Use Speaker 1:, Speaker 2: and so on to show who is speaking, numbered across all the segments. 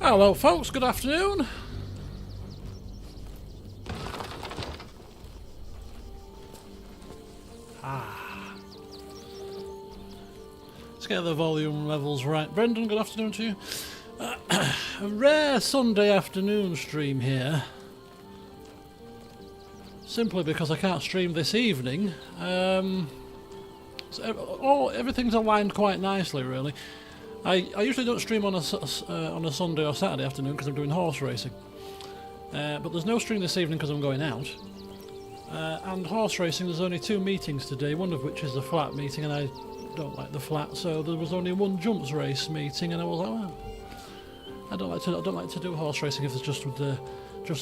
Speaker 1: Hello folks, good afternoon. Let's get the volume levels right. Brendan, good afternoon to you. A rare Sunday afternoon stream here. Simply because I can't stream this evening. Everything's aligned quite nicely really. I usually don't stream on a Sunday or Saturday afternoon because I'm doing horse racing. But there's no stream this evening because I'm going out. And horse racing, there's only 2 meetings today, one of which is the flat meeting, and I don't like the flat, so there was only 1 jumps race meeting, and I was like, well, I don't like to do horse racing if it's just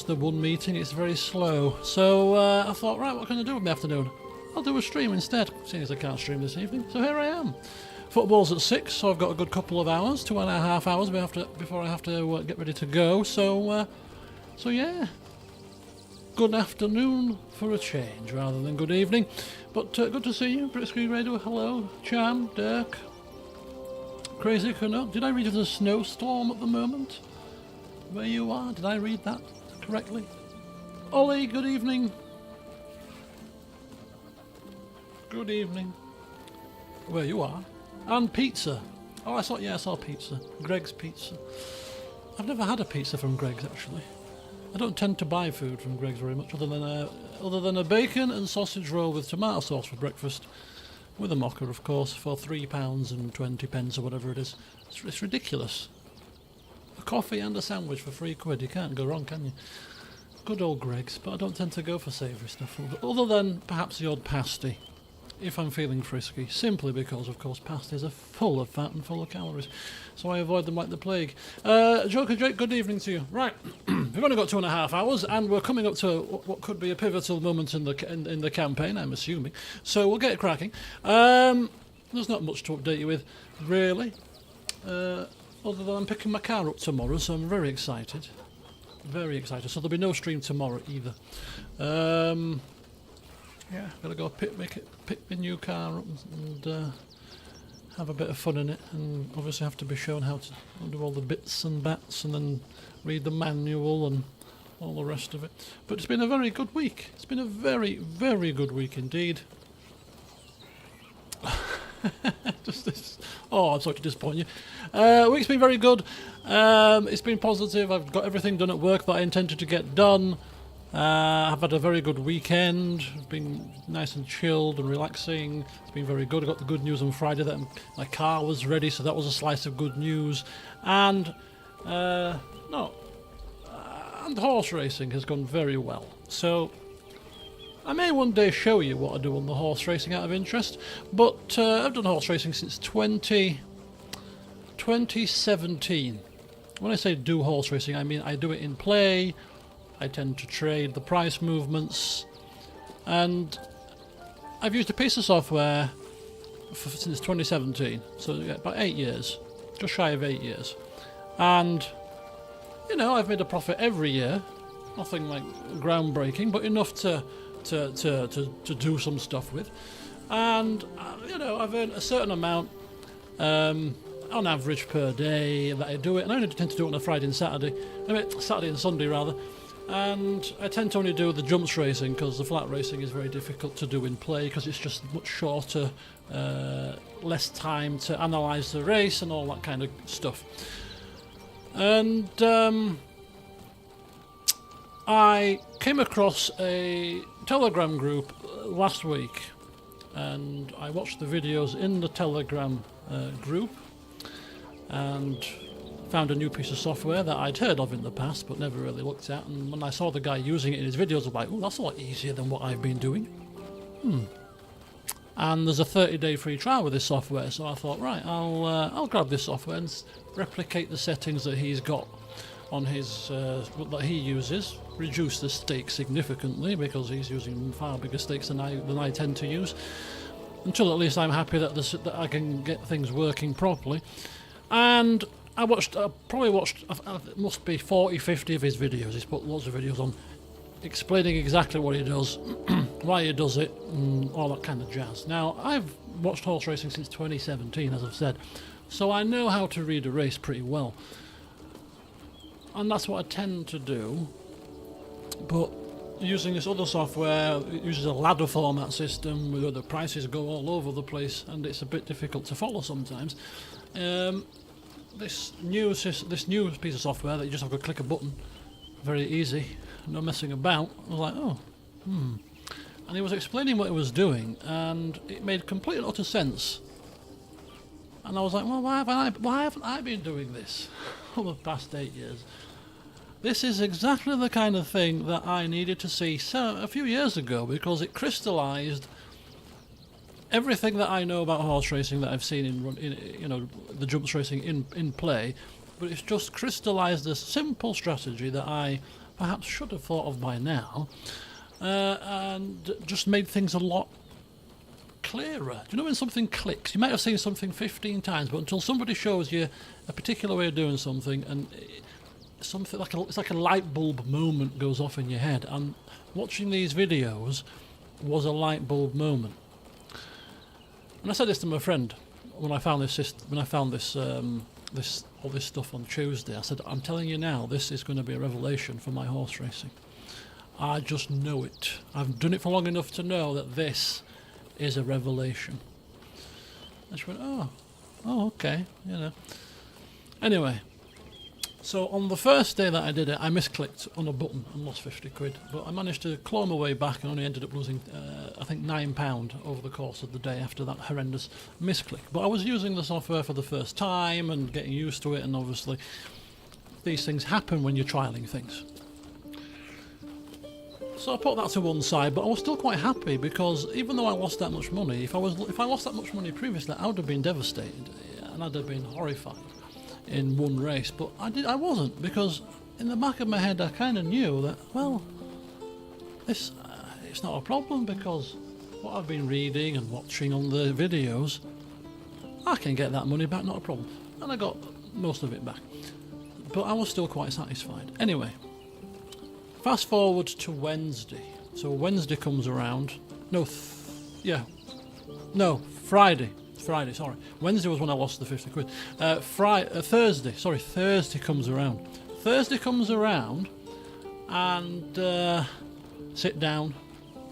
Speaker 1: the 1 meeting. It's very slow. So I thought, right, what can I do with my afternoon? I'll do a stream instead, seeing as I can't stream this evening. So here I am. Football's at 6, so I've got a good couple of hours, 2.5 hours before I have to get ready to go. So yeah, good afternoon for a change rather than good evening. But good to see you, Brit Screen Radio. Hello, Chan, Dirk, Crazy Canuck. Did I read of the snowstorm at the moment where you are? Did I read that correctly? Ollie, good evening. Good evening. Where you are. And pizza. Oh, I saw pizza. Greg's Pizza. I've never had a pizza from Greg's actually. I don't tend to buy food from Greg's very much, other than a bacon and sausage roll with tomato sauce for breakfast, with a mocha, of course, for £3.20 or whatever it is. It's ridiculous. A coffee and a sandwich for £3. You can't go wrong, can you? Good old Greg's, but I don't tend to go for savoury stuff, other than perhaps the odd pasty, if I'm feeling frisky, simply because, of course, pasties are full of fat and full of calories, so I avoid them like the plague. Joker Drake, good evening to you. Right, we've only got 2.5 hours, and we're coming up to what could be a pivotal moment in the campaign, I'm assuming, so we'll get cracking. There's not much to update you with, really, other than I'm picking my car up tomorrow, so I'm very excited. Very excited, so there'll be no stream tomorrow either. Yeah, gotta go pick my new car up and have a bit of fun in it, and obviously have to be shown how to do all the bits and bats, and then read the manual and all the rest of it. But it's been a very good week. It's been a very, very good week indeed. I'm sorry to disappoint you. Week's been very good. It's been positive. I've got everything done at work that I intended to get done. I've had a very good weekend. It's been nice and chilled and relaxing. It's been very good. I got the good news on Friday that my car was ready, so that was a slice of good news. And horse racing has gone very well. So I may one day show you what I do on the horse racing out of interest. But I've done horse racing since 2017. When I say do horse racing, I mean I do it in play. I tend to trade the price movements, and I've used a piece of software since 2017, so yeah, about 8 years, just shy of 8 years, and I've made a profit every year. Nothing like groundbreaking, but enough to do some stuff with, and I've earned a certain amount on average per day that I do it, and I only tend to do it on a Friday and Saturday and Sunday rather. And I tend to only do the jumps racing because the flat racing is very difficult to do in play because it's just much shorter, less time to analyse the race and all that kind of stuff. And I came across a Telegram group last week, and I watched the videos in the Telegram group and found a new piece of software that I'd heard of in the past but never really looked at, and when I saw the guy using it in his videos I was like, oh, that's a lot easier than what I've been doing. And there's a 30-day free trial with this software, so I thought, right, I'll grab this software and replicate the settings that he's got on his that he uses, reduce the stakes significantly because he's using far bigger stakes than I tend to use, until at least I'm happy that I can get things working properly. And I probably watched, it must be 40-50 of his videos. He's put lots of videos on explaining exactly what he does, why he does it, and all that kind of jazz. Now, I've watched horse racing since 2017, as I've said, so I know how to read a race pretty well. and that's what I tend to do. But using this other software, it uses a ladder format system where the prices go all over the place, and it's a bit difficult to follow sometimes. This new piece of software that you just have to click a button, very easy, no messing about. I was like, oh, and he was explaining what he was doing, and it made complete and utter sense. And I was like, well, why haven't I been doing this over the past 8 years? This is exactly the kind of thing that I needed to see a few years ago, because it crystallised everything that I know about horse racing that I've seen in the jumps racing in play. But it's just crystallised a simple strategy that I perhaps should have thought of by now, and just made things a lot clearer. Do you know when something clicks? You might have seen something 15 times, but until somebody shows you a particular way of doing something, and something it's like a light bulb moment goes off in your head. And watching these videos was a light bulb moment. And I said this to my friend when I found all this stuff on Tuesday. I said, I'm telling you now, this is going to be a revelation for my horse racing. I just know it. I've done it for long enough to know that this is a revelation. And she went, oh, okay, Anyway, so on the first day that I did it, I misclicked on a button and lost 50 quid. But I managed to claw my way back and only ended up losing, I think, £9 over the course of the day after that horrendous misclick. But I was using the software for the first time and getting used to it, and obviously these things happen when you're trialling things. So I put that to one side, but I was still quite happy, because even though I lost that much money, if I lost that much money previously, I would have been devastated and I'd have been horrified in one race. But I wasn't, because in the back of my head I kind of knew that, well, it's not a problem, because what I've been reading and watching on the videos, I can get that money back, not a problem. And I got most of it back, but I was still quite satisfied. Anyway, fast forward to Wednesday. So Wednesday comes around. Friday, sorry. Wednesday was when I lost the 50 quid. Thursday comes around. Thursday comes around, and sit down,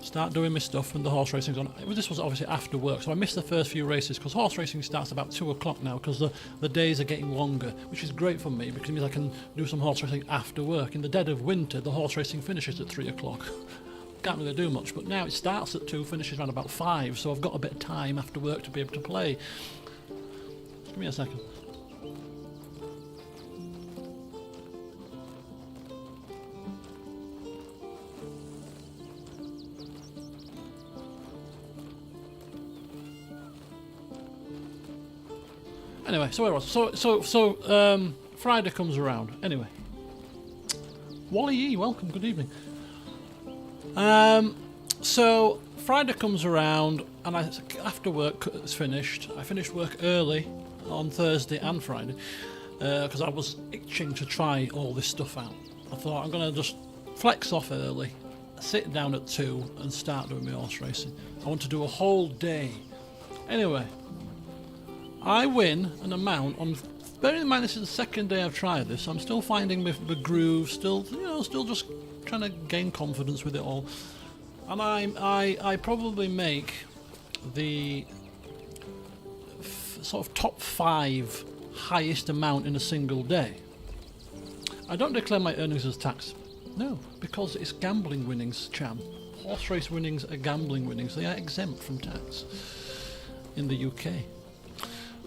Speaker 1: start doing my stuff when the horse racing's on. This was obviously after work, so I missed the first few races, because horse racing starts about 2 o'clock now, because the days are getting longer, which is great for me, because it means I can do some horse racing after work. In the dead of winter, the horse racing finishes at 3 o'clock. Can't really do much, but now it starts at 2, finishes around about 5, so I've got a bit of time after work to be able to play. Just give me a second. Anyway, so where was I? So Friday comes around. Anyway, Wally E, welcome, good evening. So Friday comes around, and after work is finished, I finished work early on Thursday and Friday, because I was itching to try all this stuff out. I thought, I'm going to just flex off early, sit down at 2 and start doing my horse racing. I want to do a whole day. Anyway, I win an amount on. Bearing in mind this is the second day I've tried this, I'm still finding the groove, still just trying to gain confidence with it all. And I probably make the sort of top 5 highest amount in a single day. I don't declare my earnings as tax. No, because it's gambling winnings, Cham. Horse race winnings are gambling winnings. They are exempt from tax in the UK.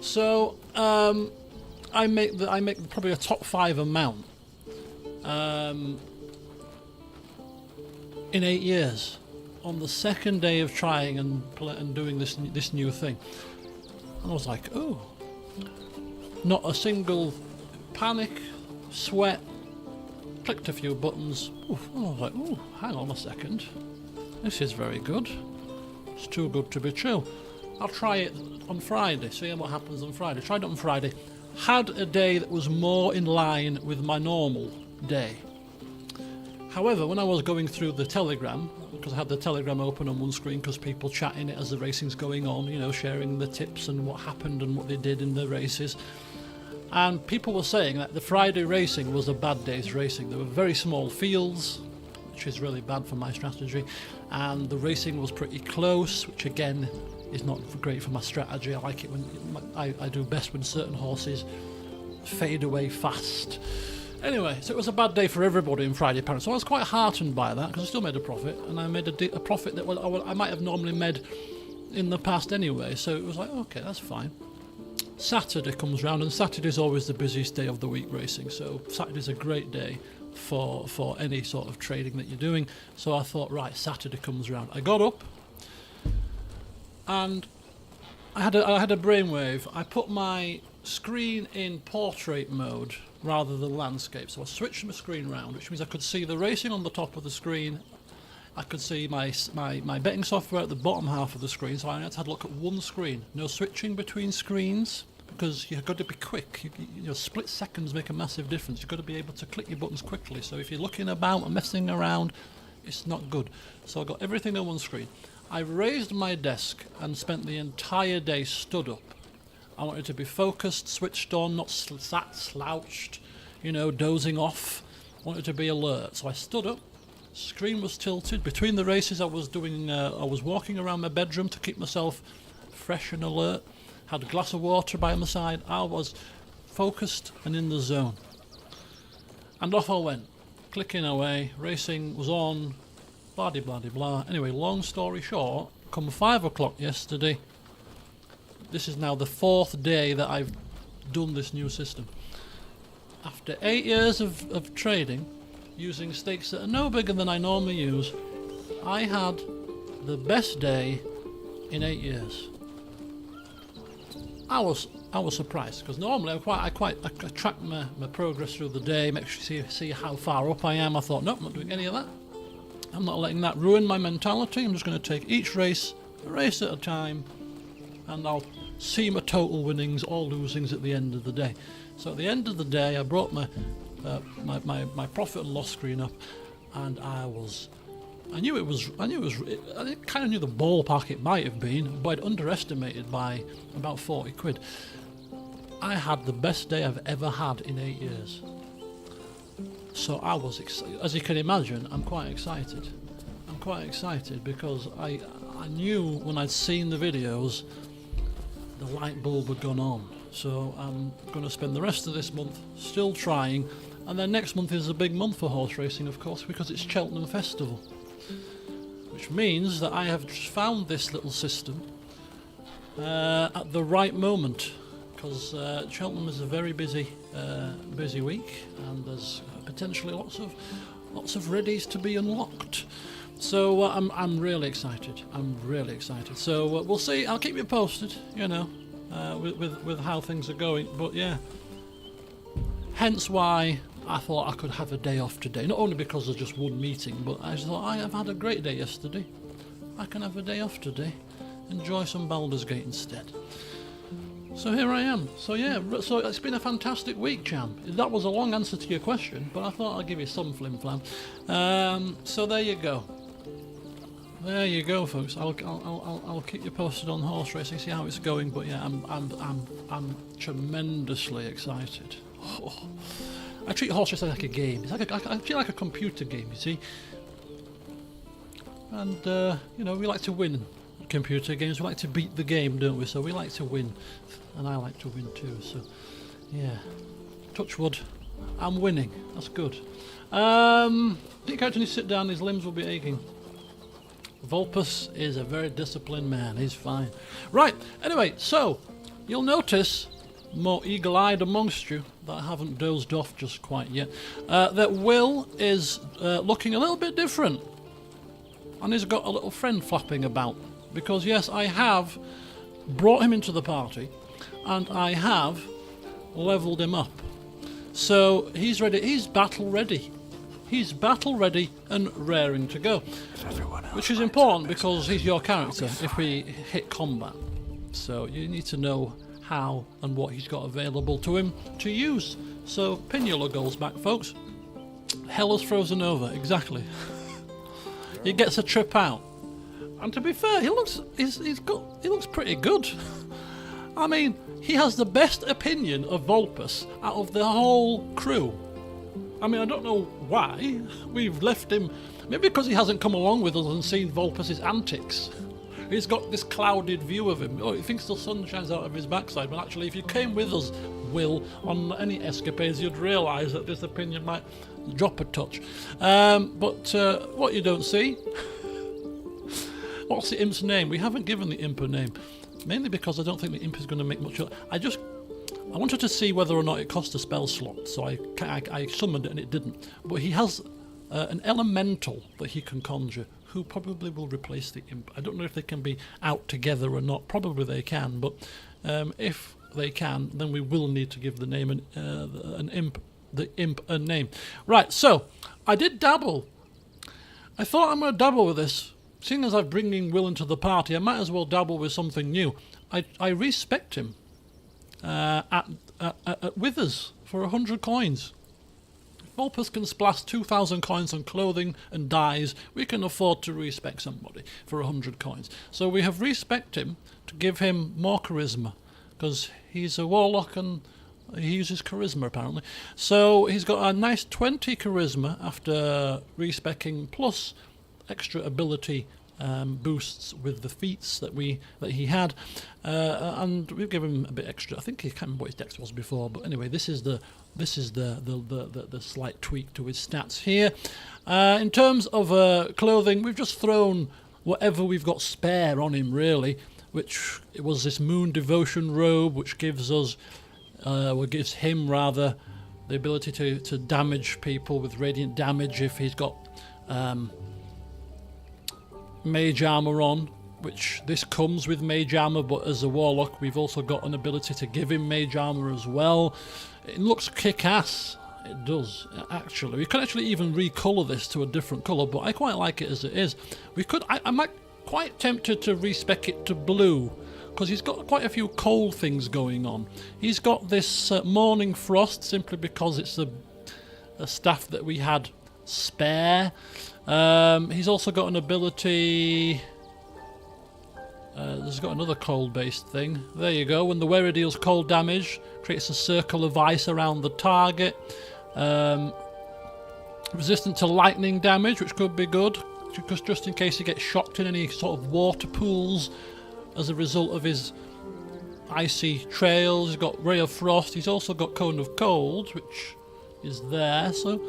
Speaker 1: So I make probably a top 5 amount in 8 years on the second day of trying and doing this new thing. And I was like, oh, not a single panic, sweat, clicked a few buttons. Oof. And I was like, oh, hang on a second, this is very good. It's too good to be true. I'll try it on Friday, see what happens on Friday. Tried it on Friday, had a day that was more in line with my normal day. However, when I was going through the Telegram, because I had the Telegram open on one screen, because people chat in it as the racing's going on, sharing the tips and what happened and what they did in the races, And people were saying that the Friday racing was a bad day's racing. There were very small fields, which is really bad for my strategy, and the racing was pretty close, which again is not great for my strategy. I like it when I do best when certain horses fade away fast. Anyway, so it was a bad day for everybody in Friday apparently. So I was quite heartened by that because I still made a profit, and I made a profit that I might have normally made in the past anyway. So it was like, okay, that's fine. Saturday comes round, and Saturday's always the busiest day of the week racing. So Saturday's a great day for any sort of trading that you're doing. So I thought, right, Saturday comes round. I got up, and I had a brainwave. I put my screen in portrait mode rather than landscape, so I switched my screen round, which means I could see the racing on the top of the screen. I could see my betting software at the bottom half of the screen, so I had to look at one screen. No switching between screens, because you've got to be quick. Your split seconds make a massive difference. You've got to be able to click your buttons quickly, so if you're looking about and messing around, it's not good. So I got everything on one screen. I raised my desk and spent the entire day stood up. I wanted to be focused, switched on, not sat slouched, dozing off. I wanted to be alert. So I stood up, screen was tilted. Between the races I was walking around my bedroom to keep myself fresh and alert. Had a glass of water by my side. I was focused and in the zone. And off I went, clicking away. Racing was on, blah de blah de blah. Anyway, long story short, come 5 o'clock yesterday, this is now the 4th day that I've done this new system. After 8 years of trading, using stakes that are no bigger than I normally use, I had the best day in 8 years. I was surprised, because normally I track my progress through the day, make sure see how far up I am. I thought, nope, I'm not doing any of that. I'm not letting that ruin my mentality. I'm just going to take each race, a race at a time, and I'll see my total winnings or losings at the end of the day. So at the end of the day, I brought my profit and loss screen up, and I kind of knew the ballpark it might have been, but I'd underestimated by about 40 quid. I had the best day I've ever had in 8 years. So I was, as you can imagine, I'm quite excited. I'm quite excited because I knew when I'd seen the videos, the light bulb had gone on. So I'm going to spend the rest of this month still trying, and then next month is a big month for horse racing, of course, because it's Cheltenham Festival, which means that I have just found this little system at the right moment, because Cheltenham is a very busy week, and there's potentially lots of readies to be unlocked. So I'm really excited. So we'll see. I'll keep you posted, with how things are going. But yeah, hence why I thought I could have a day off today. Not only because there's just one meeting, but I just thought I have had a great day yesterday. I can have a day off today. Enjoy some Baldur's Gate instead. So here I am. So yeah, so it's been a fantastic week, champ. That was a long answer to your question, but I thought I'd give you some flim-flam. So there you go. There you go, folks. I'll keep you posted on horse racing, see how it's going. But yeah, I'm tremendously excited. Oh, I treat horse racing like a game. It's like I feel like a computer game, you see. And we like to win computer games. We like to beat the game, don't we? So we like to win, and I like to win too. So yeah, touch wood, I'm winning. That's good. Dick Character needs to sit down. His limbs will be aching. Vulpus is a very disciplined man. He's fine. Right. Anyway, so you'll notice, more eagle-eyed amongst you, that I haven't dozed off just quite yet, that Will is looking a little bit different, and he's got a little friend flapping about. Because yes, I have brought him into the party, and I have leveled him up. So he's ready. He's battle ready. He's battle ready and raring to go, which is important because he's your character if we hit combat. So you need to know how and what he's got available to him to use. So pin your goals back, folks. Hell is frozen over, exactly. He gets a trip out, and to be fair, he looks pretty good. I mean, he has the best opinion of Vulpus out of the whole crew. I mean, I don't know why we've left him. Maybe because he hasn't come along with us and seen Vulpus's antics. He's got this clouded view of him. Oh, he thinks the sun shines out of his backside. But actually, if you came with us, Will, on any escapades, you'd realise that this opinion might drop a touch. But what you don't see... What's the imp's name? We haven't given the imp a name. Mainly because I don't think the imp is going to make much of it. I wanted to see whether or not it cost a spell slot, so I summoned it and it didn't. But he has an elemental that he can conjure, who probably will replace the imp. I don't know if they can be out together or not. Probably they can, but if they can, then we will need to give the name the imp a name. Right, so I did dabble. I thought I'm going to dabble with this. Seeing as I'm bringing Will into the party, I might as well dabble with something new. I respect him at Withers for 100 coins. If Vulpus can splash 2,000 coins on clothing and dyes, we can afford to respect somebody for 100 coins. So we have respect him to give him more charisma, because he's a warlock and he uses charisma apparently. So he's got a nice 20 charisma after respecking, plus extra ability boosts with the feats that he had, and we've given him a bit extra. I think he can't remember what his dex was before, but anyway, this is the slight tweak to his stats here. In terms of clothing, we've just thrown whatever we've got spare on him, really. Which it was this moon devotion robe, which gives us, gives him rather, the ability to damage people with radiant damage if he's got mage armor on, which this comes with mage armor, but as a warlock we've also got an ability to give him mage armor as well. It looks kick-ass. It does, actually. We could actually even recolour this to a different colour, but I quite like it as it is. We could, I might quite tempted to respec it to blue, because he's got quite a few cold things going on. He's got this morning frost simply because it's a staff that we had spare. He's also got an ability. There's got another cold-based thing. There you go. When the wearer deals cold damage, creates a circle of ice around the target. Resistant to lightning damage, which could be good, because just in case he gets shocked in any sort of water pools as a result of his icy trails. He's got Ray of Frost. He's also got Cone of Cold, which is there. So,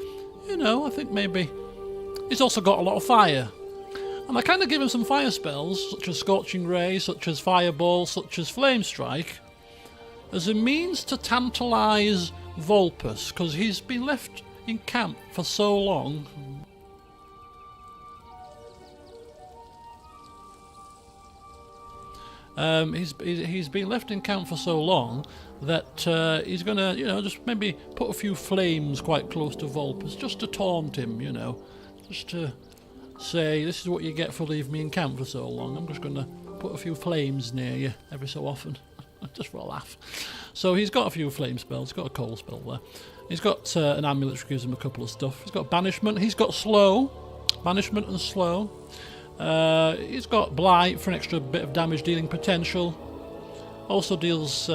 Speaker 1: you know, I think maybe he's also got a lot of fire. And I kind of give him some fire spells, such as Scorching Ray, such as Fireball, such as Flame Strike, as a means to tantalise Vulpus, because he's been left in camp for so long. He's been left in camp for so long that he's going to, you know, just maybe put a few flames quite close to Vulpus, just to taunt him, you know, just to say, this is what you get for leaving me in camp for so long. I'm just going to put a few flames near you every so often, just for a laugh. So he's got a few flame spells. He's got a cold spell there. He's got an amulet which gives him a couple of stuff. He's got banishment. He's got slow, banishment and slow. He's got blight for an extra bit of damage dealing potential. Also deals.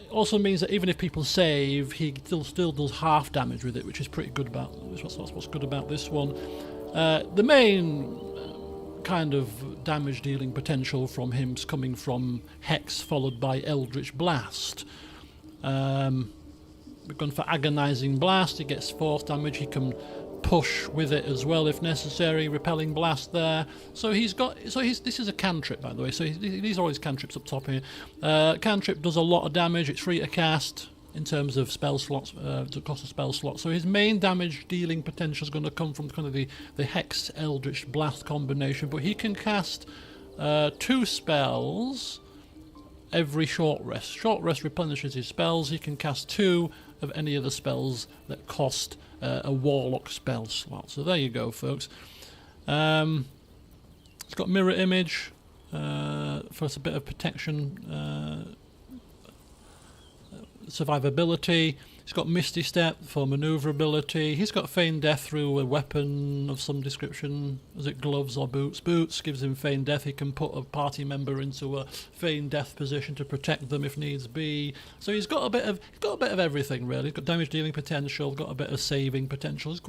Speaker 1: Also means that even if people save, he still does half damage with it, which is pretty good about. What's good about this one. The main kind of damage dealing potential from him's coming from Hex followed by Eldritch Blast. We've gone for Agonizing Blast. He gets force damage. He can push with it as well if necessary. Repelling Blast there. So he's got. This is a cantrip, by the way. So these are all his cantrips up top here. Cantrip does a lot of damage. It's free to cast in terms of spell slots. To cost a spell slot. So his main damage dealing potential is going to come from kind of the Hex Eldritch Blast combination. But he can cast 2 spells every short rest. Short rest replenishes his spells. He can cast 2 of any of the spells that cost a warlock spell slot. So there you go, folks. It's got mirror image for a bit of protection. survivability. He's got Misty Step for manoeuvrability. He's got Feigned Death through a weapon of some description. Is it gloves or boots? Boots gives him Feigned Death. He can put a party member into a Feigned Death position to protect them if needs be. So he's got a bit of everything really. He's got damage dealing potential. Got a bit of saving potential. He's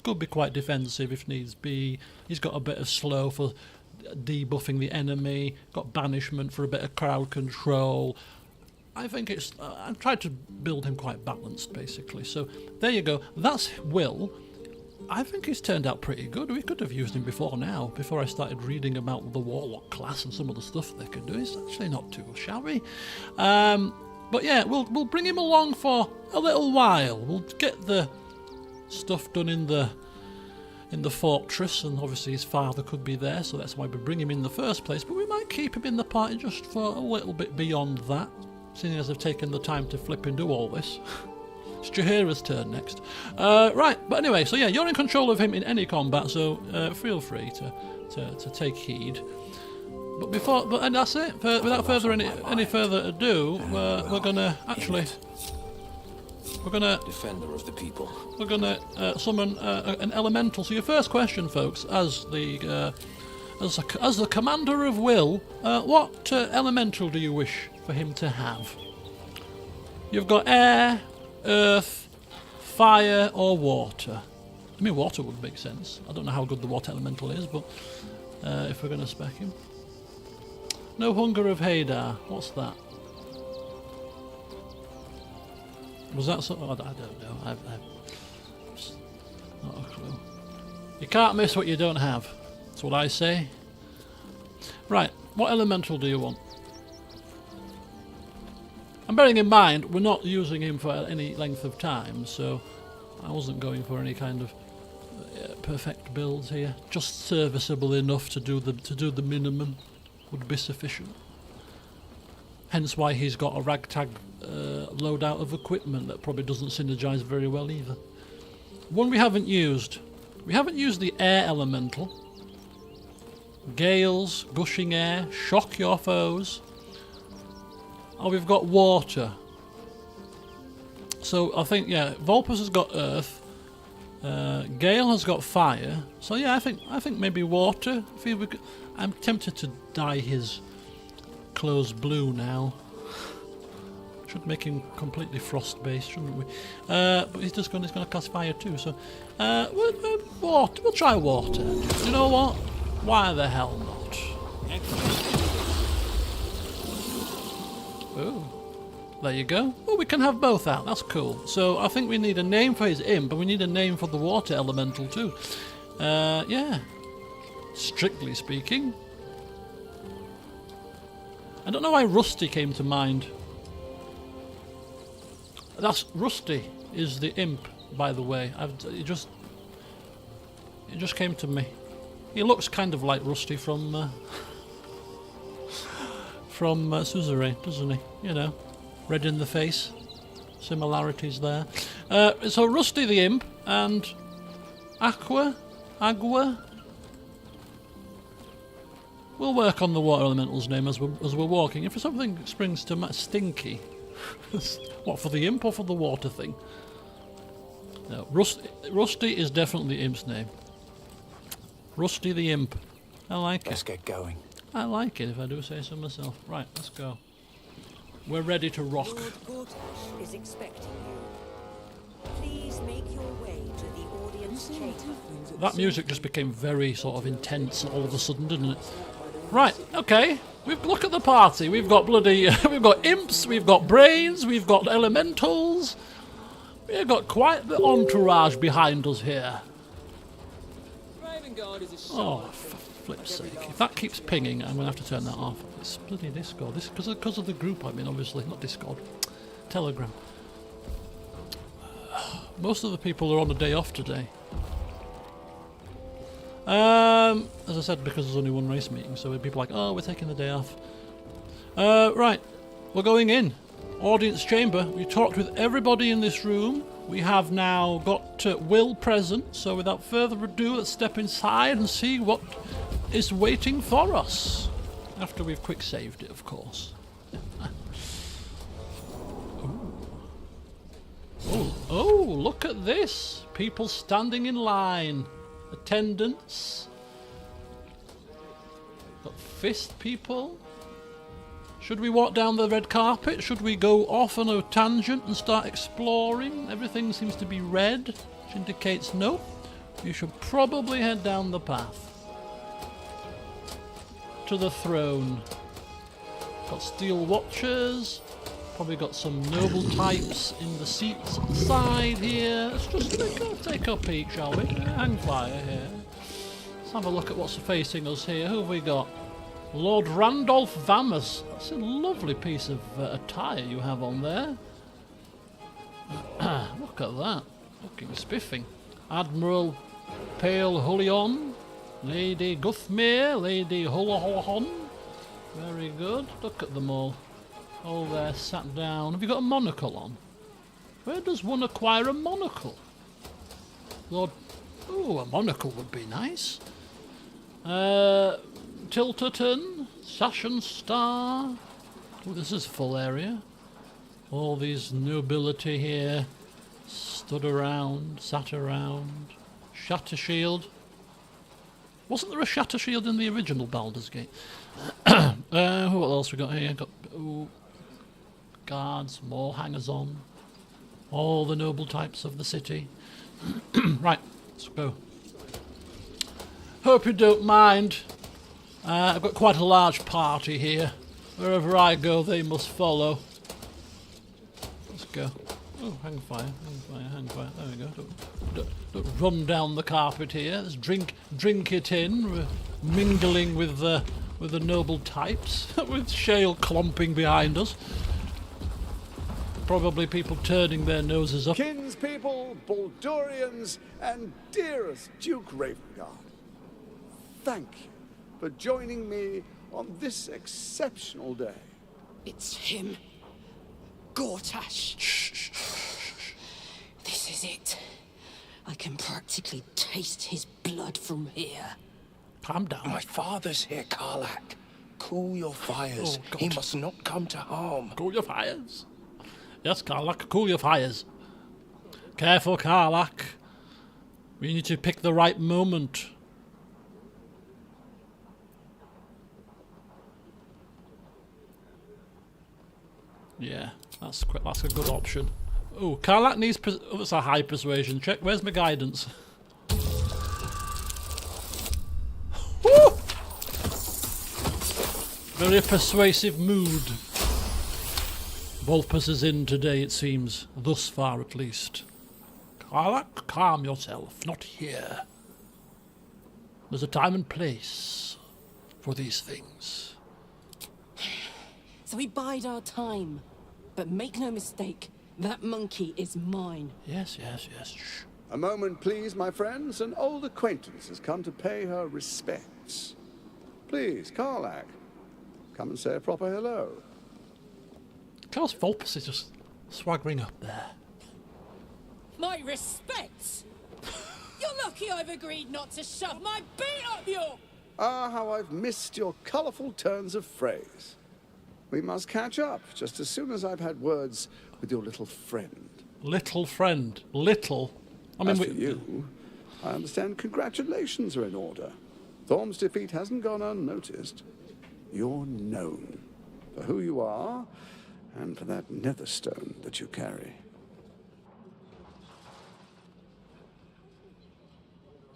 Speaker 1: could be quite defensive if needs be. He's got a bit of slow for debuffing the enemy. Got banishment for a bit of crowd control. I think it's... I've tried to build him quite balanced, basically. So, there you go. That's Will. I think he's turned out pretty good. We could have used him before now, before I started reading about the Warlock class and some of the stuff they could do. He's actually not too shabby. But yeah, we'll bring him along for a little while. We'll get the stuff done in the fortress, and obviously his father could be there, so that's why we bring him in the first place. But we might keep him in the party just for a little bit beyond that, seeing as I've taken the time to flip and do all this. It's Jaheira's turn next. Right, but anyway, so yeah, you're in control of him in any combat, so feel free to take heed. And that's it. Without any further ado, we're gonna actually. We're gonna
Speaker 2: defender of the people.
Speaker 1: We're gonna summon an elemental. So your first question, folks, as the commander of Will, what elemental do you wish for him to have? You've got air, earth, fire, or water. I mean, water would make sense. I don't know how good the water elemental is, but if we're gonna spec him, no hunger of Hadar. What's that? Was that something? I don't know. I've not a clue. You can't miss what you don't have. That's what I say. Right, what elemental do you want? And bearing in mind, we're not using him for any length of time, so I wasn't going for any kind of perfect builds here. Just serviceable enough to do the minimum would be sufficient. Hence why he's got a ragtag loadout of equipment that probably doesn't synergize very well either. One we haven't used. We haven't used the air elemental. Gales, gushing air, shock your foes. Oh, we've got water. So I think, yeah, Volpus has got earth. Gale has got fire. So yeah, I think maybe water. I'm tempted to dye his clothes blue now. Should make him completely frost-based, shouldn't we? But he's going to cast fire too. So we'll try water. You know what? Why the hell not? Oh, there you go. Oh, we can have both out. That's cool. So I think we need a name for his imp, but we need a name for the water elemental too. Yeah. Strictly speaking, I don't know why Rusty came to mind. That's Rusty is the imp, by the way. It just came to me. He looks kind of like Rusty from Suzerain, doesn't he? You know, red in the face. Similarities there. So Rusty the imp and Agua. We'll work on the water elemental's name as we're walking. If something springs to mind, Stinky. What, for the imp or for the water thing? No, Rusty is definitely Imp's name. Rusty the Imp. I like it.
Speaker 2: Let's get going.
Speaker 1: I like it, if I do say so myself. Right, let's go. We're ready to rock.
Speaker 3: Lord Gortash is expecting you. Please make your way to the audience chamber.
Speaker 1: That music just became very sort of intense all of a sudden, didn't it? Right, okay. Look at the party. We've got bloody... we've got imps, we've got brains, we've got elementals. We've got quite the entourage behind us here. Oh, for flip's sake. If that keeps pinging, I'm going to have to turn that off. It's bloody Discord. This because of the group I'm in, obviously. Not Discord. Telegram. Most of the people are on a day off today. As I said, because there's only one race meeting, so people are like, oh, we're taking the day off. Right, we're going in. Audience chamber. We talked with everybody in this room. We have now got Will present, so without further ado, let's step inside and see what is waiting for us. After we've quick saved it, of course. Ooh. Oh, look at this. People standing in line. Attendants. Got fist people. Should we walk down the red carpet? Should we go off on a tangent and start exploring? Everything seems to be red, which indicates no. You should probably head down the path. To the throne. Got steel watchers. Probably got some noble types in the seats at the side here. Let's just take a peek, shall we? Hang fire here. Let's have a look at what's facing us here. Who have we got? Lord Randolph Vamus. That's a lovely piece of attire you have on there. Look at that. Looking spiffing. Admiral Pale Hullion. Lady Guthmere. Lady Hullahon. Very good. Look at them all. All there sat down. Have you got a monocle on? Where does one acquire a monocle? Lord... Oh, a monocle would be nice. Tilterton, Sash and Star. Oh, this is full area. All these nobility here. Stood around, sat around. Shattershield. Wasn't there a Shattershield in the original Baldur's Gate? What else we got here? Got guards, more hangers-on. All the noble types of the city. Right, let's go. Hope you don't mind. I've got quite a large party here. Wherever I go, they must follow. Let's go. Oh, hang fire, hang fire, hang fire. There we go. Don't run down the carpet here. Let's drink it in. We're mingling with the noble types, with Shale clomping behind us. Probably people turning their noses up.
Speaker 2: Kinspeople, Baldurians, and dearest Duke Ravengard, thank you for joining me on this exceptional day.
Speaker 4: It's him. Gortash. Shh. This is it. I can practically taste his blood from here.
Speaker 1: Calm down.
Speaker 5: My father's here, Karlak. Cool your fires.
Speaker 1: Oh, God.
Speaker 5: He must not come to harm.
Speaker 1: Cool your fires. Yes, Karlak, cool your fires. Careful, Karlak. We need to pick the right moment. Yeah, that's a good option. Oh, Karlak needs... Oh, it's a high persuasion check. Where's my guidance? Woo! Very persuasive mood. Volpus is in today, it seems. Thus far, at least. Karlak, calm yourself. Not here. There's a time and place for these things.
Speaker 4: So we bide our time. But make no mistake, that monkey is mine.
Speaker 1: Yes. Shh.
Speaker 2: A moment, please, my friends. An old acquaintance has come to pay her respects. Please, Karlak, come and say a proper hello.
Speaker 1: Klaus Volpus is just swaggering up there.
Speaker 4: My respects? You're lucky I've agreed not to shove my beat up your...
Speaker 2: Ah, how I've missed your colourful turns of phrase. We must catch up just as soon as I've had words with your little friend.
Speaker 1: Little friend. Little? I mean,
Speaker 2: As for you, I understand congratulations are in order. Thorm's defeat hasn't gone unnoticed. You're known for who you are and for that netherstone that you carry.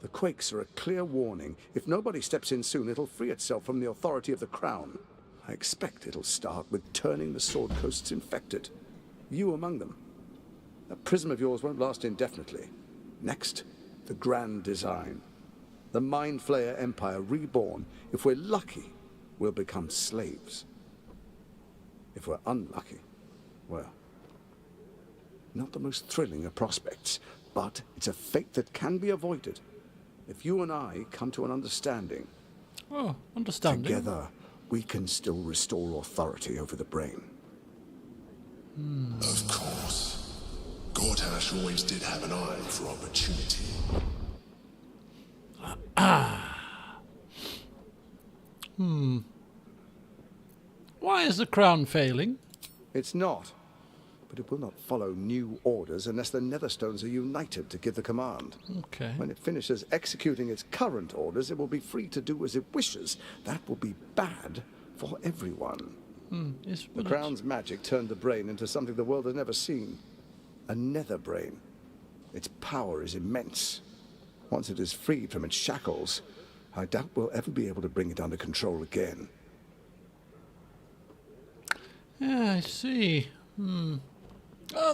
Speaker 2: The quakes are a clear warning. If nobody steps in soon, it'll free itself from the authority of the crown. I expect it'll start with turning the Sword Coasts infected. You among them. That prism of yours won't last indefinitely. Next, the grand design. The Mind Flayer Empire reborn. If we're lucky, we'll become slaves. If we're unlucky, well, not the most thrilling of prospects, but it's a fate that can be avoided. If you and I come to an understanding, together we can still restore authority over the brain.
Speaker 6: Of course. Gortash always did have an eye for opportunity.
Speaker 1: Why is the crown failing?
Speaker 2: It's not. but it will not follow new orders unless the Netherstones are united to give the command.
Speaker 1: Okay.
Speaker 2: When it finishes executing its current orders, it will be free to do as it wishes. That will be bad for everyone. The Crown's magic turned the brain into something the world has never seen. A nether brain. Its power is immense. Once it is freed from its shackles, I doubt we'll ever be able to bring it under control again.
Speaker 1: Yeah, I see.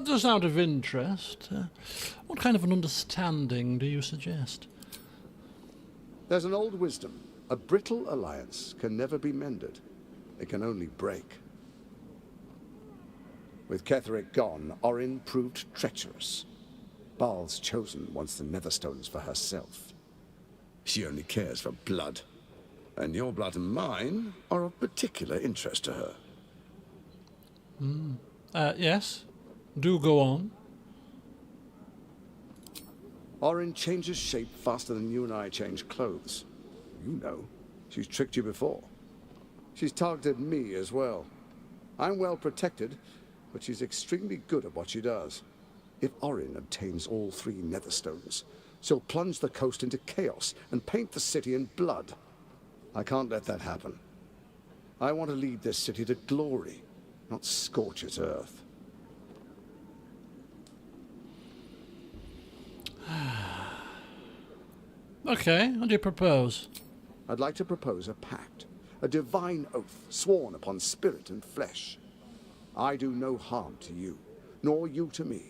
Speaker 1: Just out of interest, what kind of an understanding do you suggest?
Speaker 2: There's an old wisdom. A brittle alliance can never be mended. It can only break. With Ketheric gone, Orin proved treacherous. Baal's chosen wants the Netherstones for herself. She only cares for blood. And your blood and mine are of particular interest to her.
Speaker 1: Yes. Do go on.
Speaker 2: Orin changes shape faster than you and I change clothes. You know. She's tricked you before. She's targeted me as well. I'm well protected, but she's extremely good at what she does. If Orin obtains all 3 Netherstones, she'll plunge the coast into chaos and paint the city in blood. I can't let that happen. I want to lead this city to glory, not scorch its earth.
Speaker 1: Okay, what do you propose?
Speaker 2: I'd like to propose a pact, a divine oath sworn upon spirit and flesh. I do no harm to you, nor you to me.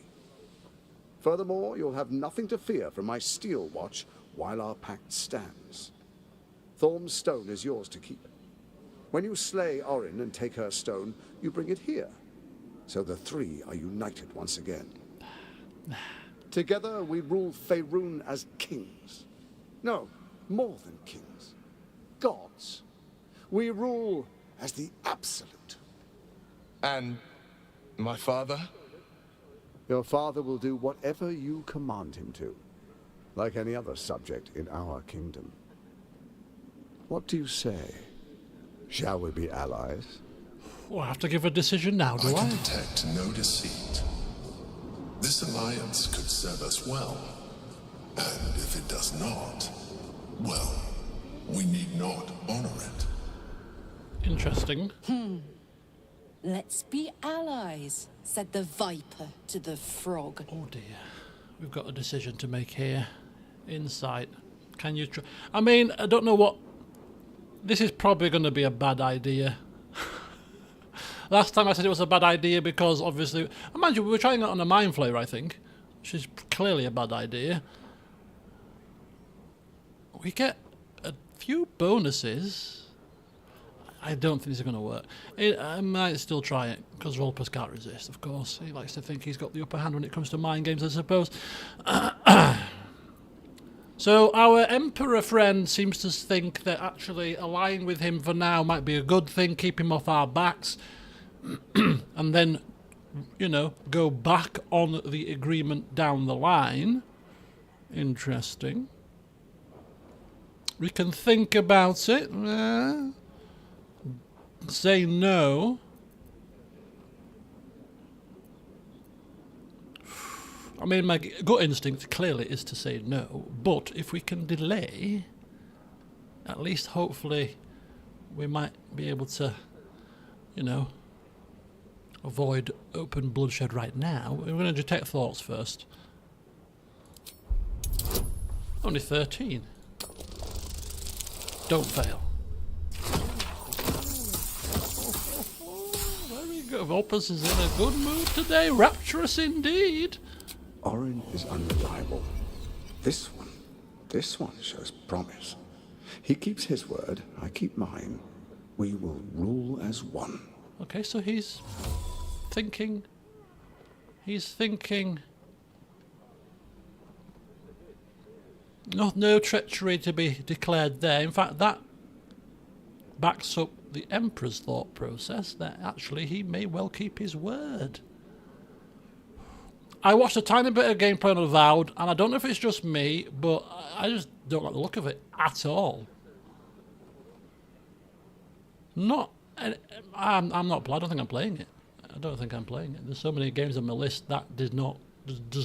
Speaker 2: Furthermore, you'll have nothing to fear from my steel watch while our pact stands. Thorm's stone is yours to keep. When you slay Orin and take her stone, you bring it here. So the 3 are united once again. Together we rule Faerun as kings. No, more than kings. Gods. We rule as the absolute.
Speaker 5: And my father?
Speaker 2: Your father will do whatever you command him to, like any other subject in our kingdom. What do you say? Shall we be allies?
Speaker 1: Well, I have to give a decision now, do
Speaker 6: I
Speaker 1: I?
Speaker 6: can detect no deceit. This alliance could serve us well. And if it does not, well, we need not honor it.
Speaker 1: Interesting.
Speaker 4: Let's be allies, said the viper to the frog.
Speaker 1: Oh dear. We've got a decision to make here. Insight. Can you I mean, I don't know what... This is probably going to be a bad idea. Last time I said it was a bad idea because obviously... Imagine we were trying it on a mind flayer, I think. Which is clearly a bad idea. We get a few bonuses. I don't think this is going to work. I might still try it, because Rolpus can't resist, of course. He likes to think he's got the upper hand when it comes to mind games, I suppose. So our Emperor friend seems to think that actually allying with him for now might be a good thing, keep him off our backs, and then, you know, go back on the agreement down the line. Interesting. We can think about it. Say no. I mean, my gut instinct clearly is to say no, but if we can delay, at least hopefully we might be able to, you know, avoid open bloodshed right now. We're going to detect thoughts first. Only 13. Don't fail. There we go. Volpus is in a good mood today. Rapturous indeed.
Speaker 2: Orin is unreliable. This one shows promise. He keeps his word, I keep mine. We will rule as one.
Speaker 1: Okay, so he's thinking. No treachery to be declared there. In fact, that backs up the Emperor's thought process that actually he may well keep his word. I watched a tiny bit of gameplay on Avowed, and I don't know if it's just me, but I just don't like the look of it at all. I'm not. I don't think I'm playing it. I don't think I'm playing it. There's so many games on my list that does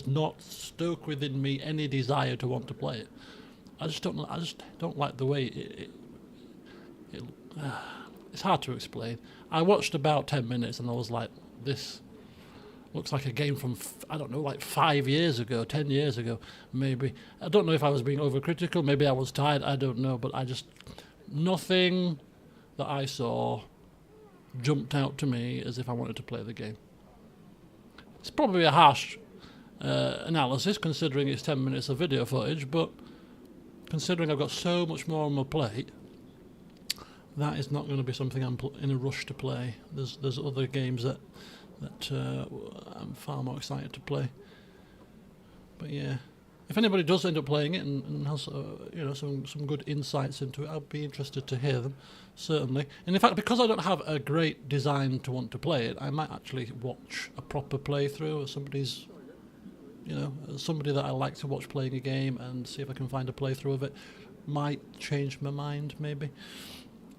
Speaker 1: not stoke within me any desire to want to play it. I just don't like the way it's hard to explain. I watched about 10 minutes and I was like, this looks like a game from, I don't know, like 5 years ago, 10 years ago, maybe. I don't know if I was being overcritical, maybe I was tired, I don't know, but nothing that I saw jumped out to me as if I wanted to play the game. It's probably a harsh analysis, considering it's 10 minutes of video footage, but considering I've got so much more on my plate, that is not going to be something I'm in a rush to play. There's other games that I'm far more excited to play. But yeah, if anybody does end up playing it and has some good insights into it, I'll be interested to hear them, certainly. And in fact, because I don't have a great design to want to play it, I might actually watch a proper playthrough of somebody that I like to watch playing a game and see if I can find a playthrough of it. Might change my mind, maybe.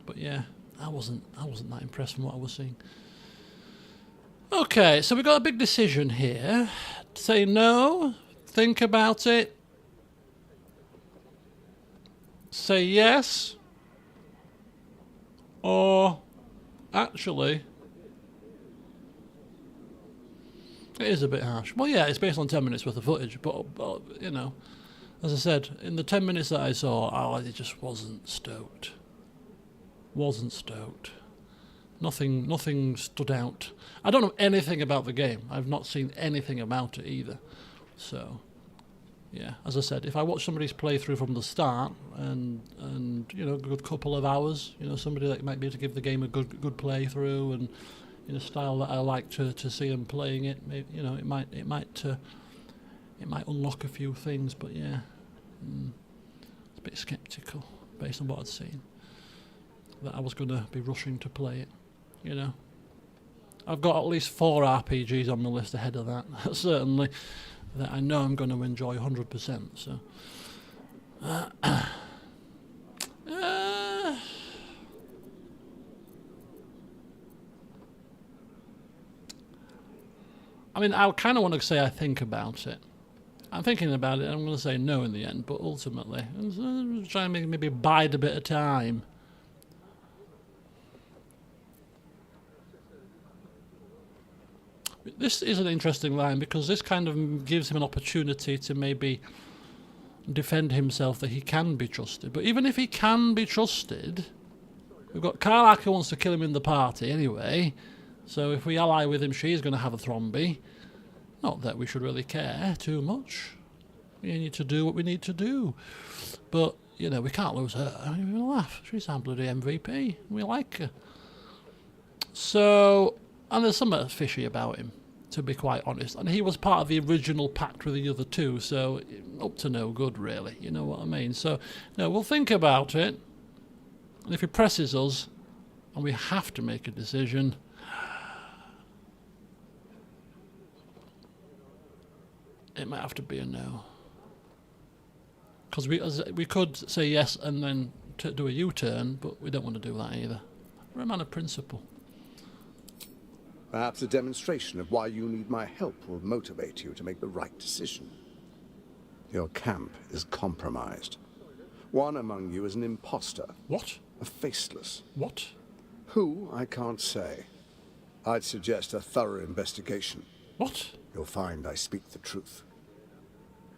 Speaker 1: But yeah, I wasn't that impressed from what I was seeing. Okay, so we've got a big decision here. Say no, think about it. Say yes. Or, actually, it is a bit harsh. Well, yeah, it's based on 10 minutes worth of footage, but as I said, in the 10 minutes that I saw, I just wasn't stoked. Nothing stood out. I don't know anything about the game. I've not seen anything about it either. So, yeah, as I said, if I watch somebody's playthrough from the start and a good couple of hours, somebody that might be able to give the game a good playthrough and in a style that I like to see them playing it, maybe, it might unlock a few things. But yeah, it's a bit sceptical based on what I'd seen that I was going to be rushing to play it. I've got at least 4 RPGs on my list ahead of that, certainly, that I know I'm going to enjoy 100%. So, I mean, I kind of want to say I think about it. I'm thinking about it. I'm going to say no in the end, but ultimately, I'm trying to maybe bide a bit of time. This is an interesting line because this kind of gives him an opportunity to maybe defend himself that he can be trusted. But even if he can be trusted, we've got Karlach who wants to kill him in the party anyway. So if we ally with him, she's going to have a Thromby. Not that we should really care too much. We need to do what we need to do. But, we can't lose her. I mean, we'll laugh. She's our bloody MVP. We like her. So, and there's something fishy about him, to be quite honest. And he was part of the original pact with the other two, so up to no good, really. You know what I mean? So, we'll think about it. And if he presses us, and we have to make a decision, it might have to be a no. Because we could say yes and then do a U-turn, but we don't want to do that either. We're a man of principle.
Speaker 2: Perhaps a demonstration of why you need my help will motivate you to make the right decision. Your camp is compromised. One among you is an imposter.
Speaker 1: What?
Speaker 2: A faceless.
Speaker 1: What?
Speaker 2: Who, I can't say. I'd suggest a thorough investigation.
Speaker 1: What?
Speaker 2: You'll find I speak the truth.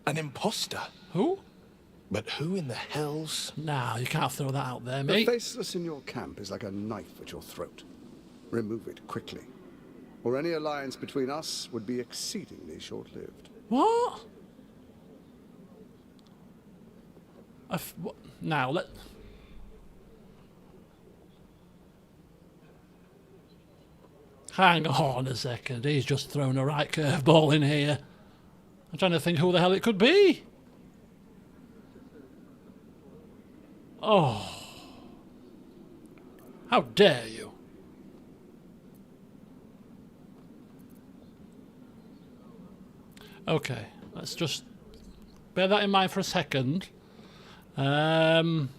Speaker 5: An imposter?
Speaker 1: Who?
Speaker 5: But who in the hell's...
Speaker 1: No, you can't throw that out there,
Speaker 2: The
Speaker 1: mate.
Speaker 2: faceless in your camp is like a knife at your throat. Remove it quickly, or any alliance between us would be exceedingly short-lived.
Speaker 1: What? Now, hang on a second. He's just thrown a right curveball in here. I'm trying to think who the hell it could be. Oh. How dare you? Okay, let's just bear that in mind for a second. I'm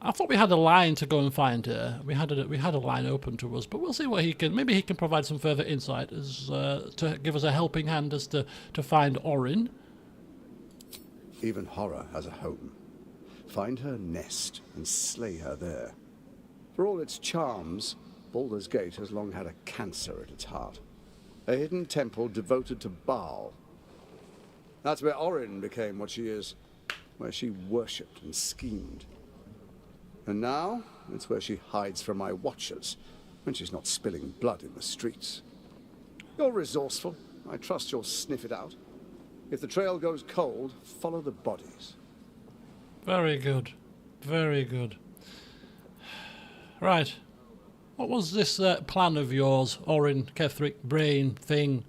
Speaker 1: I thought we had a line to go and find her. We had a line open to us, but we'll see what he can. Maybe he can provide some further insight as to give us a helping hand as to find Orin.
Speaker 2: Even horror has a home. Find her nest and slay her there. For all its charms, Baldur's Gate has long had a cancer at its heart. A hidden temple devoted to Baal. That's where Orin became what she is, where she worshipped and schemed. And now, it's where she hides from my watchers, when she's not spilling blood in the streets. You're resourceful. I trust you'll sniff it out. If the trail goes cold, follow the bodies.
Speaker 1: Very good. Very good. Right. What was this plan of yours, Orin, Ketheric, Brain, thing?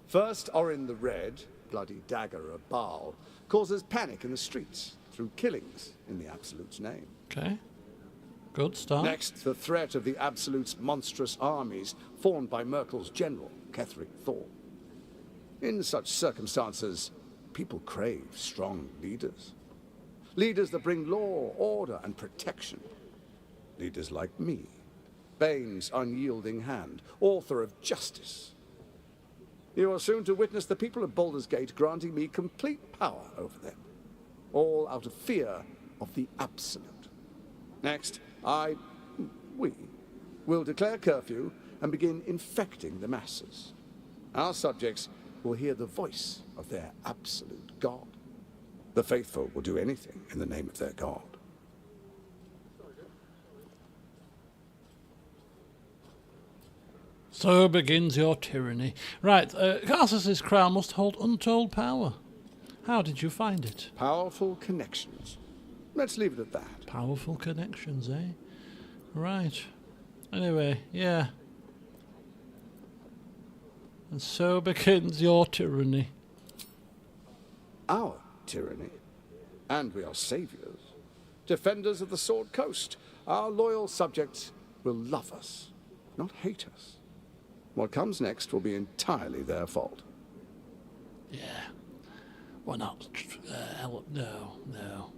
Speaker 2: First, Orin the Red, bloody dagger of Baal, causes panic in the streets through killings in the Absolute's name.
Speaker 1: Okay. Good start.
Speaker 2: Next, the threat of the Absolute's monstrous armies formed by Merkel's general, Ketheric Thor. In such circumstances, people crave strong leaders. Leaders that bring law, order, and protection. Leaders like me, Bane's unyielding hand, author of justice. You are soon to witness the people of Baldur's Gate granting me complete power over them, all out of fear of the Absolute. Next, we will declare curfew and begin infecting the masses. Our subjects will hear the voice of their absolute God. The faithful will do anything in the name of their God.
Speaker 1: So begins your tyranny. Right, Garsus's crown must hold untold power. How did you find it?
Speaker 2: Powerful connections. Let's leave it at that.
Speaker 1: Powerful connections, eh? Right. Anyway, yeah. And so begins your tyranny.
Speaker 2: Our tyranny. And we are saviors. Defenders of the Sword Coast. Our loyal subjects will love us, not hate us. What comes next will be entirely their fault.
Speaker 1: Yeah. We're not... No.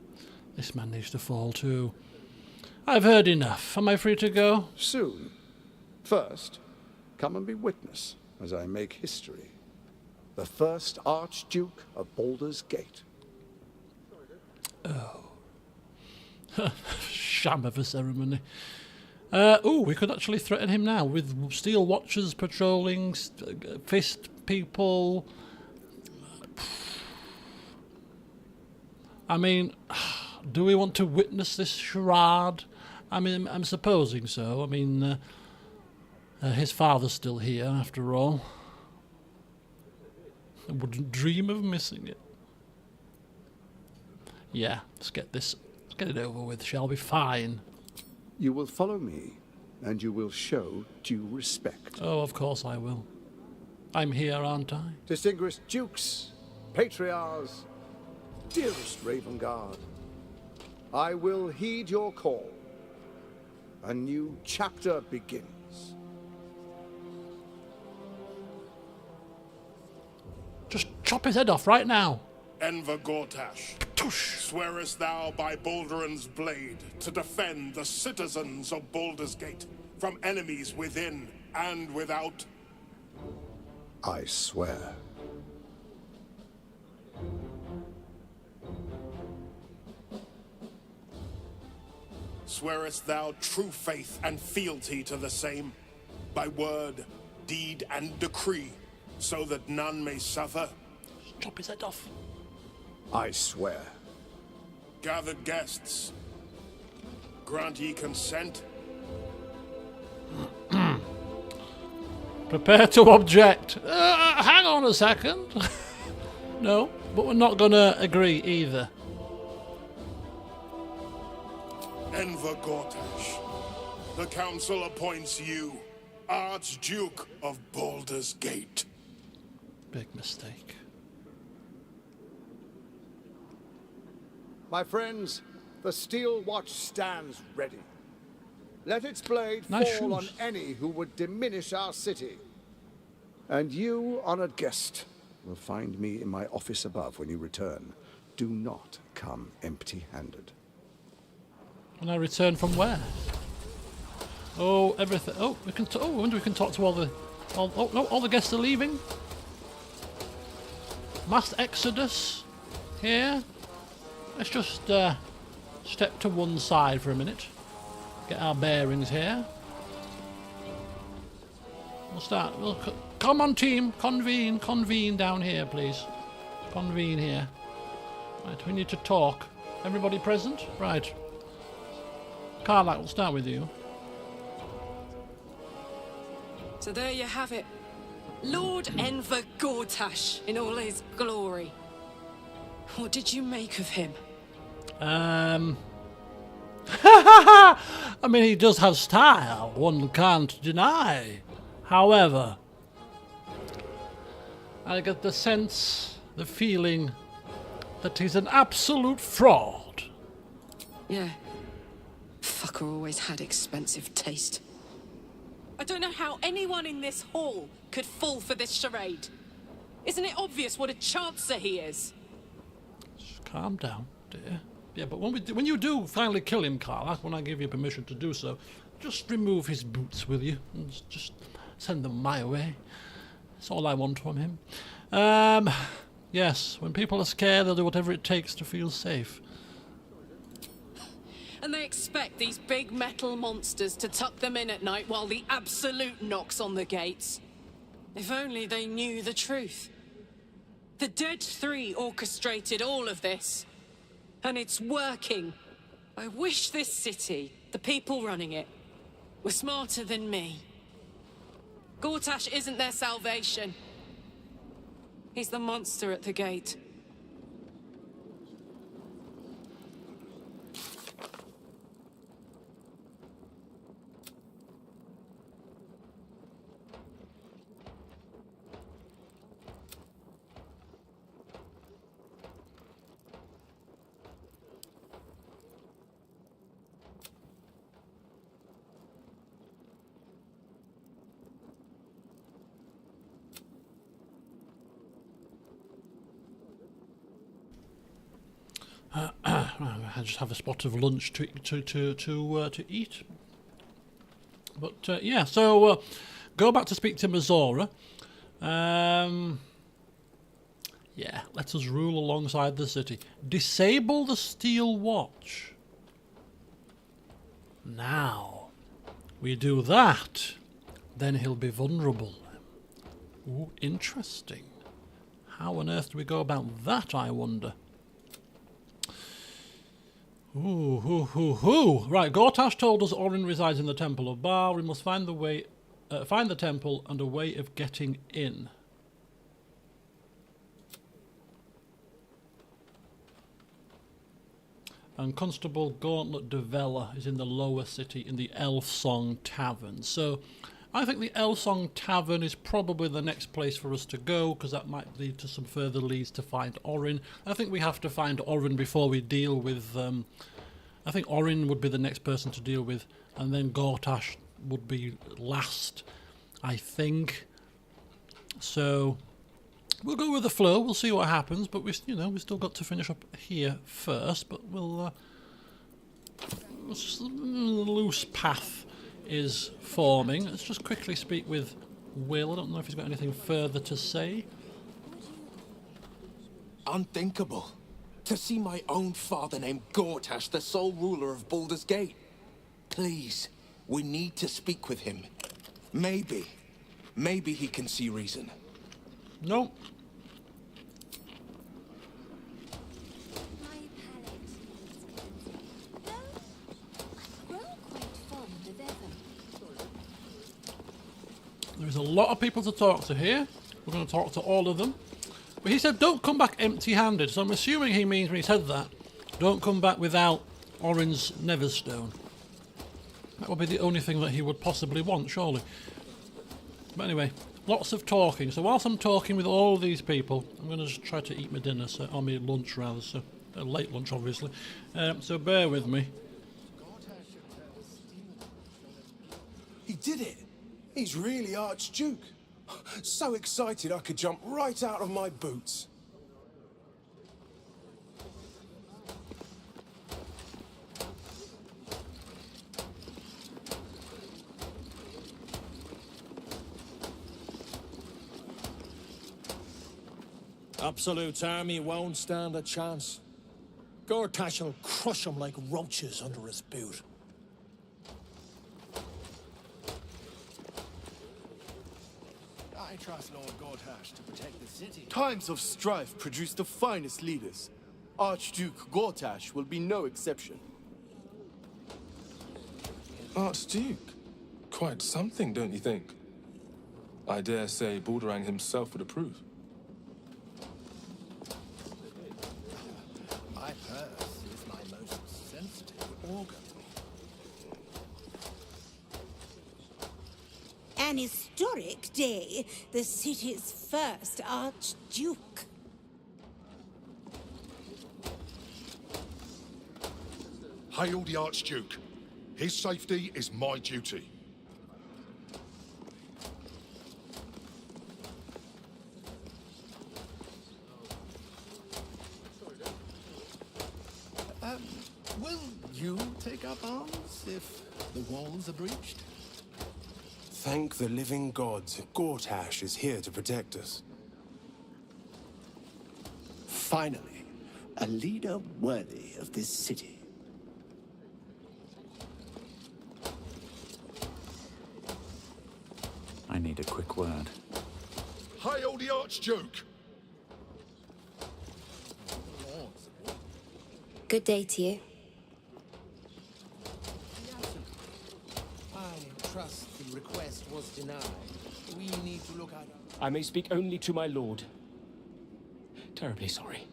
Speaker 1: This man needs to fall too. I've heard enough. Am I free to go?
Speaker 2: Soon. First, come and be witness as I make history. The first Archduke of Baldur's Gate.
Speaker 1: Sham of a ceremony. We could actually threaten him now with steel watchers patrolling, fist people. I mean, do we want to witness this charade? I mean, I'm supposing so. I mean, his father's still here, after all. I wouldn't dream of missing it. Yeah, let's get it over with, shall we? Fine.
Speaker 2: You will follow me, and you will show due respect.
Speaker 1: Oh, of course I will. I'm here, aren't I?
Speaker 2: Distinguished dukes, patriarchs, dearest Ravengard, I will heed your call. A new chapter begins.
Speaker 1: Just chop his head off right now.
Speaker 6: Lord Gortash, swearest thou by Balduran's blade to defend the citizens of Baldur's Gate from enemies within and without?
Speaker 2: I swear.
Speaker 6: Swearest thou true faith and fealty to the same, by word, deed, and decree, so that none may suffer?
Speaker 1: Just chop his head off.
Speaker 2: I swear.
Speaker 6: Gathered guests, grant ye consent?
Speaker 1: Prepare to object. Hang on a second. No, but we're not going to agree either.
Speaker 6: Lord Gortash, the council appoints you Archduke of Baldur's Gate.
Speaker 1: Big mistake.
Speaker 2: My friends, the steel watch stands ready. Let its blade
Speaker 1: Nice
Speaker 2: fall on
Speaker 1: shoes.
Speaker 2: any who would diminish our city. And you, honored guest, will find me in my office above when you return. Do not come empty-handed.
Speaker 1: When I return from where? Oh, everything. Oh, we can. Oh, I wonder if we can talk to all the. Oh no, all the guests are leaving. Mass exodus here. Let's just step to one side for a minute. Get our bearings here. We'll start. Come on, team. Convene down here, please. Convene here. Right, we need to talk. Everybody present? Right. Karlach, we'll start with you.
Speaker 4: So there you have it. Lord Gortash in all his glory. What did you make of him?
Speaker 1: I mean, he does have style, one can't deny. However, I get the sense, the feeling, that he's an absolute fraud.
Speaker 4: Yeah. Fucker always had expensive taste. I don't know how anyone in this hall could fall for this charade. Isn't it obvious what a chancer he is?
Speaker 1: Just calm down, dear. Yeah, but when you do finally kill him, Karlach, when I give you permission to do so, just remove his boots, will you? And just send them my way. That's all I want from him. Yes, when people are scared, they'll do whatever it takes to feel safe.
Speaker 4: And they expect these big metal monsters to tuck them in at night while the Absolute knocks on the gates. If only they knew the truth. The Dead Three orchestrated all of this. And it's working. I wish this city, the people running it, were smarter than me. Gortash isn't their salvation. He's the monster at the gate.
Speaker 1: I just have a spot of lunch to eat. But yeah, so go back to speak to Mazora. Yeah, let us rule alongside the city. Disable the Steel Watch. Now, we do that, then he'll be vulnerable. Ooh, interesting. How on earth do we go about that, I wonder? Ooh. Right, Gortash told us Orin resides in the Temple of Baal. We must find the temple and a way of getting in. And Constable Gauntlet de Vela is in the lower city in the Elfsong Tavern. So I think the Elfsong Tavern is probably the next place for us to go, because that might lead to some further leads to find Orin. I think we have to find Orin before we deal with... I think Orin would be the next person to deal with, and then Gortash would be last, I think. So we'll go with the flow. We'll see what happens, but we still got to finish up here first. But we'll just a loose path is forming. Let's just quickly speak with Will. I don't know if he's got anything further to say.
Speaker 5: Unthinkable. To see my own father named Gortash, the sole ruler of Baldur's Gate. Please, we need to speak with him. Maybe he can see reason.
Speaker 1: No. There's a lot of people to talk to here. We're going to talk to all of them. But he said don't come back empty-handed, so I'm assuming he means when he said that, don't come back without Orin's Neverstone. That would be the only thing that he would possibly want, surely. But anyway, lots of talking. So whilst I'm talking with all of these people, I'm going to just try to eat my dinner, or my lunch rather, so late lunch obviously. So bear with me.
Speaker 7: He did it! He's really Archduke. So excited I could jump right out of my boots.
Speaker 8: Absolute's army won't stand a chance. Gortash will crush them like roaches under his boot.
Speaker 9: I trust Lord Gortash to protect the city.
Speaker 10: Times of strife produce the finest leaders. Archduke Gortash will be no exception.
Speaker 11: Archduke? Quite something, don't you think? I dare say Baldur himself would approve.
Speaker 9: My purse is my most sensitive organ.
Speaker 3: An historic day, the city's first Archduke.
Speaker 6: Hail the Archduke. His safety is my duty.
Speaker 9: Will you take up arms if the walls are breached?
Speaker 7: Thank the living gods, Gortash is here to protect us.
Speaker 9: Finally, a leader worthy of this city.
Speaker 12: I need a quick word.
Speaker 6: Hail the Archduke!
Speaker 13: Good day to you.
Speaker 9: I trust the request was denied. We need to look at...
Speaker 14: I may speak only to my lord. Terribly sorry.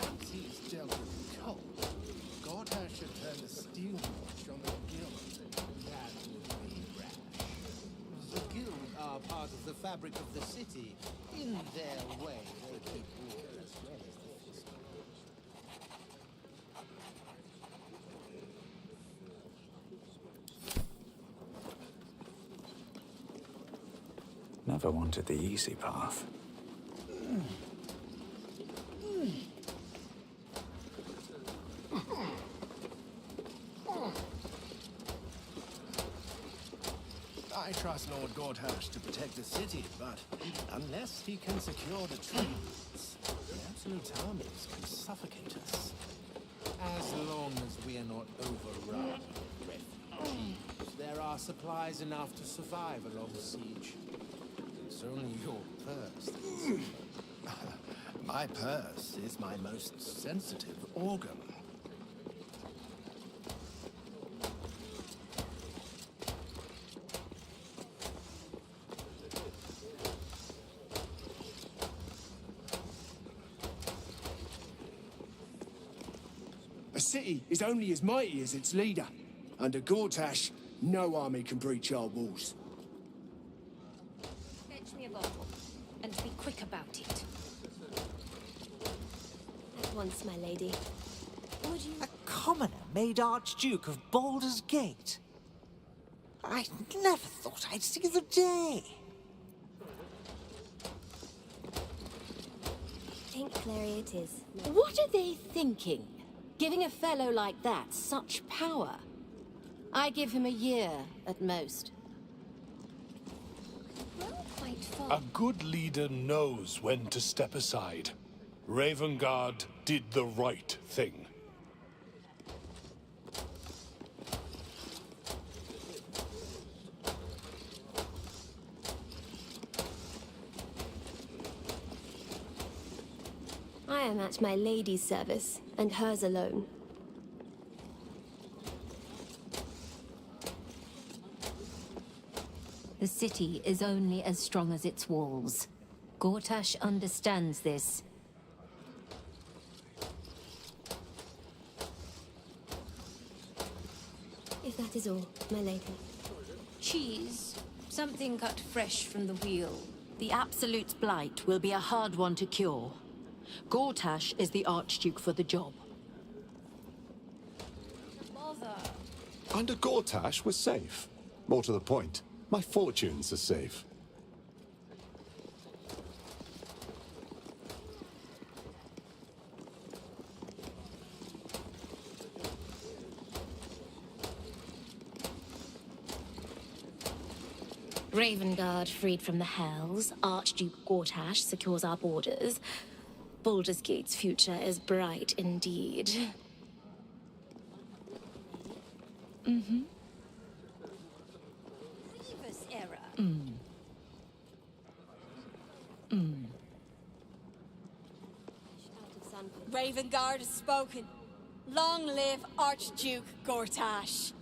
Speaker 9: Once he's dealt with the cult, Gortash should turn the steel watch on the guild. That would be rash. The guild are part of the fabric of the city. In their way, they keep order as well as the fiscal.
Speaker 12: Never wanted the easy path.
Speaker 9: I trust Lord Gortash to protect the city, but unless he can secure the trees, the Absolute armies can suffocate us. As long as we are not overrun with refugees, there are supplies enough to survive a long siege. It's only your purse that's... My purse is my most sensitive organ.
Speaker 10: A city is only as mighty as its leader. Under Gortash, no army can breach our walls.
Speaker 13: Fetch me a bottle, and be quick about it. At once, my lady. Would you...
Speaker 15: A commoner made Archduke of Baldur's Gate? I never thought I'd see the day.
Speaker 13: Think Clary it is.
Speaker 16: What are they thinking? Giving a fellow like that such power? I give him a year, at most.
Speaker 13: Well, quite far.
Speaker 17: A good leader knows when to step aside. Ravengard did the right thing.
Speaker 13: I am at my lady's service, and hers alone.
Speaker 16: The city is only as strong as its walls. Gortash understands this.
Speaker 13: If that is all, my lady.
Speaker 16: Cheese. Something cut fresh from the wheel. The Absolute's blight will be a hard one to cure. Gortash is the Archduke for the job. Father!
Speaker 18: Under Gortash, we're safe. More to the point, my fortunes are safe.
Speaker 13: Ravengard freed from the Hells, Archduke Gortash secures our borders. Baldur's Gate's future is bright indeed. Mm-hmm.
Speaker 3: Grievous error.
Speaker 13: Mm. Mm.
Speaker 3: Ravengard has spoken. Long live Archduke Gortash.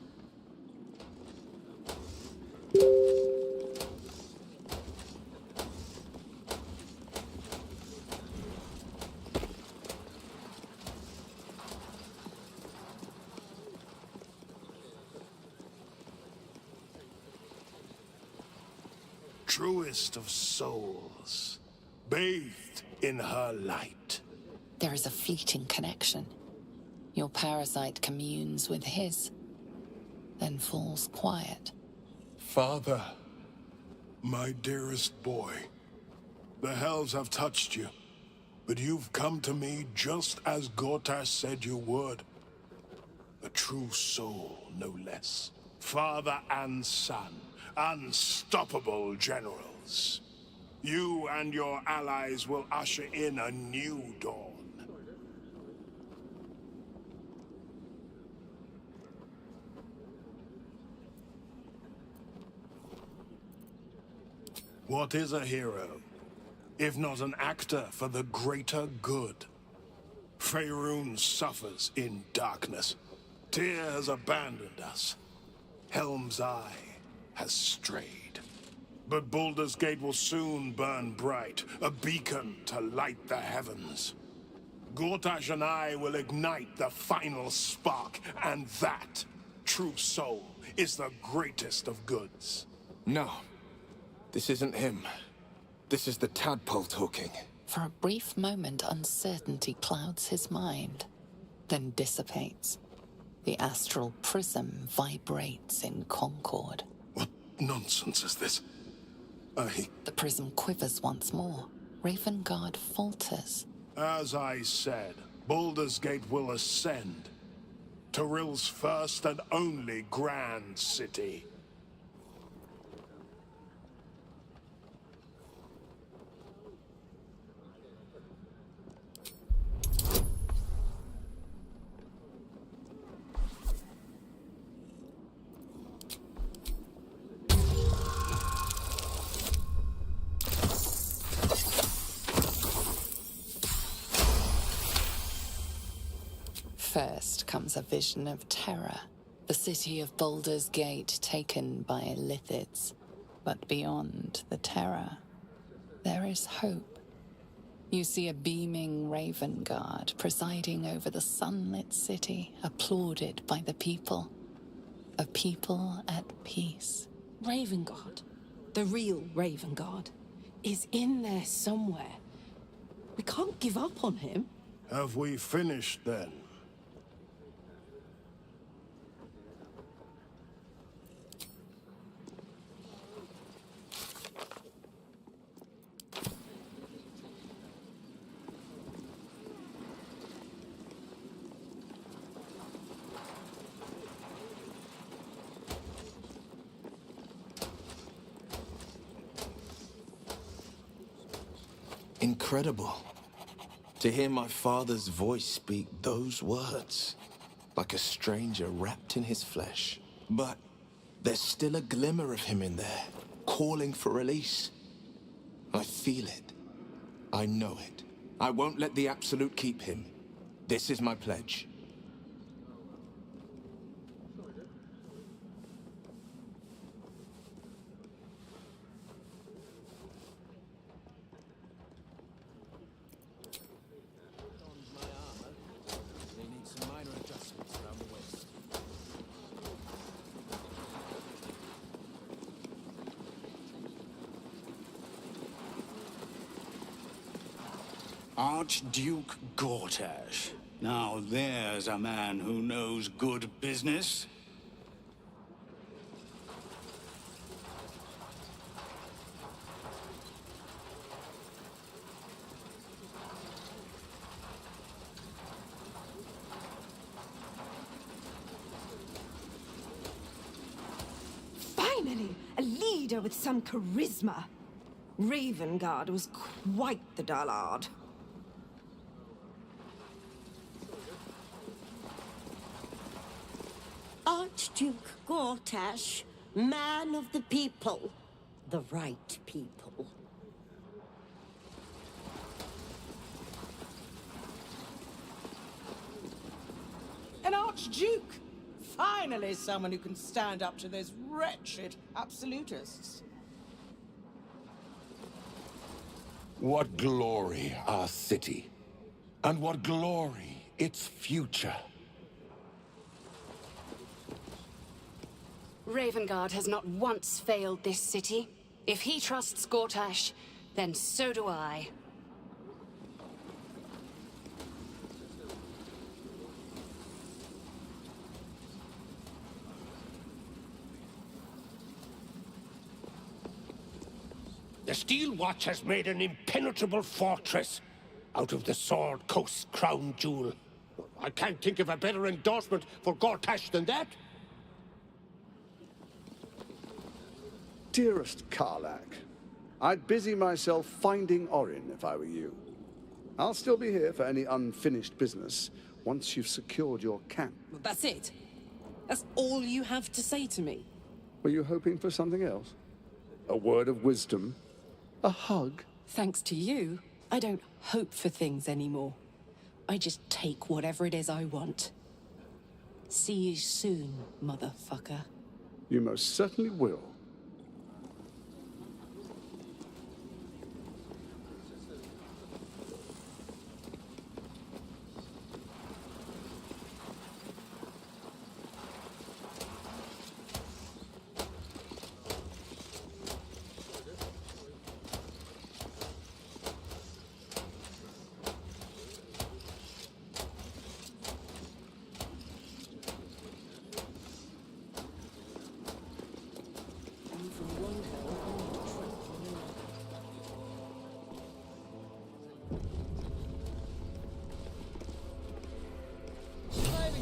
Speaker 17: Truest of souls, bathed in her light.
Speaker 19: There is a fleeting connection. Your parasite communes with his, then falls quiet.
Speaker 17: Father, my dearest boy, the Hells have touched you, but you've come to me just as Gortash said you would. A true soul, no less. Father and son, unstoppable generals. You and your allies will usher in a new dawn. What is a hero, if not an actor for the greater good? Faerun suffers in darkness. Tyr has abandoned us. Helm's Eye has strayed. But Baldur's Gate will soon burn bright, a beacon to light the heavens. Gortash and I will ignite the final spark, and that, true soul, is the greatest of goods.
Speaker 5: No. This isn't him. This is the tadpole talking.
Speaker 19: For a brief moment, uncertainty clouds his mind, then dissipates. The astral prism vibrates in concord.
Speaker 17: What nonsense is this?
Speaker 19: The prism quivers once more. Ravengard falters.
Speaker 17: As I said, Baldur's Gate will ascend. Tyrill's first and only grand city.
Speaker 19: First comes a vision of terror. The city of Baldur's Gate taken by Lithids. But beyond the terror, there is hope. You see a beaming Ravengard presiding over the sunlit city, applauded by the people. A people at peace.
Speaker 4: Ravengard, the real Ravengard, is in there somewhere. We can't give up on him.
Speaker 17: Have we finished then?
Speaker 5: Incredible. To hear my father's voice speak those words, like a stranger wrapped in his flesh. But there's still a glimmer of him in there, calling for release. I feel it. I know it. I won't let the Absolute keep him. This is my pledge.
Speaker 10: Archduke Gortash.
Speaker 20: Now there's a man who knows good business.
Speaker 21: Finally, a leader with some charisma. Ravengard was quite the dullard.
Speaker 3: Archduke Gortash, man of the people. The right people.
Speaker 22: An Archduke! Finally someone who can stand up to those wretched absolutists.
Speaker 5: What glory our city, and what glory its future.
Speaker 23: Ravengard has not once failed this city. If he trusts Gortash, then so do I.
Speaker 24: The Steel Watch has made an impenetrable fortress out of the Sword Coast's crown jewel. I can't think of a better endorsement for Gortash than that.
Speaker 2: Dearest Karlach, I'd busy myself finding Orin if I were you. I'll still be here for any unfinished business once you've secured your camp.
Speaker 25: Well, that's it. That's all you have to say to me.
Speaker 2: Were you hoping for something else? A word of wisdom? A hug?
Speaker 25: Thanks to you, I don't hope for things anymore. I just take whatever it is I want. See you soon, motherfucker.
Speaker 2: You most certainly will.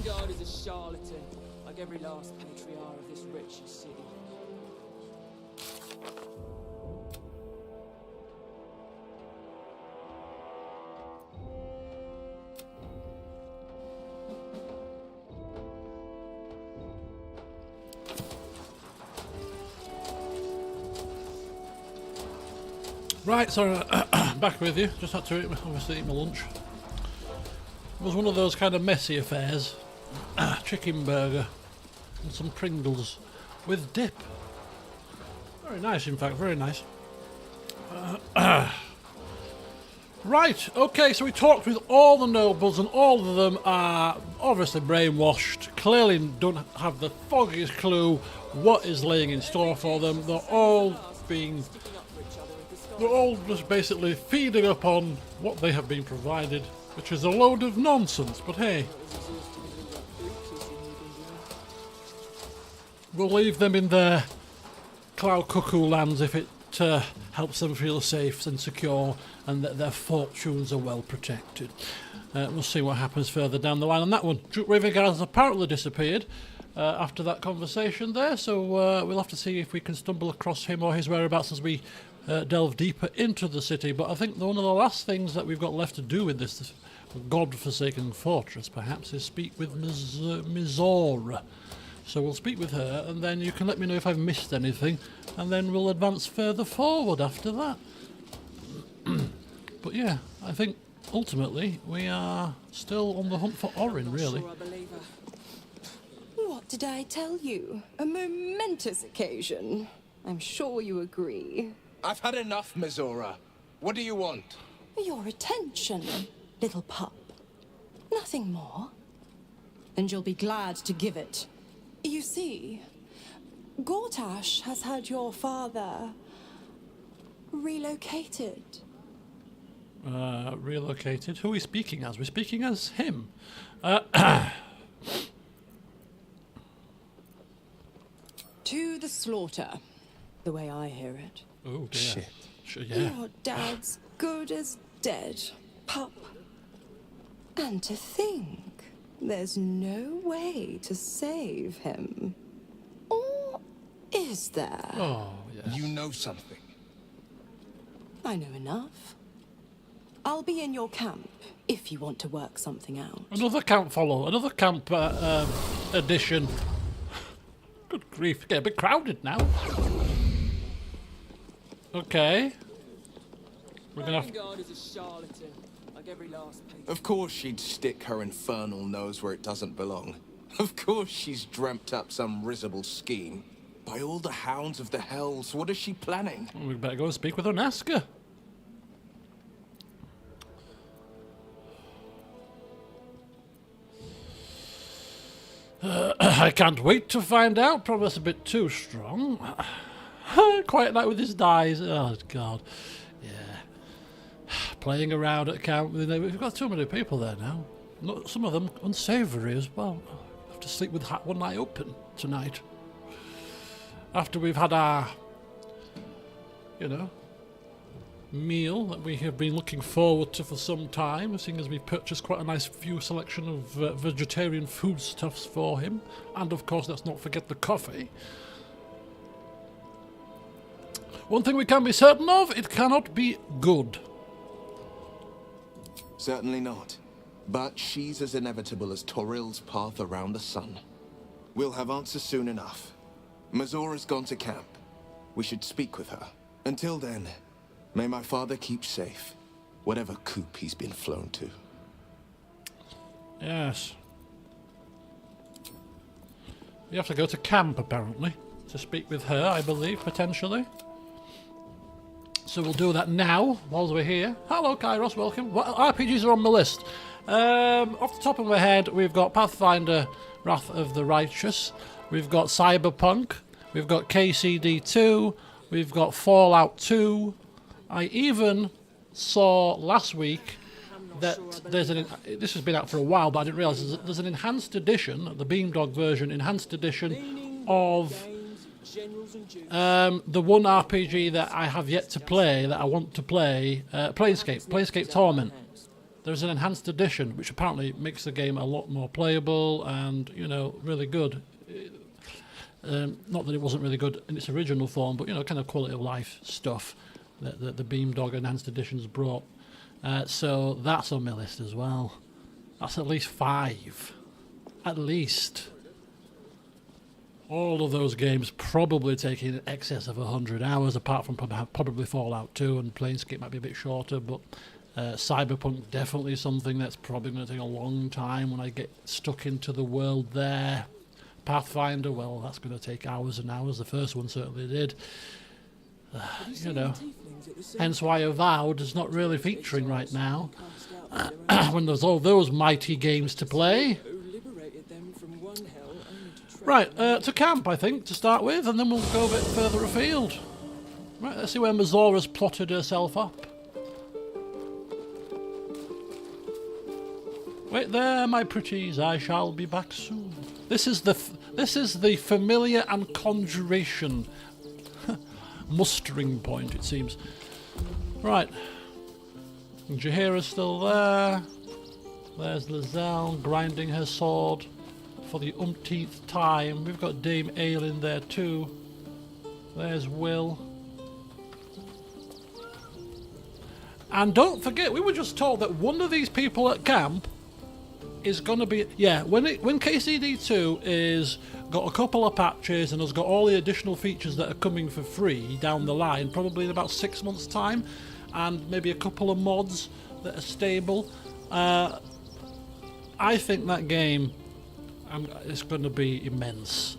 Speaker 26: God is a charlatan, like every last patriarch of this wretched city.
Speaker 1: Right, so back with you. Just had to obviously eat my lunch. It was one of those kind of messy affairs. Chicken burger and some Pringles with dip. Very nice, in fact, very nice. Right, okay, so we talked with all the nobles, and all of them are obviously brainwashed, clearly don't have the foggiest clue what is laying in store for them. They're all just basically feeding up on what they have been provided, which is a load of nonsense, but hey. We'll leave them in their cloud cuckoo lands if it helps them feel safe and secure and that their fortunes are well protected. We'll see what happens further down the line on that one. Duke Ravengard has apparently disappeared after that conversation there, so we'll have to see if we can stumble across him or his whereabouts as we delve deeper into the city. But I think one of the last things that we've got left to do with this god-forsaken fortress, perhaps, is speak with Mizora. So we'll speak with her, and then you can let me know if I've missed anything, and then we'll advance further forward after that. But yeah, I think ultimately we are still on the hunt for Orin, really.
Speaker 16: What did I tell you? A momentous occasion. I'm sure you agree.
Speaker 5: I've had enough, Mizora. What do you want?
Speaker 16: Your attention, little pup. Nothing more. And you'll be glad to give it. You see, Gortash has had your father relocated.
Speaker 1: Relocated. Who are we speaking as? We're speaking as him.
Speaker 16: To the slaughter, the way I hear it.
Speaker 1: Oh dear.
Speaker 18: Shit.
Speaker 1: Sure, yeah.
Speaker 16: Your dad's good as dead, pup. And to think, there's no way to save him. Or is there?
Speaker 1: Oh, yes.
Speaker 5: You know something.
Speaker 16: I know enough. I'll be in your camp if you want to work something out.
Speaker 1: Another camp follow. Another camp edition. Good grief. Get a bit crowded now. Okay. We're gonna have...
Speaker 26: Vanguard is a charlatan, like every last patron.
Speaker 5: Of course she'd stick her infernal nose where it doesn't belong. Of course she's dreamt up some risible scheme. By all the hounds of the hells, what is she planning?
Speaker 1: We better go and speak with her and ask her. I can't wait to find out. Probably that's a bit too strong. Quite like with his dies. Oh, God. Yeah. Playing around at camp. We've got too many people there now. Some of them unsavoury as well. I have to sleep with one eye open tonight. After we've had our, you know, meal that we have been looking forward to for some time, seeing as we've purchased quite a nice few selection of vegetarian foodstuffs for him. And of course, let's not forget the coffee. One thing we can be certain of, it cannot be good.
Speaker 5: Certainly not. But she's as inevitable as Torril's path around the sun. We'll have answers soon enough. Mazora's gone to camp. We should speak with her. Until then, may my father keep safe, whatever coop he's been flown to.
Speaker 1: Yes. You have to go to camp, apparently, to speak with her, I believe, potentially. So we'll do that now, while we're here. Hello, Kairos, welcome. What RPGs are on the list? Off the top of my head, we've got Pathfinder, Wrath of the Righteous. We've got Cyberpunk. We've got KCD2. We've got Fallout 2. I even saw last week that there's an... This has been out for a while, but I didn't realise there's an enhanced edition, the Beamdog version, enhanced edition of the one RPG that I have yet to play, that I want to play, Planescape Torment. There's an enhanced edition, which apparently makes the game a lot more playable and, you know, really good. Not that it wasn't really good in its original form, but, you know, kind of quality of life stuff that the Beamdog Enhanced Editions brought. So that's on my list as well. That's at least 5. At least. All of those games probably taking in excess of 100 hours, apart from probably Fallout 2, and Planescape might be a bit shorter, but Cyberpunk definitely something that's probably going to take a long time when I get stuck into the world there. Pathfinder, well, that's going to take hours and hours. The first one certainly did. You know, hence why Avowed is not really featuring right now. When there's all those mighty games to play. Right, to camp, I think, to start with, and then we'll go a bit further afield. Right, let's see where Mazora's plotted herself up. Wait there, my pretties, I shall be back soon. This is the familiar and conjuration mustering point, it seems. Right. Jaheira's still there. There's Lizelle grinding her sword for the umpteenth time. We've got Dame Aelin there too. There's Will. And don't forget, we were just told that one of these people at camp is going to be... Yeah, when KCD2 is got a couple of patches and has got all the additional features that are coming for free down the line, probably in about 6 months' time, and maybe a couple of mods that are stable, I think that game is going to be immense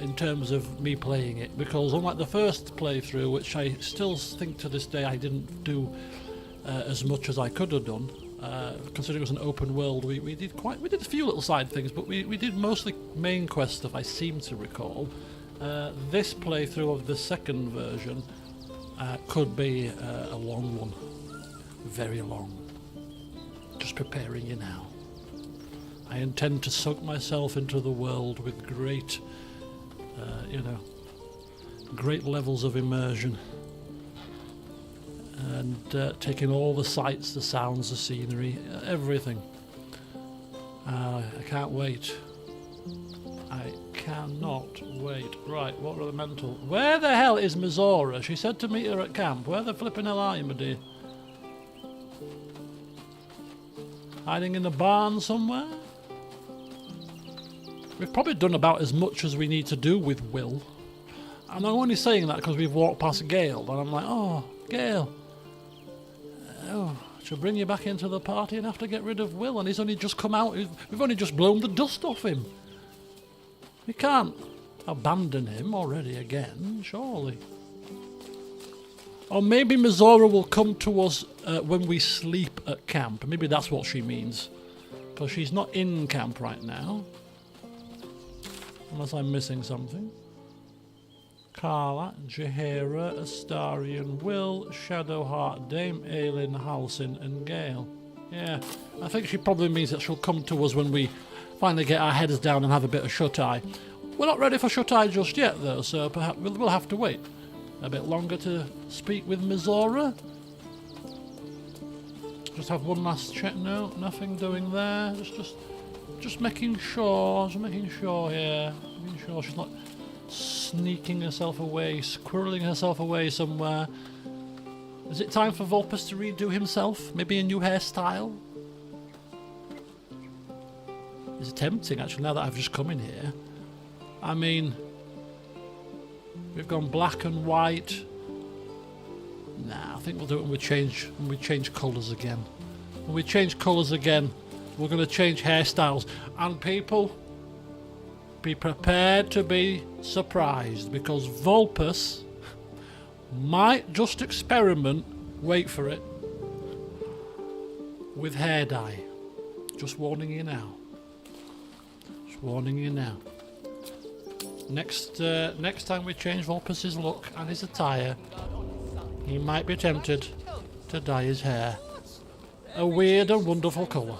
Speaker 1: in terms of me playing it, because unlike the first playthrough, which I still think to this day I didn't do as much as I could have done, considering it was an open world, we did a few little side things, but we did mostly main quest stuff, I seem to recall. This playthrough of the second version could be a long one. very long. Just preparing you now. I intend to soak myself into the world with great, great levels of immersion. And taking all the sights, the sounds, the scenery, everything. I can't wait. I cannot wait. Right, what were the mental? Where the hell is Mizora? She said to meet her at camp. Where the flipping hell are you, my dear? Hiding in the barn somewhere? We've probably done about as much as we need to do with Will. And I'm only saying that because we've walked past Gale, and I'm like, oh, Gale. Oh, she'll bring you back into the party and have to get rid of Will, and he's only just come out. We've only just blown the dust off him. We can't abandon him already again, surely. Or maybe Mizora will come to us when we sleep at camp. Maybe that's what she means. Because she's not in camp right now. Unless I'm missing something. Carla, Jaheira, Astarion, Will, Shadowheart, Dame Aelin, Halsin and Gale. Yeah, I think she probably means that she'll come to us when we finally get our heads down and have a bit of shut-eye. We're not ready for shut-eye just yet though, so perhaps we'll have to wait a bit longer to speak with Mizora. Just have one last check. No, nothing doing there. Just making sure. Just making sure here. Making sure she's not sneaking herself away, squirreling herself away somewhere. Is it time for Vulpes to redo himself? Maybe a new hairstyle? It's tempting actually now that I've just come in here. I mean, we've gone black and white. Nah, I think we'll do it when we change colours again. When we change colours again, we're going to change hairstyles. And people, be prepared to be surprised because Vulpes might just experiment, wait for it, with hair dye. Just warning you now. Just warning you now. Next time we change Vulpes' look and his attire, he might be tempted to dye his hair a weird and wonderful colour.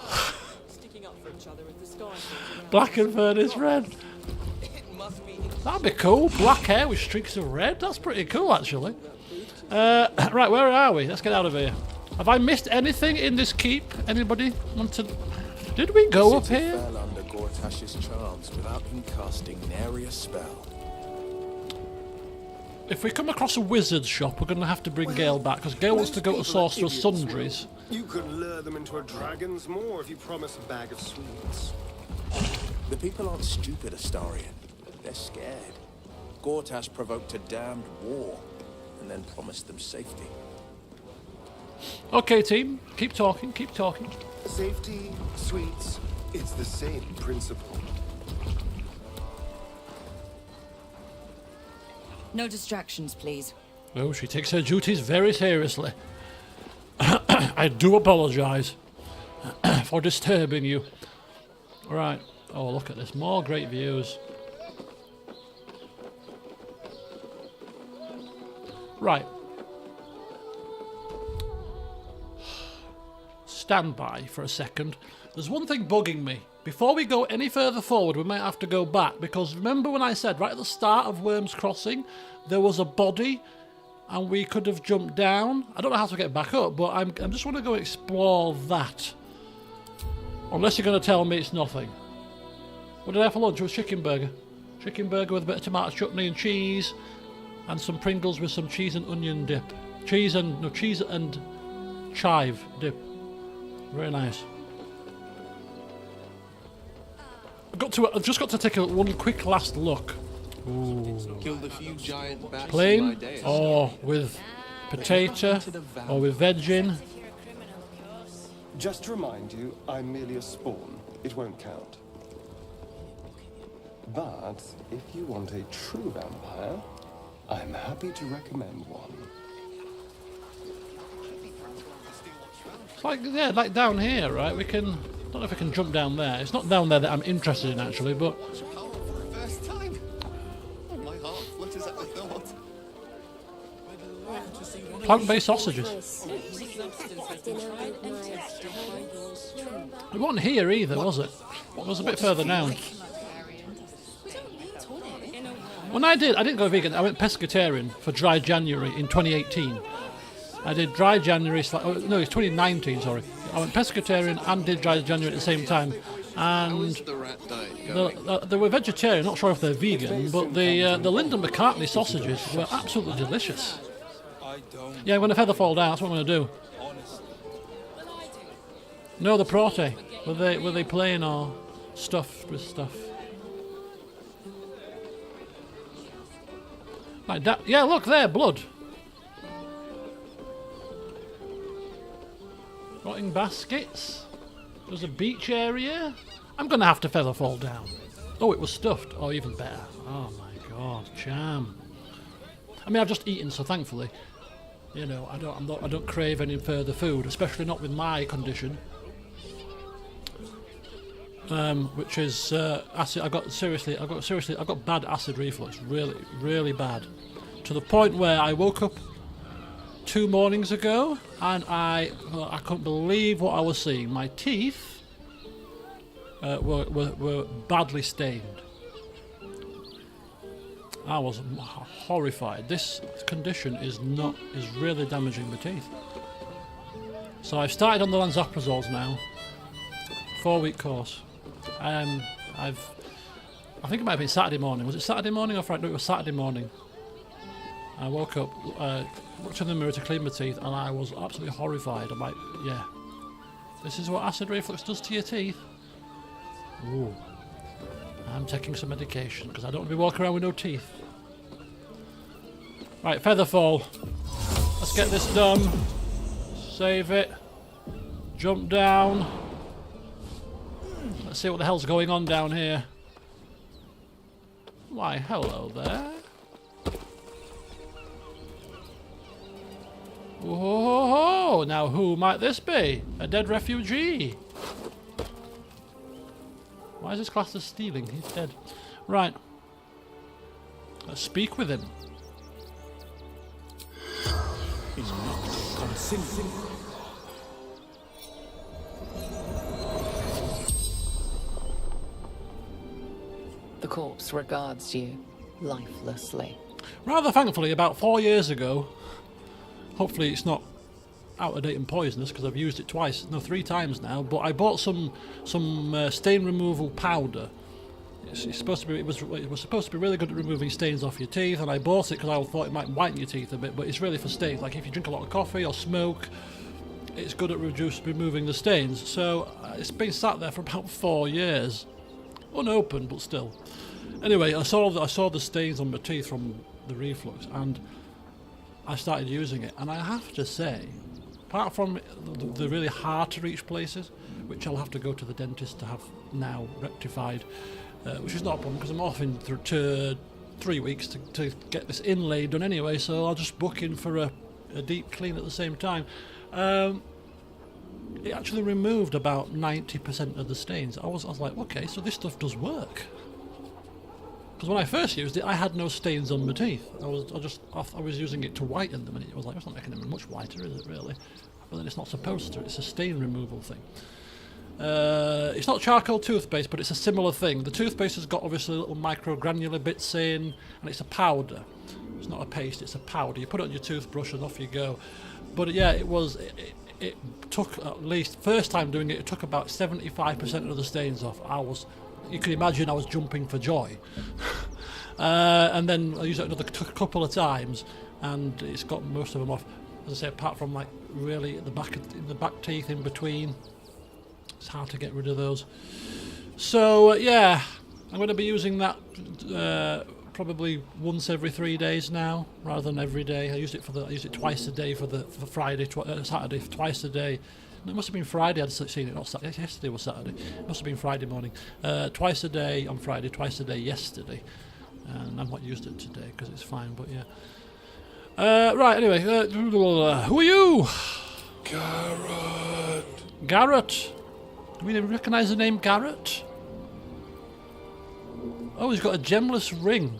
Speaker 1: Black and furnace red. That'd be cool. Black hair with streaks of red. That's pretty cool, actually. Right, where are we? Let's get out of here. Have I missed anything in this keep? Anybody want to... Did we go up here?
Speaker 5: Fell under Gortash's charms without him casting nary a spell.
Speaker 1: If we come across a wizard's shop, we're going to have to bring Gale back, because Gale wants to go to Sorcerer's Sundries.
Speaker 6: You could lure them into a dragon's maw if you promise a bag of sweets.
Speaker 5: The people aren't stupid, Astarion. They're scared. Gortash provoked a damned war, and then promised them safety.
Speaker 1: Okay, team. Keep talking, keep talking.
Speaker 6: Safety, sweets, it's the same principle.
Speaker 21: No distractions, please.
Speaker 1: Oh, she takes her duties very seriously. I do apologise for disturbing you. Right. Oh, look at this. More great views. Right. Stand by for a second. There's one thing bugging me. Before we go any further forward, we might have to go back, because remember when I said right at the start of Worm's Crossing, there was a body and we could have jumped down? I don't know how to get back up, but I'm just want to go explore that. Unless you're going to tell me it's nothing. What did I have for lunch? It was chicken burger. Chicken burger with a bit of tomato chutney and cheese, and some Pringles with some cheese and onion dip. Cheese and chive dip. Very nice. I've just got to take one quick last look. Ooh.
Speaker 5: Killed a few giant bats.
Speaker 1: Plain or with potato or with veg in.
Speaker 6: Just to remind you, I'm merely a spawn. It won't count. But if you want a true vampire, I'm happy to recommend one.
Speaker 1: It's like, yeah, like down here, right? We can... I don't know if we can jump down there. It's not down there that I'm interested in, actually, but... Plant-based sausages. It wasn't here either, was it? It was a bit further down. When I didn't go vegan. I went pescatarian for Dry January in 2018. I did Dry January, no, it's 2019, sorry. I went pescatarian and did Dry January at the same time. And they were vegetarian, not sure if they're vegan, but the Lyndon McCartney sausages were absolutely delicious. Yeah, I'm going to feather fall down, that's what I'm going to do. No, the prote. Were they plain or stuffed with stuff? Like that. Yeah, look there, blood. Rotting baskets. There's a beach area. I'm going to have to feather fall down. Oh, it was stuffed. Oh, even better. Oh my god, charm. I mean, I've just eaten, so thankfully, you know, I don't crave any further food, especially not with my condition, which is acid. I got bad acid reflux, really bad, to the point where I woke up 2 mornings ago and I couldn't believe what I was seeing. My teeth were badly stained. I was horrified. This condition is really damaging the teeth. So I've started on the lansoprazole now. 4-week course. I think it might have been Saturday morning. Was it Saturday morning or Friday? No, it was Saturday morning. I woke up, looked in the mirror to clean my teeth, and I was absolutely horrified. I'm like, yeah, this is what acid reflux does to your teeth. Ooh. I'm taking some medication because I don't want to be walking around with no teeth. Right, featherfall. Let's get this done. Save it. Jump down. Let's see what the hell's going on down here. Why, hello there. Whoa, now who might this be? A dead refugee. Why is this classed as stealing? He's dead. Right. Let's speak with him.
Speaker 5: He's not consenting.
Speaker 19: The corpse regards you lifelessly.
Speaker 1: Rather thankfully, about 4 years ago, hopefully it's not out of date and poisonous because I've used it twice, no 3 times now, but I bought some stain removal powder. It's supposed to be, it was supposed to be really good at removing stains off your teeth, and I bought it because I thought it might whiten your teeth a bit, but it's really for stains. Like if you drink a lot of coffee or smoke, it's good at removing the stains. So it's been sat there for about 4 years, unopened, but still. Anyway, I saw the stains on my teeth from the reflux, and I started using it, and I have to say, apart from the really hard to reach places, which I'll have to go to the dentist to have now rectified, which is not a problem because I'm off in 3 weeks to get this inlay done anyway, so I'll just book in for a deep clean at the same time. It actually removed about 90% of the stains. I was like, okay, so this stuff does work. Because when I first used it, I had no stains on my teeth. I was using it to whiten them, and it was like, it's not making them much whiter, is it really? But then it's not supposed to. It's a stain removal thing. It's not charcoal toothpaste, but it's a similar thing. The toothpaste has got obviously little microgranular bits in, and it's a powder. It's not a paste, it's a powder. You put it on your toothbrush and off you go. But yeah, it took, at least, first time doing it, it took about 75% of the stains off. You can imagine I was jumping for joy. And then I used it another couple of times, and it's got most of them off. As I say, apart from like really at the back teeth in between. It's hard to get rid of those. So yeah, I'm going to be using that probably once every 3 days now, rather than every day. I used it twice a day for Friday, Saturday, twice a day. It must have been Friday I'd seen it, not Saturday. Yesterday was Saturday. It must have been Friday morning. Twice a day on Friday, twice a day yesterday. And I've not used it today because it's fine, but yeah. Right, anyway, who are you? Garrett. Do we recognise the name Garrett? Oh, he's got a gemless ring.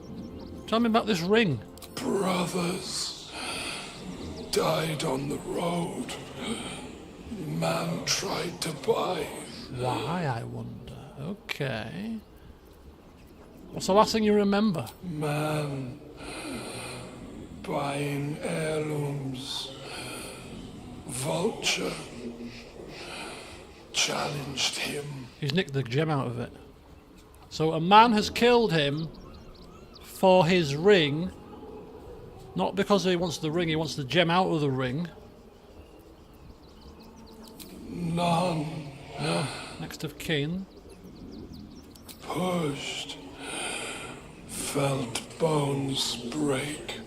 Speaker 1: Tell me about this ring.
Speaker 7: Brothers died on the road.
Speaker 17: Man tried to buy.
Speaker 1: Why, I wonder. Okay. What's the last thing you remember?
Speaker 17: Man buying heirlooms. Vulture challenged him.
Speaker 1: He's nicked the gem out of it. So a man has killed him for his ring. Not because he wants the ring, he wants the gem out of the ring.
Speaker 17: None.
Speaker 1: No, next of kin.
Speaker 17: Pushed. Felt bones break.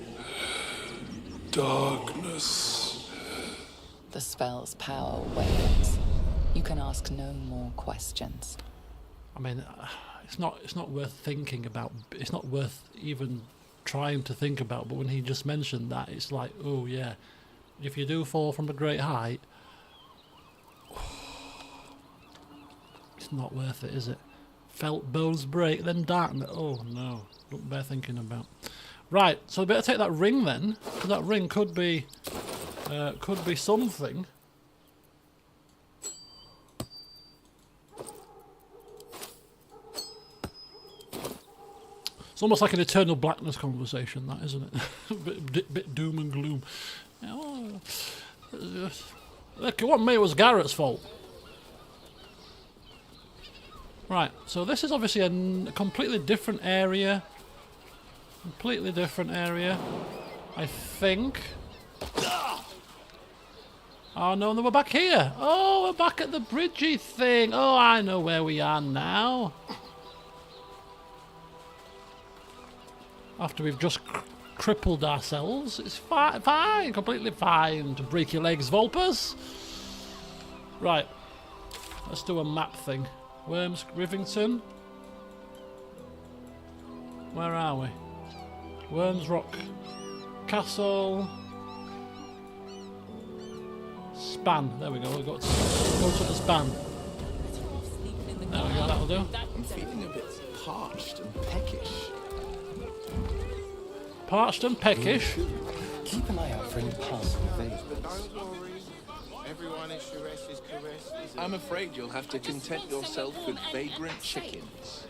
Speaker 17: Darkness.
Speaker 19: The spell's power wanes. You can ask no more questions.
Speaker 1: I mean, it's not worth thinking about. It's not worth even trying to think about. But when he just mentioned that, it's like, oh yeah, if you do fall from a great height, it's not worth it, is it? Felt bones break, then darkness. Oh no, don't bear thinking about. Right, so I better take that ring then, because that ring could be something. It's almost like an eternal blackness conversation, that, isn't it? bit doom and gloom. Oh, look, it wasn't me, it was Garrett's fault. Right, so this is obviously a completely different area. Completely different area, I think. Oh no, we're back here. Oh, we're back at the bridgey thing. Oh, I know where we are now. After we've just crippled ourselves, it's fine, completely fine to break your legs, Vulpers. Right, let's do a map thing. Worms, Rivington. Where are we? Worms Rock Castle. Span. There we go. We've got to go to the span. There we go. That'll do.
Speaker 5: I'm feeling a bit parched and peckish.
Speaker 1: Parched and peckish.
Speaker 6: Keep an eye out for any passing vagrants.
Speaker 5: Everyone is Sharesh's caress. I'm afraid you'll have to content yourself with vagrant chickens.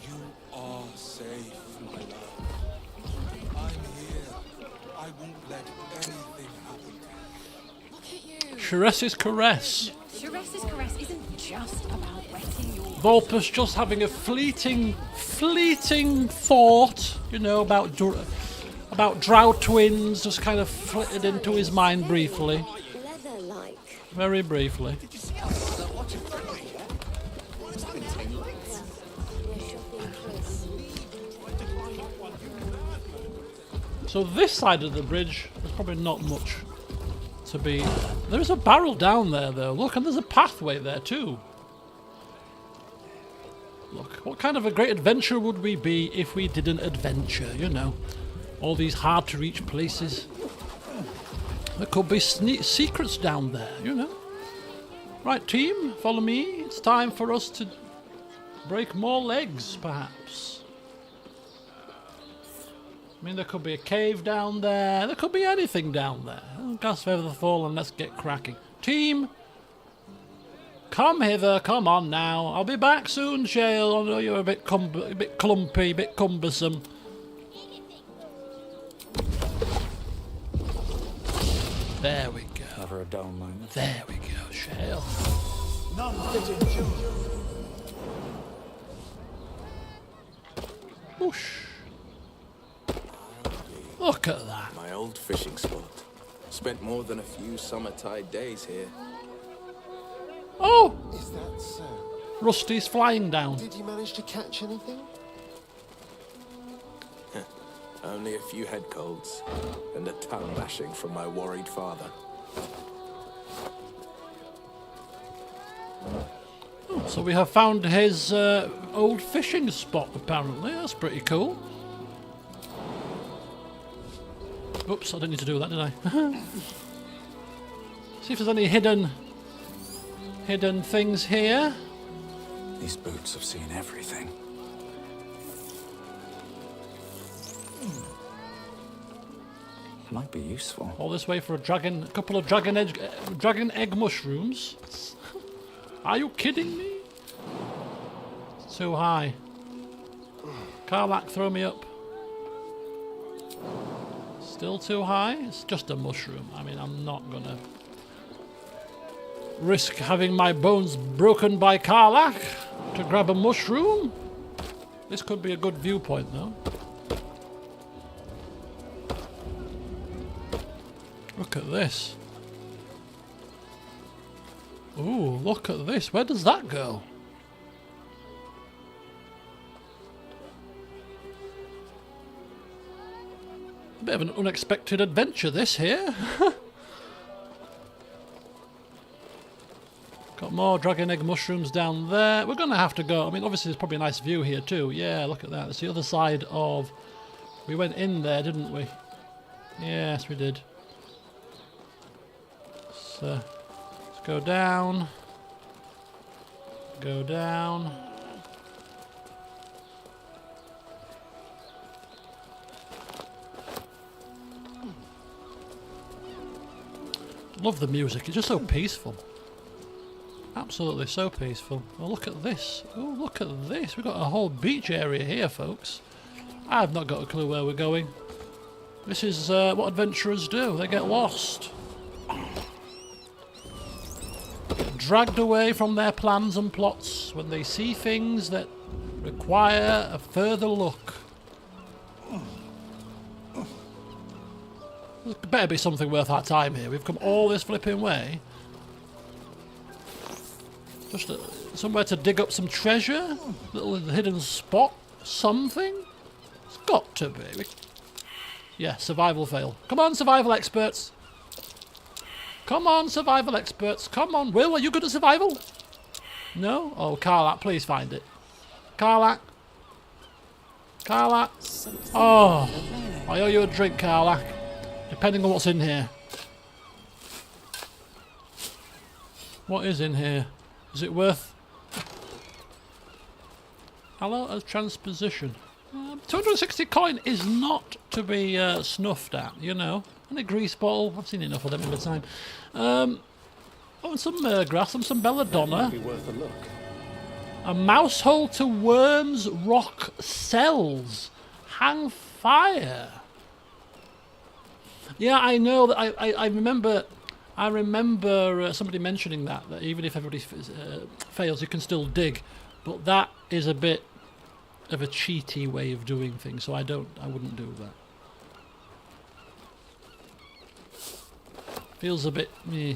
Speaker 7: You are safe, my love. I'm here. I won't let anything happen.
Speaker 23: Look at you.
Speaker 1: Sharesh's caress.
Speaker 23: Sharesh's caress isn't just about wetting your...
Speaker 1: Vulpus just having a fleeting thought, you know, about Drow twins, just kind of flitted into his mind briefly.
Speaker 13: Leather-like.
Speaker 1: Very briefly. So this side of the bridge, there's probably not much to be. There's a barrel down there though, look, and there's a pathway there too. Look, what kind of a great adventure would we be if we didn't adventure, you know? All these hard to reach places. There could be secrets down there, you know? Right, team, follow me. It's time for us to break more legs, perhaps. I mean, there could be a cave down there. There could be anything down there. Gas feather the fall and let's get cracking. Team, come hither. Come on now. I'll be back soon, Shale. I know you're a bit clumpy, a bit cumbersome. There we go.
Speaker 7: Never a dull moment.
Speaker 1: There we go, Shale.
Speaker 7: None fit endure.
Speaker 1: Whoosh. Look at that.
Speaker 5: My old fishing spot. Spent more than a few summer-tide days here.
Speaker 1: Oh!
Speaker 8: Is that so?
Speaker 1: Rusty's flying down.
Speaker 8: Did you manage to catch anything?
Speaker 5: Only a few head colds and a tongue lashing from my worried father.
Speaker 1: Oh, so we have found his old fishing spot, apparently. That's pretty cool. Oops, I didn't need to do that, did I? See if there's any hidden things here.
Speaker 7: These boots have seen everything.
Speaker 4: Might be useful.
Speaker 1: All this way for a couple of dragon egg mushrooms. Are you kidding me? It's too high. Karlach, throw me up. Still too high? It's just a mushroom. I mean, I'm not gonna risk having my bones broken by Karlach to grab a mushroom. This could be a good viewpoint, though. Look at this. Ooh, look at this. Where does that go? A bit of an unexpected adventure, this here. Got more dragon egg mushrooms down there. We're going to have to go. I mean, obviously, there's probably a nice view here, too. Yeah, look at that. It's the other side of... We went in there, didn't we? Yes, we did. So, let's go down. Go down. Love the music. It's just so peaceful. Absolutely so peaceful. Oh, look at this. Oh, look at this. We've got a whole beach area here, folks. I've not got a clue where we're going. This is what adventurers do. They get lost. Dragged away from their plans and plots when they see things that require a further look. There better be something worth our time here. We've come all this flipping way. Just somewhere to dig up some treasure? Little hidden spot? Something? It's got to be. Yeah, survival fail. Come on, survival experts. Come on, survival experts. Come on. Will, are you good at survival? No? Oh, Karlach, please find it. Karlach. Karlach. Oh, I owe you a drink, Karlach. Depending on what's in here. What is in here? Is it worth... Hello, a transposition. 260 coin is not to be snuffed at, you know. And a grease bottle. I've seen enough of them in the time. Oh, and some grass and some belladonna.
Speaker 6: Be worth a look.
Speaker 1: A mouse hole to worms rock cells. Hang fire. Yeah, I know that. I remember. I remember somebody mentioning that even if everybody fails, you can still dig. But that is a bit of a cheaty way of doing things, so I wouldn't do that. Feels a bit meh.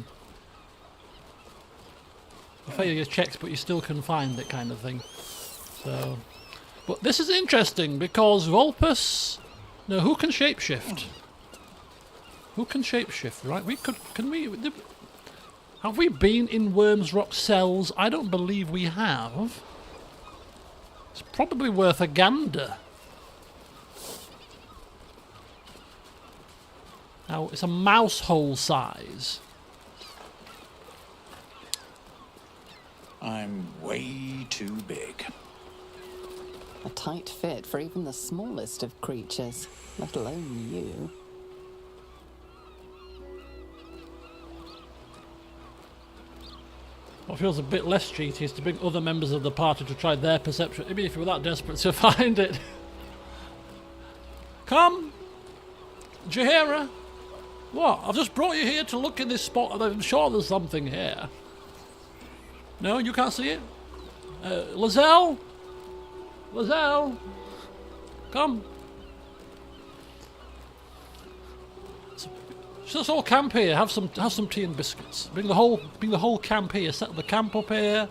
Speaker 1: You fail your checks, but you still can find it, kind of thing. So, but this is interesting because Vulpus. No, who can shapeshift? Who can shapeshift? Right, we could. Can we? Have we been in Worms Rock cells? I don't believe we have. It's probably worth a gander. Now, it's a mouse hole size.
Speaker 4: I'm way too big.
Speaker 19: A tight fit for even the smallest of creatures, let alone you.
Speaker 1: What feels a bit less cheaty is to bring other members of the party to try their perception. I mean, if you're that desperate to find it. Come! Jaheira! What? I've just brought you here to look in this spot and I'm sure there's something here. No, you can't see it? Lizelle? Lizelle? Come. Let's all camp here. Have some tea and biscuits. Bring the whole camp here. Set the camp up here.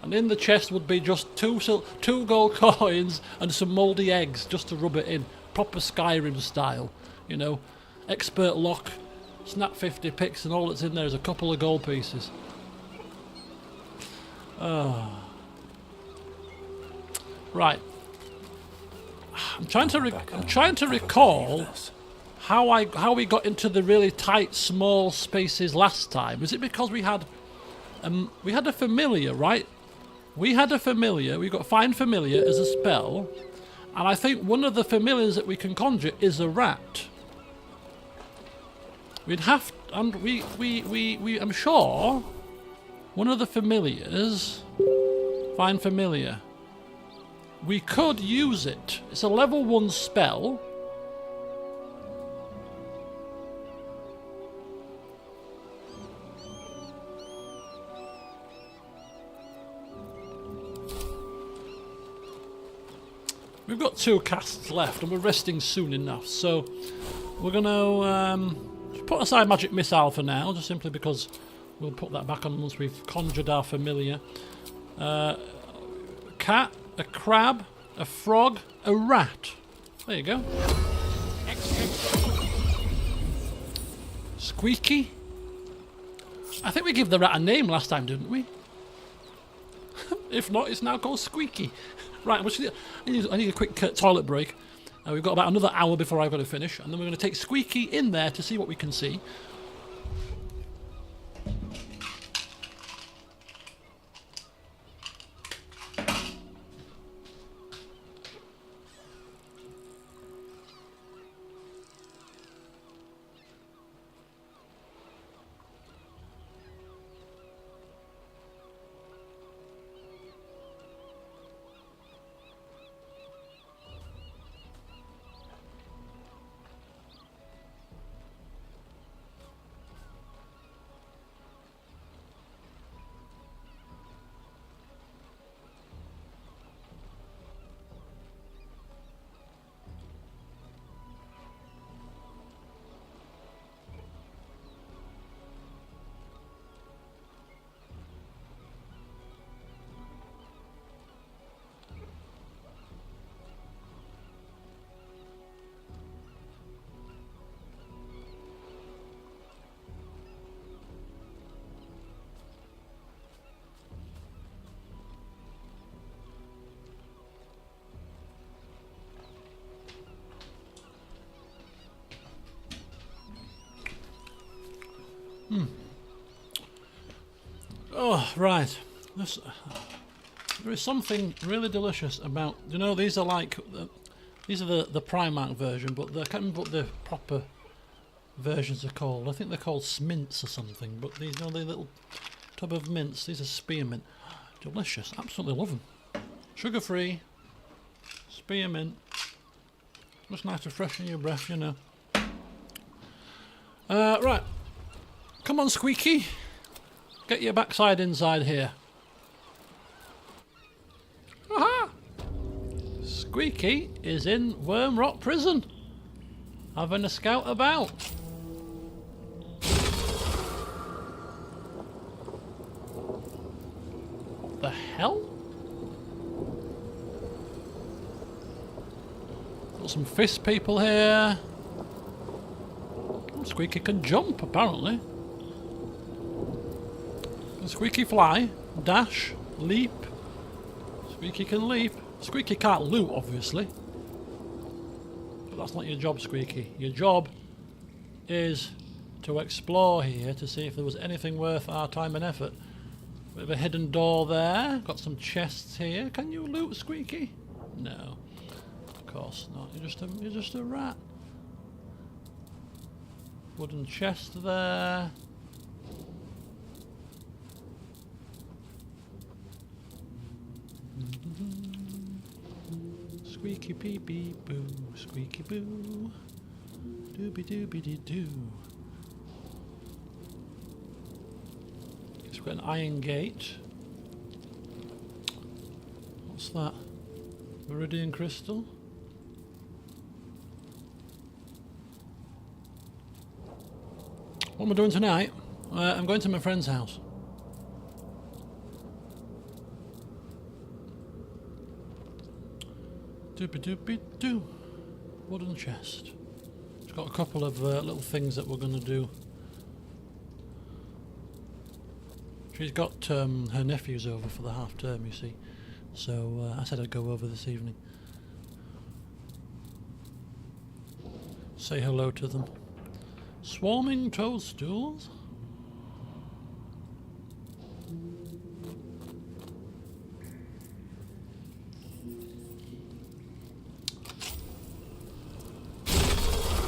Speaker 1: And in the chest would be just two gold coins and some mouldy eggs just to rub it in. Proper Skyrim style, you know. Expert lock, snap 50 picks, and all that's in there is a couple of gold pieces. Oh. Right. I'm trying to recall how we got into the really tight, small spaces last time. Was it because we had a familiar, right? We had a familiar. We got find familiar as a spell, and I think one of the familiars that we can conjure is a rat. We'd have, and I'm sure one of the familiars, find familiar. We could use it. It's a level 1 spell. We've got 2 casts left and we're resting soon enough, so we're going to put aside Magic Missile for now, just simply because we'll put that back on once we've conjured our familiar. A cat, a crab, a frog, a rat. There you go. Squeaky. I think we gave the rat a name last time, didn't we? If not, it's now called Squeaky. Right, I need a quick toilet break. We've got about another hour before I've got to finish, and then we're going to take Squeaky in there to see what we can see. Oh, right. There is something really delicious about... You know, these are like... these are the Primark version, but I can't remember what the proper versions are called. I think they're called mints or something, but these are the little tub of mints. These are spearmint. Delicious. Absolutely love them. Sugar-free. Spearmint. Just nice to freshen your breath, you know. Right. Come on, Squeaky. Get your backside inside here. Aha! Squeaky is in Wormrot Prison, having a scout about. The hell? Got some fist people here. Squeaky can jump, apparently. Can Squeaky fly? Dash? Leap? Squeaky can leap. Squeaky can't loot, obviously. But that's not your job, Squeaky. Your job is to explore here to see if there was anything worth our time and effort. Bit of a hidden door there. Got some chests here. Can you loot, Squeaky? No. Of course not. You're just a rat. Wooden chest there. Squeaky pee pee boo, squeaky boo, dooby dooby dee doo. It's got an iron gate. What's that? Viridian crystal. What am I doing tonight? I'm going to my friend's house. Doopy doopy doo. Wooden chest. It's got a couple of little things that we're going to do. She's got her nephews over for the half term, you see. So I said I'd go over this evening. Say hello to them. Swarming toadstools?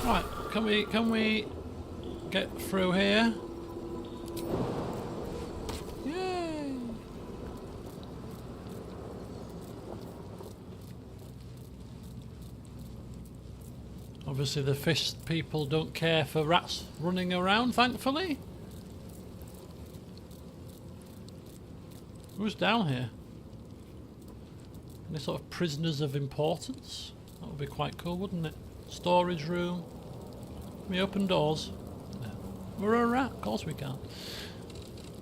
Speaker 1: Right, can we get through here. Yay! Obviously the fish people don't care for rats running around, thankfully. Who's down here? Any sort of prisoners of importance? That would be quite cool, wouldn't it? Storage room. Can we open doors? No. We're a rat, of course we can't.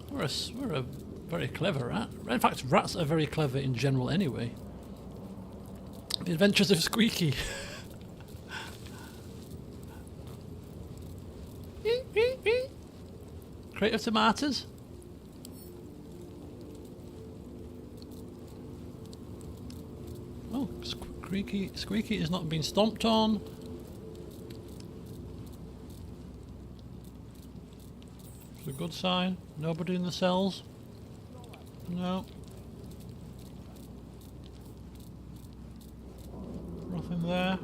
Speaker 1: We're a very clever rat. In fact, rats are very clever in general anyway. The Adventures of Squeaky. Crate of tomatoes. Oh, Squeaky has not been stomped on. It's a good sign. Nobody in the cells. No. Nothing there.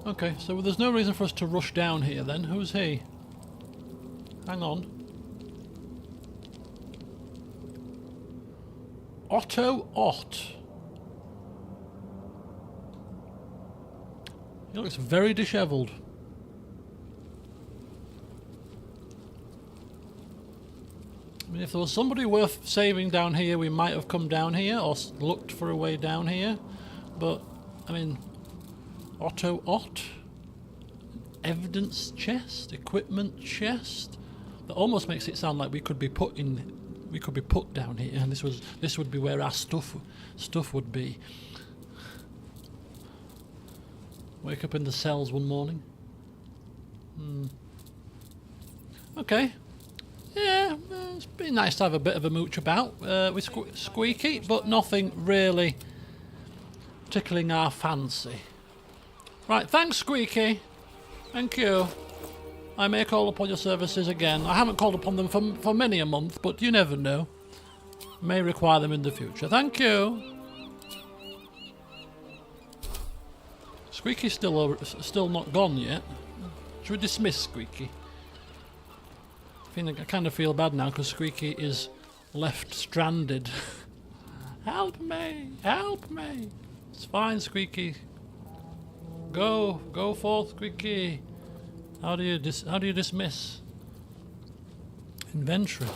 Speaker 1: Okay, so there's no reason for us to rush down here then. Who's he? Hang on. Otto Ott. He looks very dishevelled. I mean, if there was somebody worth saving down here, we might have come down here or looked for a way down here. But, I mean, Otto Ott, evidence chest, equipment chest. That almost makes it sound like we could be put down here, and this would be where our stuff would be. Wake up in the cells one morning. Okay. Yeah, it's been nice to have a bit of a mooch about with Squeaky, but nothing really tickling our fancy. Right, thanks Squeaky. Thank you. I may call upon your services again. I haven't called upon them for many a month, but you never know. May require them in the future. Thank you. Squeaky's still not gone yet. Should we dismiss Squeaky? I kind of feel bad now because Squeaky is left stranded. Help me! Help me! It's fine, Squeaky. Go forth, Squeaky. How do you dismiss? Inventory.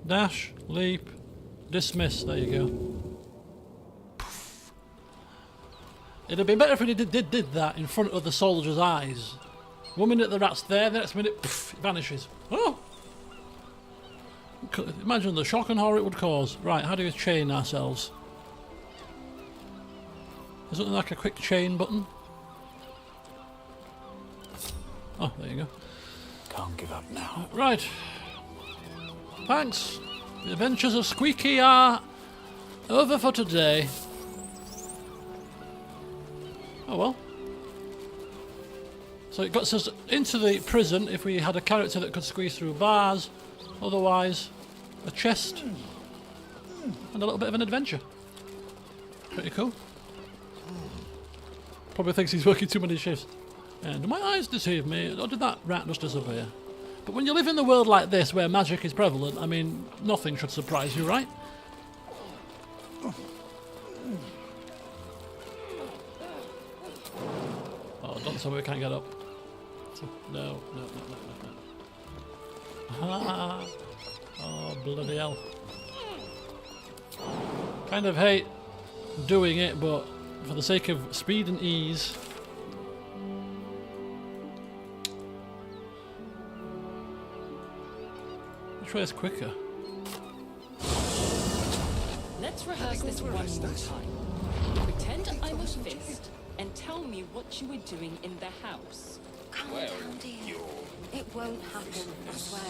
Speaker 1: Dash, leap, dismiss. There you go. Poof. It'd have been better if we did that in front of the soldier's eyes. 1 minute the rat's there, the next minute, poof, it vanishes. Oh! Imagine the shock and horror it would cause. Right, how do we chain ourselves? Is something like a quick chain button? Oh, there you go.
Speaker 4: Can't give up now.
Speaker 1: Right. Thanks. The adventures of Squeaky are over for today. Oh well. So it got us into the prison if we had a character that could squeeze through bars. Otherwise, a chest and a little bit of an adventure. Pretty cool. Probably thinks he's working too many shifts. Do my eyes deceive me, or did that rat just disappear? But when you live in a world like this where magic is prevalent, I mean, nothing should surprise you, right? Oh, don't tell me we can't get up. No. Oh, bloody hell. Kind of hate doing it, but for the sake of speed and ease. Which way is quicker?
Speaker 21: Let's rehearse this one more time. Pretend I'm a fist and tell me what you were doing in the house.
Speaker 3: Calm down, dear. It won't happen, I swear.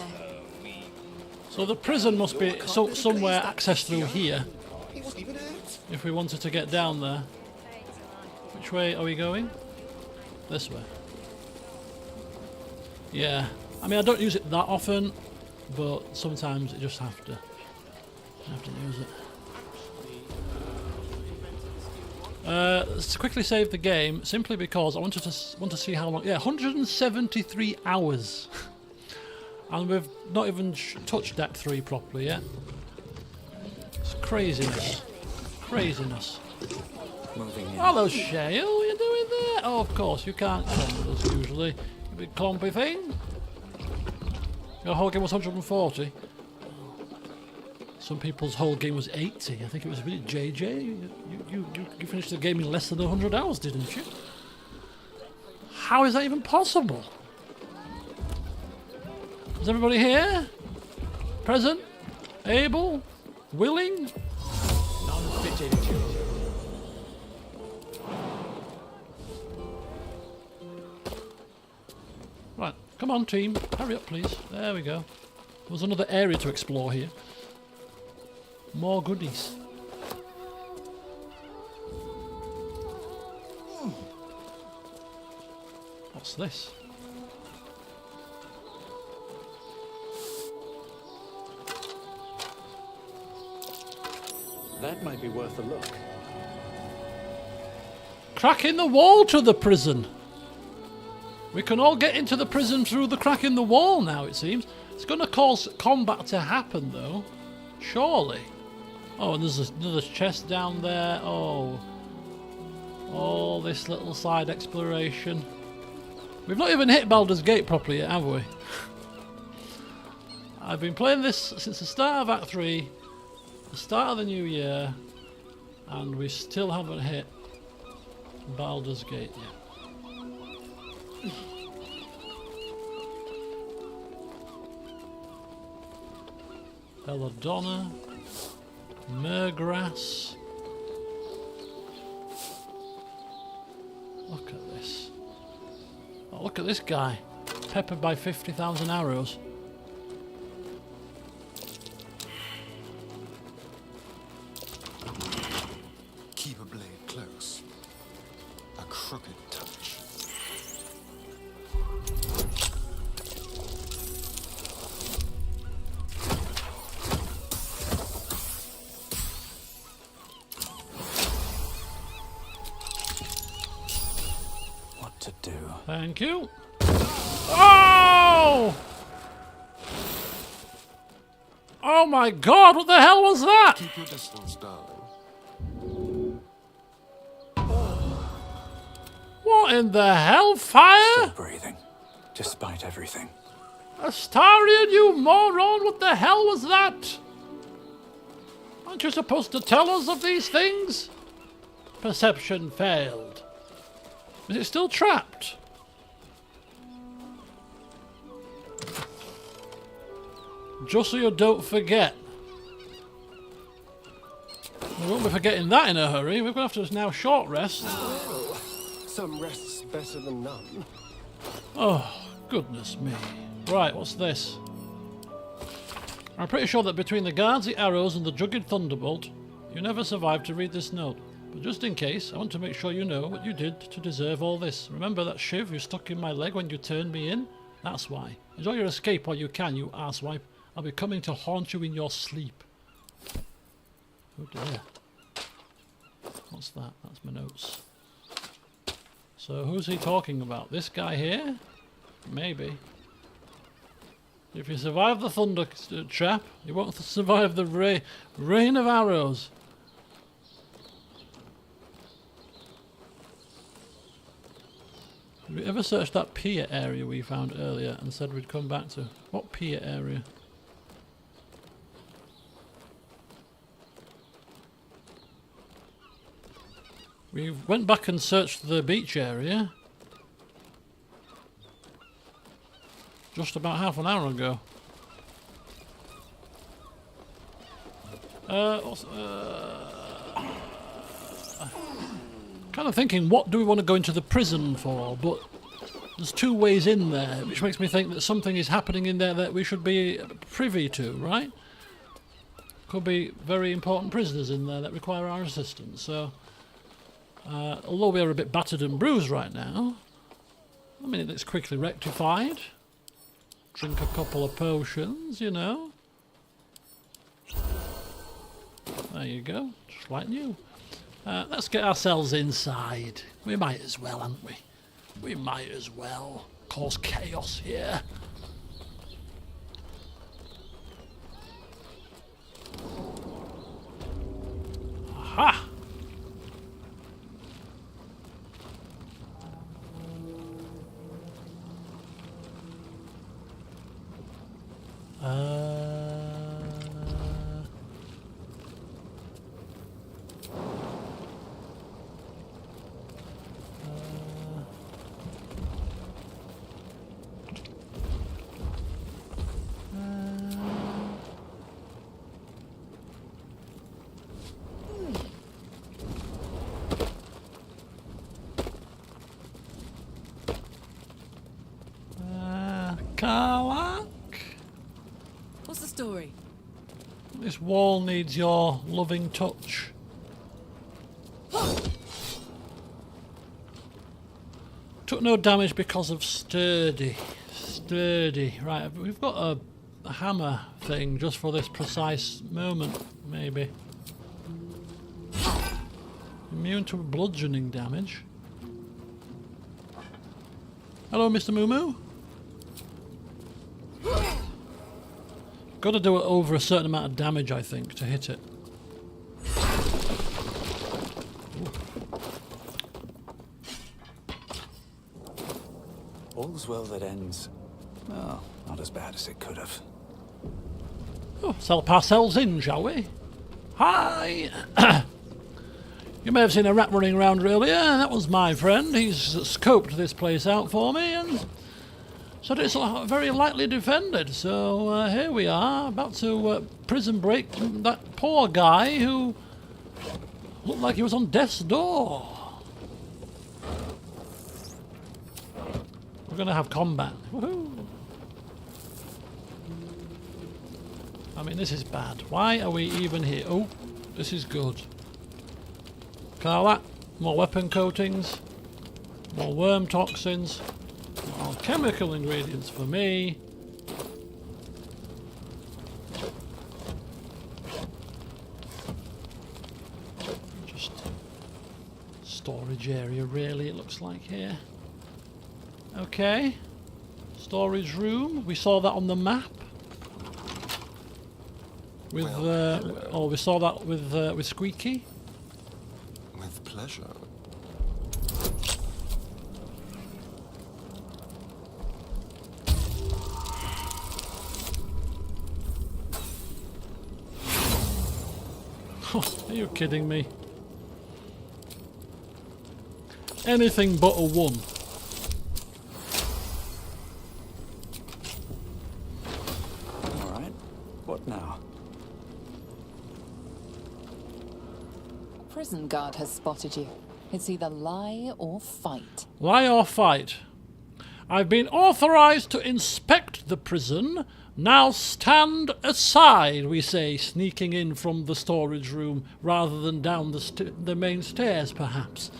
Speaker 1: So the prison must be somewhere accessed through here. If we wanted to get down there. Which way are we going? This way. Yeah. I mean, I don't use it that often, but sometimes you just have to use it. Let's quickly save the game, simply because I want to see how long. Yeah, 173 hours. And we've not even touched Act 3 properly yet. It's craziness. Craziness.
Speaker 5: Moving in.
Speaker 1: Hello, Shale. What are you doing there? Oh, of course, you can't come with us usually. You big clumpy thing. Your whole game was 140. Some people's whole game was 80. I think it was really JJ. You finished the game in less than 100 hours, didn't you? How is that even possible? Is everybody here? Present? Able? Willing? Right, come on team, hurry up please. There we go. There's another area to explore here. More goodies. What's this?
Speaker 6: That might be worth a look.
Speaker 1: Crack in the wall to the prison. We can all get into the prison through the crack in the wall now, it seems. It's going to cause combat to happen, though. Surely. Oh, and there's another chest down there. Oh. All this little side exploration. We've not even hit Baldur's Gate properly yet, have we? I've been playing this since the start of Act 3, the start of the new year, and we still haven't hit Baldur's Gate yet. Belladonna, Mergrass. Look at this. Oh, look at this guy. Peppered by 50,000 arrows.
Speaker 5: Keep a blade close. A crooked touch.
Speaker 4: What to do?
Speaker 1: Thank you. Oh! Oh my god, what the hell was that?
Speaker 5: Keep your distance, darling.
Speaker 1: What in the hell? Fire?
Speaker 4: Still breathing, despite everything.
Speaker 1: Astarion, you moron! What the hell was that? Aren't you supposed to tell us of these things? Perception failed. Is it still trapped? Just so you don't forget. We won't be forgetting that in a hurry. We're going to have to now short rest.
Speaker 6: Well, some rest's better than none.
Speaker 1: Oh, goodness me. Right, what's this? I'm pretty sure that between the guards, the arrows, and the jugged thunderbolt, you never survived to read this note. But just in case, I want to make sure you know what you did to deserve all this. Remember that shiv you stuck in my leg when you turned me in? That's why. Enjoy your escape while you can, you arsewipe. I'll be coming to haunt you in your sleep. Oh dear. What's that? That's my notes. So who's he talking about? This guy here? Maybe. If you survive the thunder trap, you won't survive the rain of arrows. Did we ever search that pier area we found earlier and said we'd come back to? What pier area? We went back and searched the beach area just about half an hour ago. Kind of thinking, what do we want to go into the prison for? But there's two ways in there, which makes me think that something is happening in there that we should be privy to, right? Could be very important prisoners in there that require our assistance. So, although we are a bit battered and bruised right now, I mean, it's quickly rectified. Drink a couple of potions, you know. There you go, just like new. Let's get ourselves inside. We might as well, haven't we? We might as well cause chaos here. Aha! Karlach?
Speaker 25: What's the story?
Speaker 1: This wall needs your loving touch. Took no damage because of sturdy. Sturdy. Right, we've got a hammer thing just for this precise moment, maybe. Immune to bludgeoning damage. Hello, Mr. Moo Moo. Got to do it over a certain amount of damage, I think, to hit it.
Speaker 4: All's well that ends. Well, not as bad as it could have.
Speaker 1: Oh, self ourselves in, shall we? Hi! You may have seen a rat running around earlier. That was my friend. He's scoped this place out for me and said it's very lightly defended. So here we are, about to prison break that poor guy who looked like he was on death's door. We're going to have combat. Woohoo! I mean, this is bad. Why are we even here? Oh, this is good. Karlach, more weapon coatings, more worm toxins, more chemical ingredients for me. Just storage area, really, it looks like here. Okay, storage room. We saw that on the map. With oh, we saw that with Squeaky.
Speaker 6: With pleasure.
Speaker 1: Are you kidding me? Anything but a 1.
Speaker 4: Alright, what now?
Speaker 19: Prison guard has spotted you. It's either lie or fight.
Speaker 1: Lie or fight. I've been authorized to inspect the prison. Now stand aside, we say, sneaking in from the storage room rather than down the main stairs, perhaps.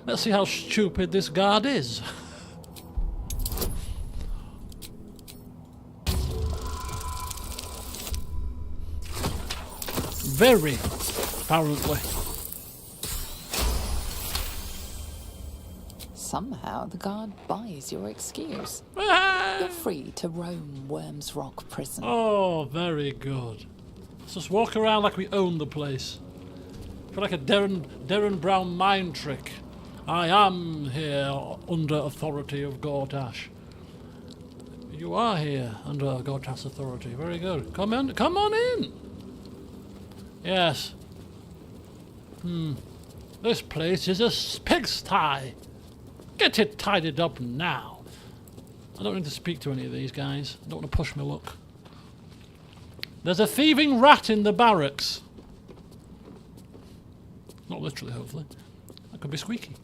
Speaker 1: Let's see how stupid this guard is. Very, apparently.
Speaker 19: Somehow the guard buys your excuse. You're free to roam Worm's Rock Prison.
Speaker 1: Oh, very good. Let's just walk around like we own the place. I feel like a Darren Brown mind trick. I am here under authority of Gortash. You are here under Gortash's authority. Very good. Come on in. Yes. This place is a pigsty. Get it tidied up now. I don't need to speak to any of these guys. I don't want to push my luck. There's a thieving rat in the barracks. Not literally, hopefully. That could be Squeaky.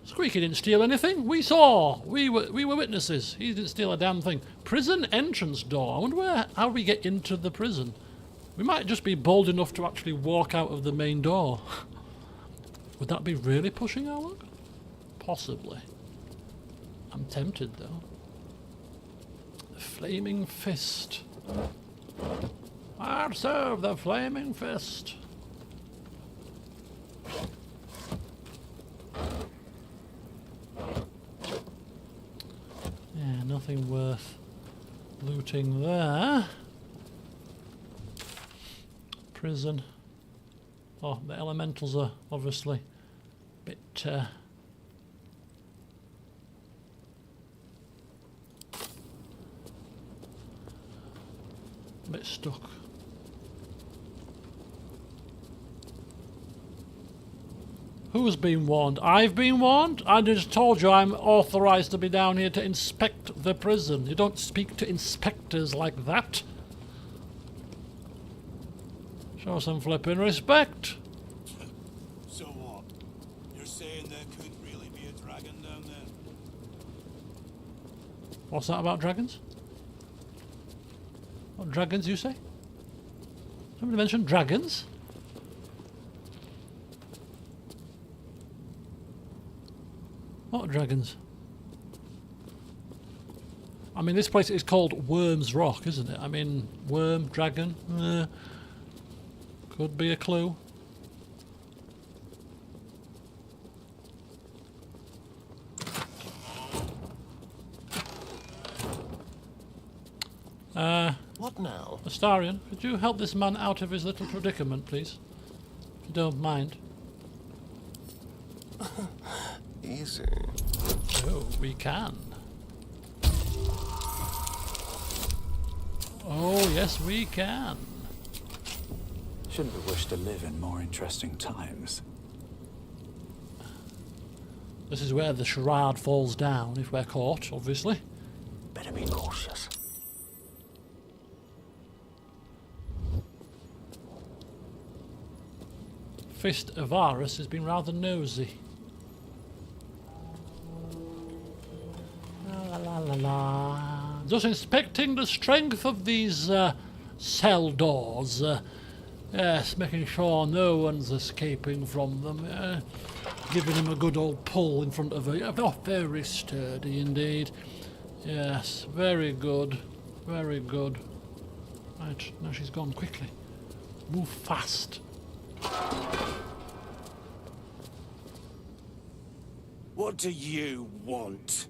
Speaker 1: Squeaky didn't steal anything. We saw. We were witnesses. He didn't steal a damn thing. Prison entrance door. I wonder how we get into the prison. We might just be bold enough to actually walk out of the main door. Would that be really pushing our luck? Possibly. I'm tempted though. The Flaming Fist. I'll serve the Flaming Fist. Nothing worth looting there. Prison. Oh, the elementals are obviously a bit stuck. Who's been warned? I've been warned? I just told you I'm authorized to be down here to inspect the prison. You don't speak to inspectors like that. Show some flipping respect.
Speaker 7: So what? You're saying there could really be a dragon down there?
Speaker 1: What's that about dragons? What dragons you say? Somebody mentioned dragons? What dragons? I mean, this place is called Worm's Rock, isn't it? I mean, worm, dragon, could be a clue.
Speaker 24: What now?
Speaker 1: Astarion, could you help this man out of his little predicament, please? If you don't mind.
Speaker 24: Easy.
Speaker 1: Oh, we can. Oh, yes, we can.
Speaker 4: Shouldn't have wished to live in more interesting times.
Speaker 1: This is where the charade falls down, if we're caught, obviously.
Speaker 4: Better be cautious.
Speaker 1: Fist Avarus has been rather nosy. La la la la. Just inspecting the strength of these cell doors. Yes, making sure no one's escaping from them. Giving him a good old pull in front of her. Oh, very sturdy indeed. Yes, very good. Very good. Right, now she's gone quickly. Move fast.
Speaker 20: What do you want?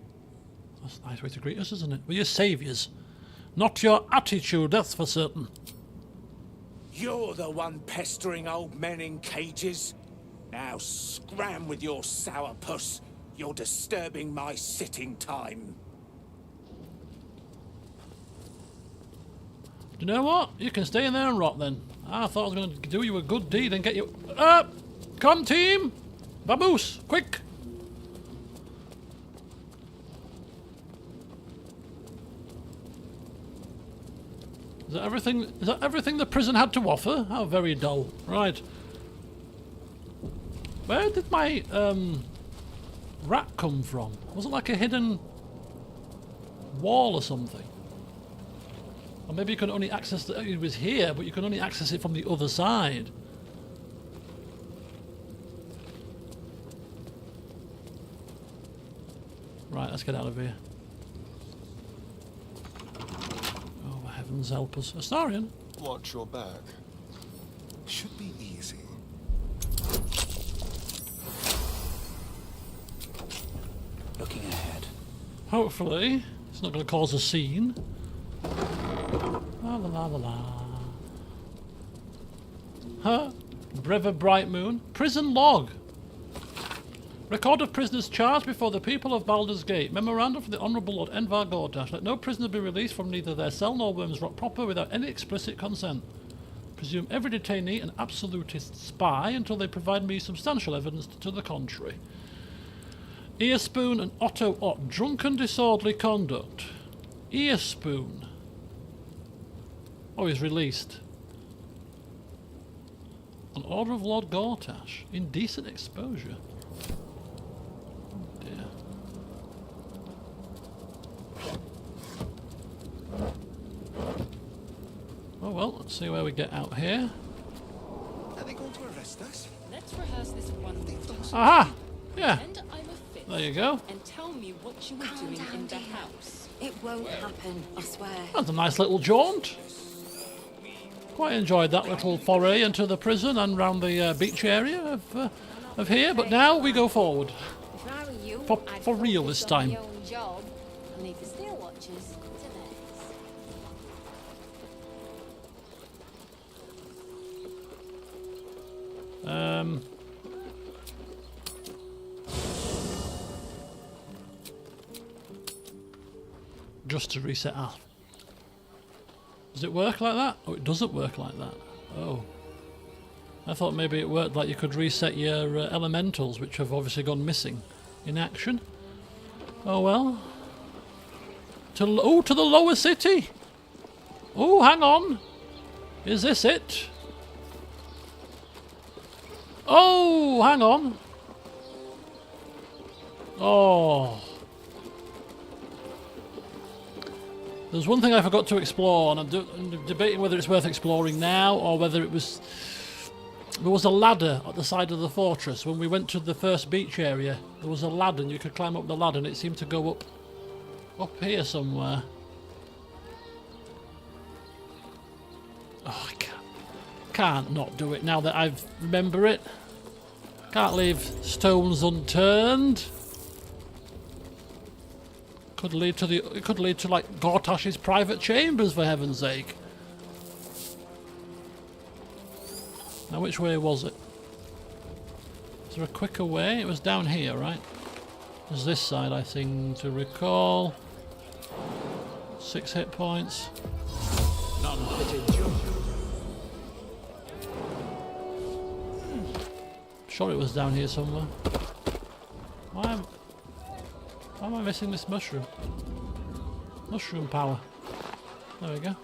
Speaker 1: That's a nice way to greet us, isn't it? We're your saviours. Not your attitude, that's for certain.
Speaker 20: You're the one pestering old men in cages. Now scram with your sourpuss. You're disturbing my sitting time.
Speaker 1: Do you know what? You can stay in there and rot then. I thought I was going to do you a good deed and get you... Up! Come, team! Vamoose! Quick! Is that everything? Is that everything the prison had to offer? How very dull. Right. Where did my rat come from? Was it like a hidden wall or something? Or maybe you could only access it was here, but you can only access it from the other side. Right, let's get out of here. Oh, heavens help us. Astarion?
Speaker 24: Watch your back. Should be easy.
Speaker 4: Looking ahead.
Speaker 1: Hopefully, it's not going to cause a scene. La la la la la. Huh? Brother Bright Moon. Prison log. Record of prisoners charged before the people of Baldur's Gate. Memorandum from the Honourable Lord Gortash. Let no prisoner be released from neither their cell nor Worm's Rock proper without any explicit consent. Presume every detainee an absolutist spy until they provide me substantial evidence to the contrary. Earspoon and Otto Ott. Drunken disorderly conduct. Earspoon. Oh, he's released. An order of Lord Gortash. Indecent exposure. Oh dear. Oh well, let's see where we get out here.
Speaker 24: Are they going to arrest us?
Speaker 21: Let's rehearse this one more time.
Speaker 1: Aha! Yeah.
Speaker 21: Pretend I'm a fifth.
Speaker 1: There you go.
Speaker 21: And tell me what you were
Speaker 3: Calm
Speaker 21: doing
Speaker 3: down,
Speaker 21: in the
Speaker 3: dear.
Speaker 21: house.
Speaker 3: It won't happen, I swear.
Speaker 1: That's a nice little jaunt. Quite enjoyed that little foray into the prison and round the beach area of here, but now we go forward.
Speaker 23: If I were you,
Speaker 1: For real this time.
Speaker 23: Your own job. And if you're still watching
Speaker 13: marches to theirs.
Speaker 1: Just to reset. Does it work like that? Oh, it doesn't work like that. Oh. I thought maybe it worked like you could reset your elementals, which have obviously gone missing in action. Oh well. To the lower city. Oh, hang on. Is this it? Oh, hang on. Oh. There's one thing I forgot to explore, and I'm debating whether it's worth exploring now or whether it was... There was a ladder at the side of the fortress. When we went to the first beach area, there was a ladder and you could climb up the ladder, and it seemed to go up here somewhere. Oh, I can't not do it now that I remember it. Can't leave stones unturned. It could lead to like Gortash's private chambers, for heaven's sake. Now, which way was it? Is there a quicker way? It was down here, right? There's this side, I seem to recall. 6 hit points. Sure, it was down here somewhere. Why am I missing this mushroom? Mushroom power. There we go.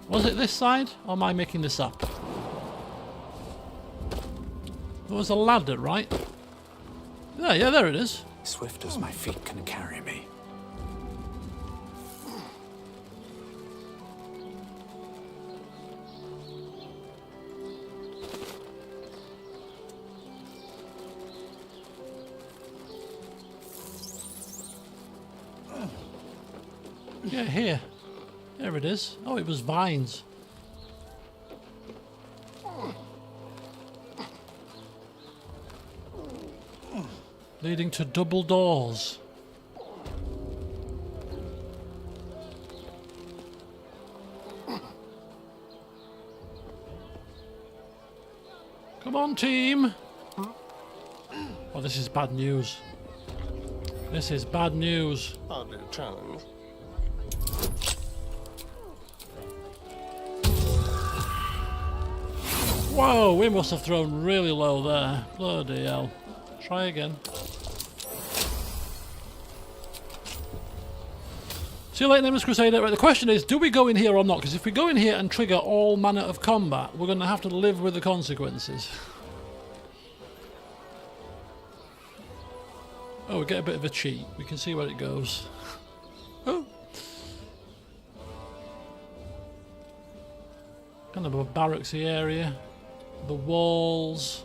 Speaker 1: Was it this side, or am I making this up? There was a ladder, right? Yeah, there it is.
Speaker 4: Swift as my feet can carry me.
Speaker 1: Yeah, here. There it is. Oh, it was vines. Leading to double doors. Come on, team. Oh, this is bad news. This is bad news.
Speaker 6: Hardly a challenge.
Speaker 1: Whoa, we must have thrown really low there. Bloody hell. Try again. See you later, Nameless Crusader. Right, the question is, do we go in here or not? Because if we go in here and trigger all manner of combat, we're going to have to live with the consequences. Oh, we get a bit of a cheat. We can see where it goes. Oh. Kind of a barracksy area. The walls.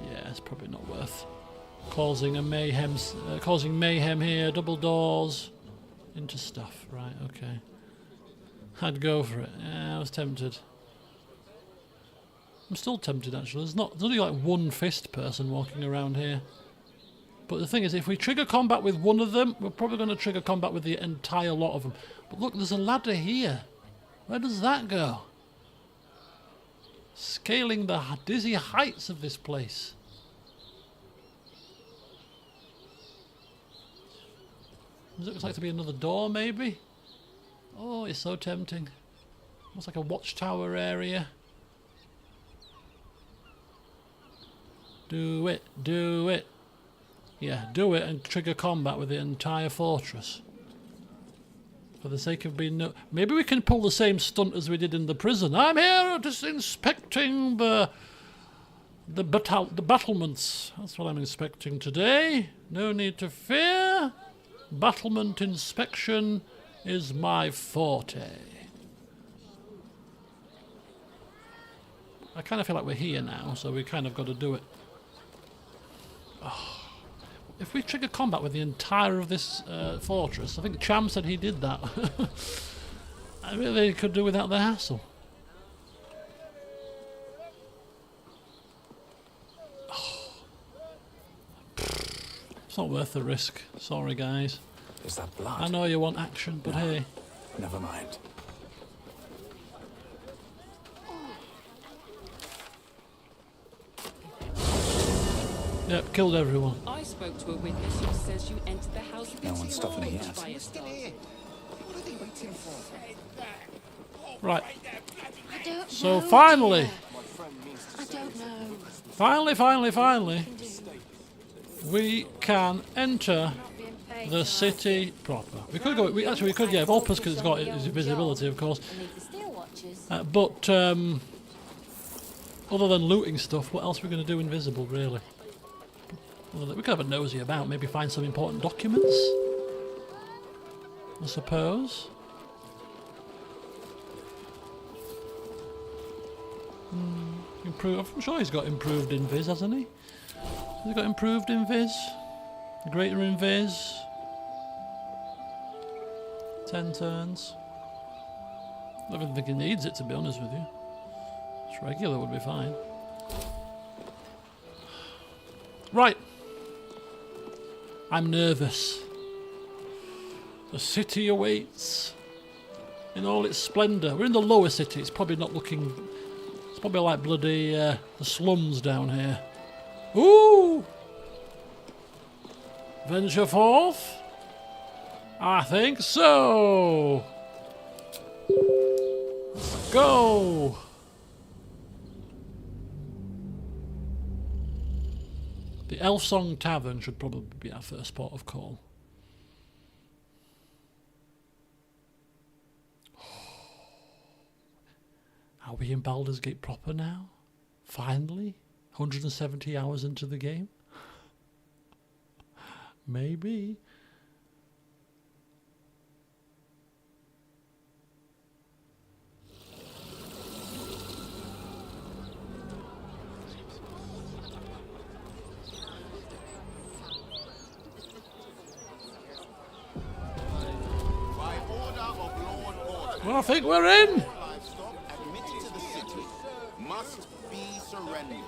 Speaker 1: Yeah, it's probably not worth causing mayhem here. Double doors into stuff. Right, okay. I'd go for it. Yeah, I was tempted. I'm still tempted, actually. There's only like one fist person walking around here. But the thing is, if we trigger combat with one of them, we're probably going to trigger combat with the entire lot of them. But look, there's a ladder here. Where does that go? Scaling the dizzy heights of this place. Looks like to be another door, maybe? Oh, it's so tempting. Looks like a watchtower area. Do it, do it. Yeah, do it and trigger combat with the entire fortress. For the sake of being no... Maybe we can pull the same stunt as we did in the prison. I'm here just inspecting the battlements. That's what I'm inspecting today. No need to fear. Battlement inspection is my forte. I kind of feel like we're here now, so we kind of got to do it. Oh. If we trigger combat with the entire of this fortress, I think Cham said he did that. I really could do without the hassle. It's not worth the risk. Sorry, guys.
Speaker 4: Is that blood?
Speaker 1: I know you want action, but hey.
Speaker 4: Never mind.
Speaker 1: Yep, killed everyone.
Speaker 21: I spoke to a witness who says you entered the house with
Speaker 4: No one's stopping me yet.
Speaker 21: by a start.
Speaker 5: What are they waiting for?
Speaker 1: Right.
Speaker 23: I don't
Speaker 1: So
Speaker 23: know,
Speaker 1: finally,
Speaker 23: dear. I don't know.
Speaker 1: finally, we can enter the city proper. We could go. We could. Yeah, Volpus because it's got his invisibility, of course. But other than looting stuff, what else are we going to do invisible, really? We could have a nosy about, maybe find some important documents, I suppose. I'm sure he's got improved invis, hasn't he? Has he got improved invis? Greater invis? 10 turns. I don't even think he needs it, to be honest with you. Just regular would be fine. Right. I'm nervous. The city awaits in all its splendour. We're in the lower city. It's probably not looking... It's probably like bloody the slums down here. Ooh! Venture forth? I think so. Let's go. The Elfsong Tavern should probably be our first port of call. Are we in Baldur's Gate proper now? Finally? 170 hours into the game? Maybe. Well, I think we're in.
Speaker 9: Admitted to the city must be surrendered.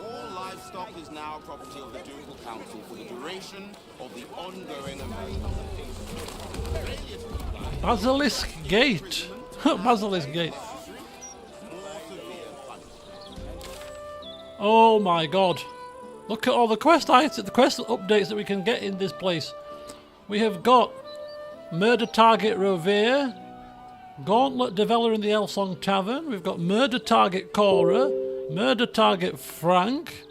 Speaker 9: All livestock is now property of the Ducal Council for the duration of the ongoing amendment.
Speaker 1: Basilisk Gate. Basilisk Gate. Oh my god. Look at all the quest items, the quest updates that we can get in this place. We have got Murder Target Rovere, Gauntlet Developer in the Elfsong Tavern. We've got Murder Target Cora, Murder Target Frank,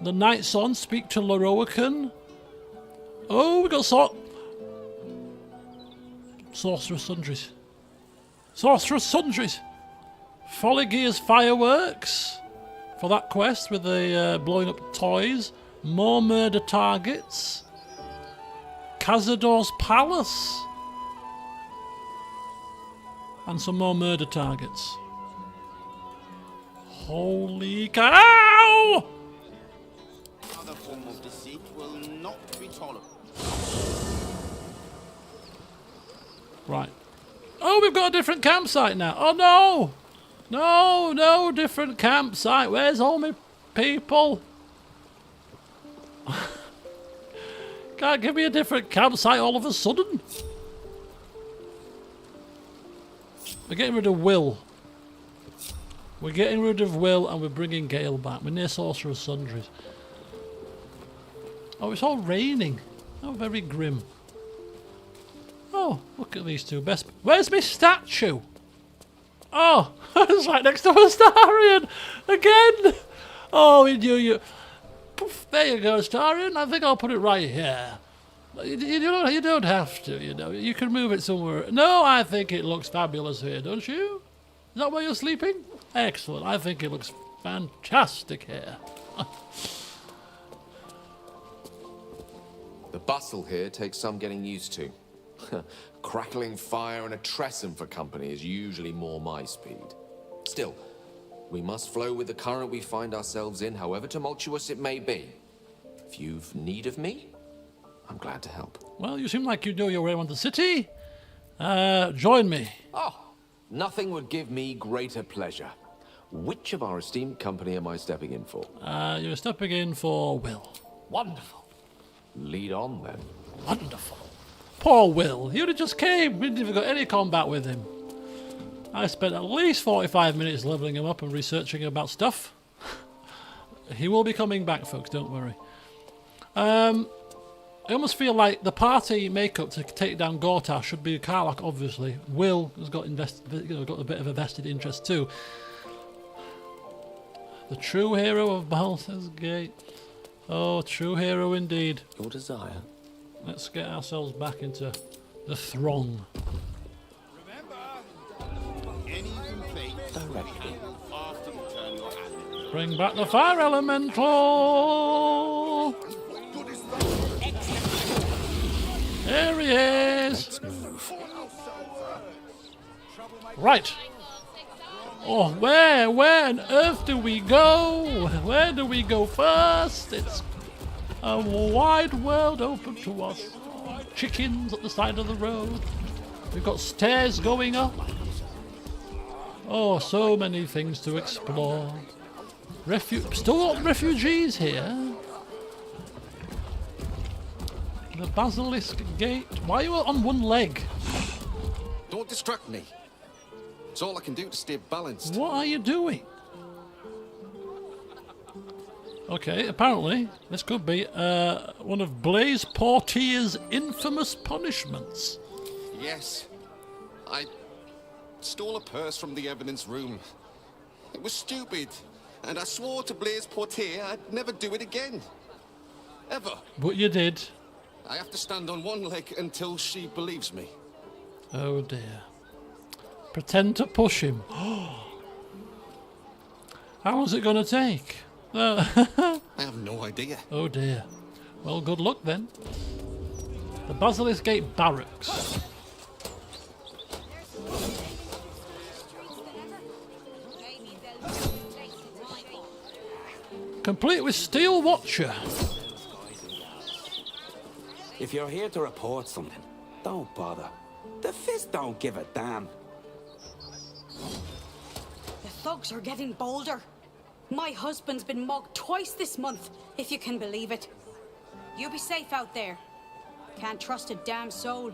Speaker 1: the Knight's On, Speak to Loroakan. Oh, we got Sorcerer's Sundries. Sorcerer's Sundries. Follygear's Fireworks for that quest with the blowing up toys. More murder targets. Cazador's Palace. And some more murder targets. Holy cow!
Speaker 9: Other form of deceit will not be tolerated.
Speaker 1: Right. Oh, we've got a different campsite now. Oh no! No, no, different campsite. Where's all my people? Can't give me a different campsite all of a sudden. We're getting rid of Will. We're getting rid of Will and we're bringing Gale back. We're near Sorcerer's Sundries. Oh, it's all raining. Oh, very grim. Oh, look at these two best. Where's my statue? Oh, it's right next to Astarion again. Oh, we knew you. Poof, there you go, Astarion. I think I'll put it right here. You don't have to, you know. You can move it somewhere. No, I think it looks fabulous here, don't you? Is that where you're sleeping? Excellent. I think it looks fantastic here.
Speaker 10: The bustle here takes some getting used to. Crackling fire and a tresson for company is usually more my speed. Still, we must flow with the current we find ourselves in, however tumultuous it may be. If you've need of me, I'm glad to help.
Speaker 1: Well, you seem like you know your way around the city. Join me.
Speaker 10: Oh, nothing would give me greater pleasure. Which of our esteemed company am I stepping in for?
Speaker 1: You're stepping in for Will. Wonderful.
Speaker 10: Lead on, then.
Speaker 1: Wonderful. Poor Will. You'd have just came. We didn't even got any combat with him. I spent at least 45 minutes leveling him up and researching about stuff. He will be coming back, folks, don't worry. I almost feel like the party makeup to take down Gortash should be Karlach, obviously. Will has got got a bit of a vested interest too. The true hero of Baldur's Gate. Oh, true hero indeed.
Speaker 10: Your desire.
Speaker 1: Let's get ourselves back into the throng. Bring back the fire elemental! There he is! Right. Oh, where on earth do we go? Where do we go first? It's a wide world open to us. Chickens at the side of the road. We've got stairs going up. Oh, so many things to explore. Still got refugees here. The Basilisk Gate. Why are you on one leg?
Speaker 2: Don't distract me. It's all I can do to stay balanced.
Speaker 1: What are you doing? Okay, apparently this could be one of Blaise Portier's infamous punishments.
Speaker 2: Yes. I stole a purse from the evidence room. It was stupid, and I swore to Blaise Portier I'd never do it again. Ever.
Speaker 1: But you did.
Speaker 2: I have to stand on one leg until she believes me.
Speaker 1: Oh dear. Pretend to push him. How is it going to take?
Speaker 2: I have no idea.
Speaker 1: Oh dear. Well, good luck then. The Basilisk Gate Barracks. Complete with Steel Watcher.
Speaker 11: If you're here to report something, don't bother. The Fist don't give a damn.
Speaker 23: The thugs are getting bolder. My husband's been mugged twice this month, if you can believe it. You be safe out there. Can't trust a damn soul.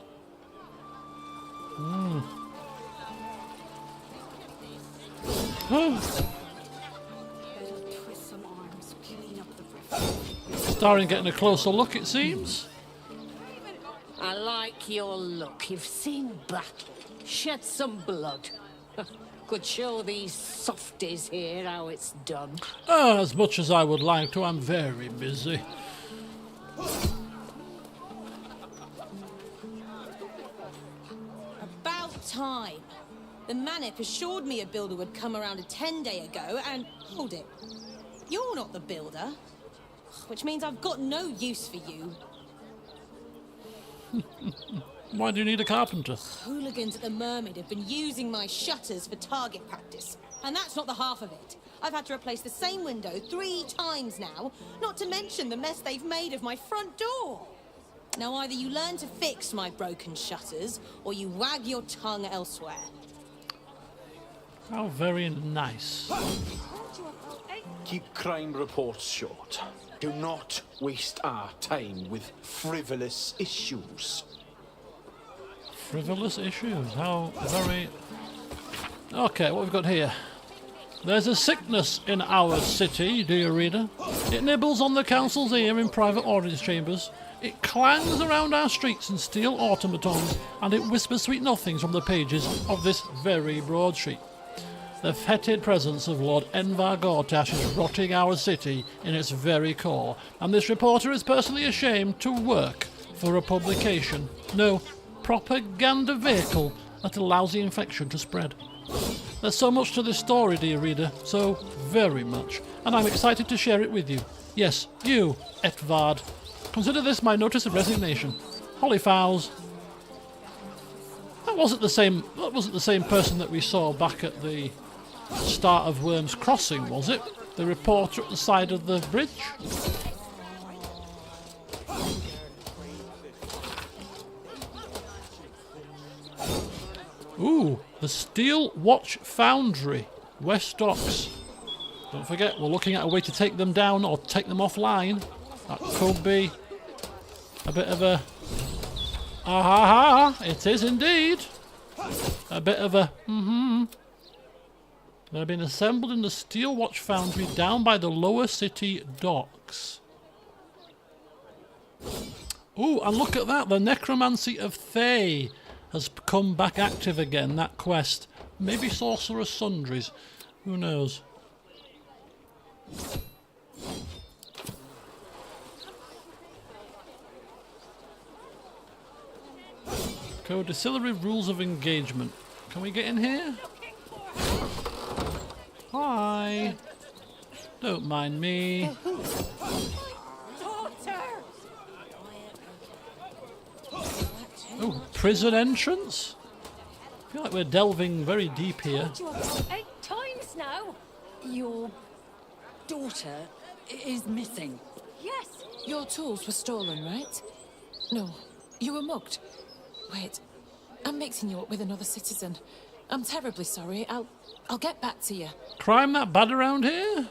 Speaker 23: Twist some arms, clean up the rift.
Speaker 1: Starring getting a closer look, it seems.
Speaker 12: I like your look. You've seen battle, shed some blood. Could show these softies here how it's done.
Speaker 1: As much as I would like to, I'm very busy.
Speaker 14: About time. The Manip assured me a builder would come around a 10-day ago, and hold it. You're not the builder, which means I've got no use for you.
Speaker 1: Why do you need a carpenter?
Speaker 14: Hooligans at the Mermaid have been using my shutters for target practice. And that's not the half of it. I've had to replace the same window 3 times now, not to mention the mess they've made of my front door. Now either you learn to fix my broken shutters, or you wag your tongue elsewhere.
Speaker 1: How very nice.
Speaker 15: Keep crime reports short. Do not waste our time with frivolous issues.
Speaker 1: Frivolous issues? How very... Okay, what have we got here? There's a sickness in our city, dear reader. It nibbles on the council's ear in private audience chambers. It clangs around our streets in steel automatons, and it whispers sweet nothings from the pages of this very broadsheet. The fetid presence of Lord Gortash is rotting our city in its very core, and this reporter is personally ashamed to work for a publication, no, propaganda vehicle that allows the infection to spread. There's so much to this story, dear reader, so very much, and I'm excited to share it with you. Yes, you, Etvard. Consider this my notice of resignation. Holly fowls. That wasn't the same person that we saw back at the start of Worm's Crossing, was it? The reporter at the side of the bridge? Ooh, the Steel Watch Foundry, West Docks. Don't forget, we're looking at a way to take them down or take them offline. That could be a bit of a... Ah, it is indeed. A bit of a... They've been assembled in the steel watch foundry down by the lower city docks. Ooh, and look at that. The necromancy of Thay has come back active again, that quest. Maybe Sorcerer's Sundries. Who knows? Code Distillery Rules of Engagement. Can we get in here? Hi. Don't mind me. Oh, prison entrance? I feel like we're delving very deep here.
Speaker 23: 8 times now.
Speaker 25: Your daughter is missing.
Speaker 23: Yes.
Speaker 8: Your tools were stolen, right? No, you were mugged. Wait, I'm mixing you up with another citizen. I'm terribly sorry. I'll get back to you.
Speaker 1: Crime that bad around here?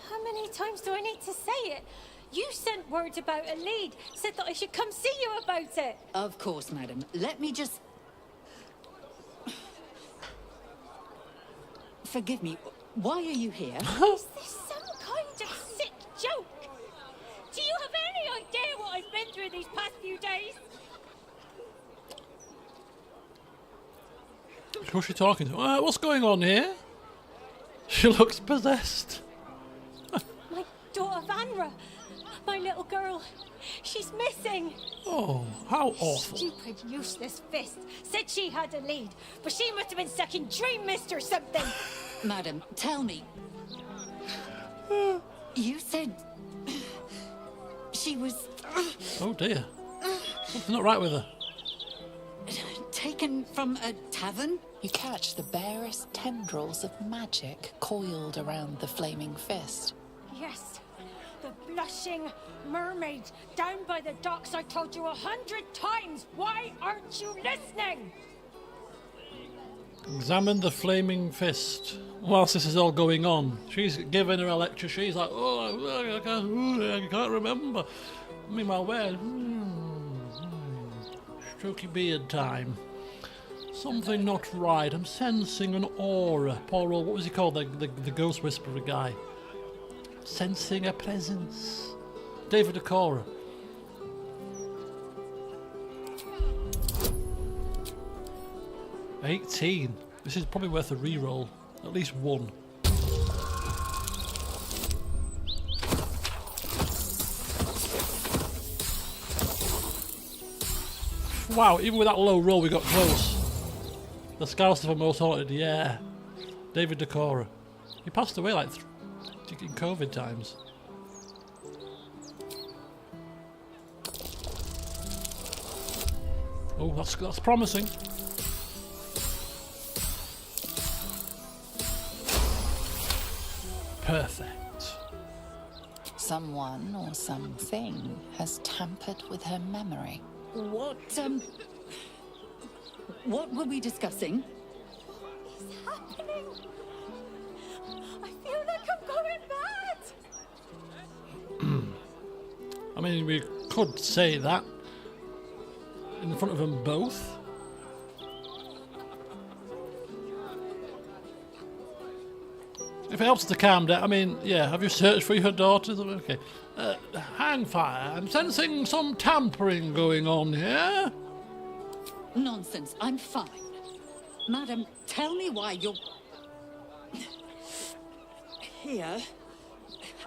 Speaker 23: How many times do I need to say it? You sent word about a lead, said that I should come see you about it.
Speaker 25: Of course, madam. Let me just... Forgive me. Why are you here?
Speaker 23: Is this some kind of sick joke? Do you have any idea what I've been through these past few days?
Speaker 1: Who's she talking to? What's going on here? She looks possessed.
Speaker 23: My daughter Vanra, my little girl, she's missing.
Speaker 1: Oh, how awful.
Speaker 23: Stupid, useless fist said she had a lead, but she must have been stuck in Dream Mist or something.
Speaker 25: Madam, tell me. You said... she was...
Speaker 1: Oh dear. Something's not right with her.
Speaker 25: Taken from a tavern?
Speaker 19: You catch the barest tendrils of magic coiled around the flaming fist.
Speaker 23: Yes, the blushing mermaid down by the docks. I told you 100 times. Why aren't you listening?
Speaker 1: Examine the flaming fist. Whilst this is all going on, she's giving her a lecture. She's like, oh, I can't remember. Meanwhile, where? Strokey beard time. Something not right. I'm sensing an aura. Poor old, what was he called? The ghost whisperer guy. Sensing a presence. David Acora. $18. This is probably worth a reroll. At least one. Wow, even with that low roll we got close. The Scouser for Most Haunted, yeah. David Decora. He passed away like in COVID times. Oh, that's promising. Perfect.
Speaker 19: Someone or something has tampered with her memory.
Speaker 25: What were we discussing?
Speaker 23: What is happening? I feel like I'm going mad.
Speaker 1: I mean, we could say that in front of them both. If it helps to calm down, I mean, yeah, have you searched for your daughters? Okay. Hangfire, I'm sensing some tampering going on here.
Speaker 25: Nonsense, I'm fine. Madam, tell me why you're... here,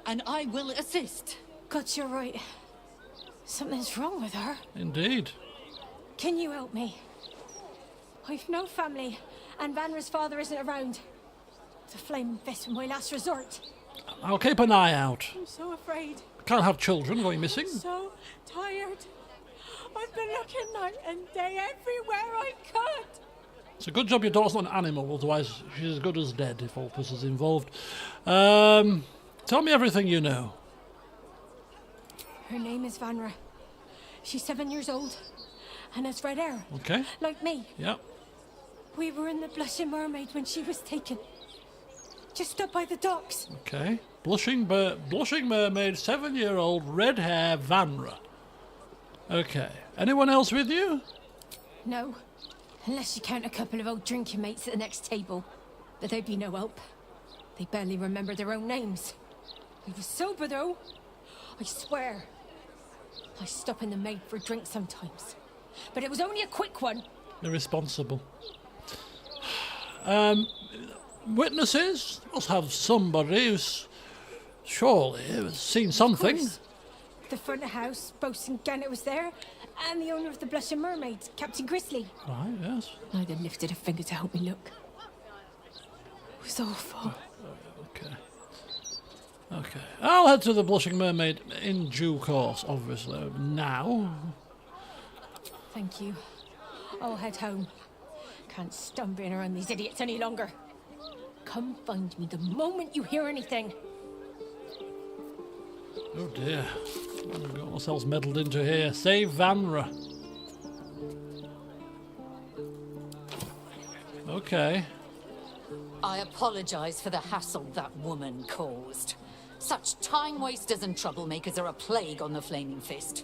Speaker 25: and I will assist.
Speaker 23: God, you're right. Something's wrong with her.
Speaker 1: Indeed.
Speaker 23: Can you help me? I've no family, and Vanra's father isn't around. The Flaming Fist was my last resort.
Speaker 1: I'll keep an eye out.
Speaker 23: I'm so afraid.
Speaker 1: Can't have children going missing.
Speaker 23: So tired. I've been looking night and day everywhere I could.
Speaker 1: It's a good job your daughter's not an animal, otherwise she's as good as dead if all this is involved. Tell me everything you know.
Speaker 23: Her name is Vanra. She's 7 years old and has red hair.
Speaker 1: Okay.
Speaker 23: Like me.
Speaker 1: Yep.
Speaker 23: We were in the Blushing Mermaid when she was taken.
Speaker 14: Just up by the docks.
Speaker 1: Okay. Blushing mermaid, 7-year-old, red hair, Vanra. Okay. Anyone else with you?
Speaker 7: No. Unless you count a couple of old drinking mates at the next table. But they'd be no help. They barely remember their own names. We were sober, though. I swear. I stop in the maid for a drink sometimes. But it was only a quick one.
Speaker 1: Irresponsible. Witnesses? Must have somebody who's surely seen something.
Speaker 7: The front of house, Bosun Gannet was there, and the owner of the Blushing Mermaid, Captain Grizzly.
Speaker 1: Right, yes.
Speaker 7: Neither lifted a finger to help me look. It was awful.
Speaker 1: Okay. I'll head to the Blushing Mermaid in due course, obviously. Now.
Speaker 7: Thank you. I'll head home. Can't stand being around these idiots any longer. Come find me the moment you hear anything.
Speaker 1: Oh dear. We've got ourselves meddled into here. Save Vanra. Okay.
Speaker 16: I apologize for the hassle that woman caused. Such time wasters and troublemakers are a plague on the Flaming Fist.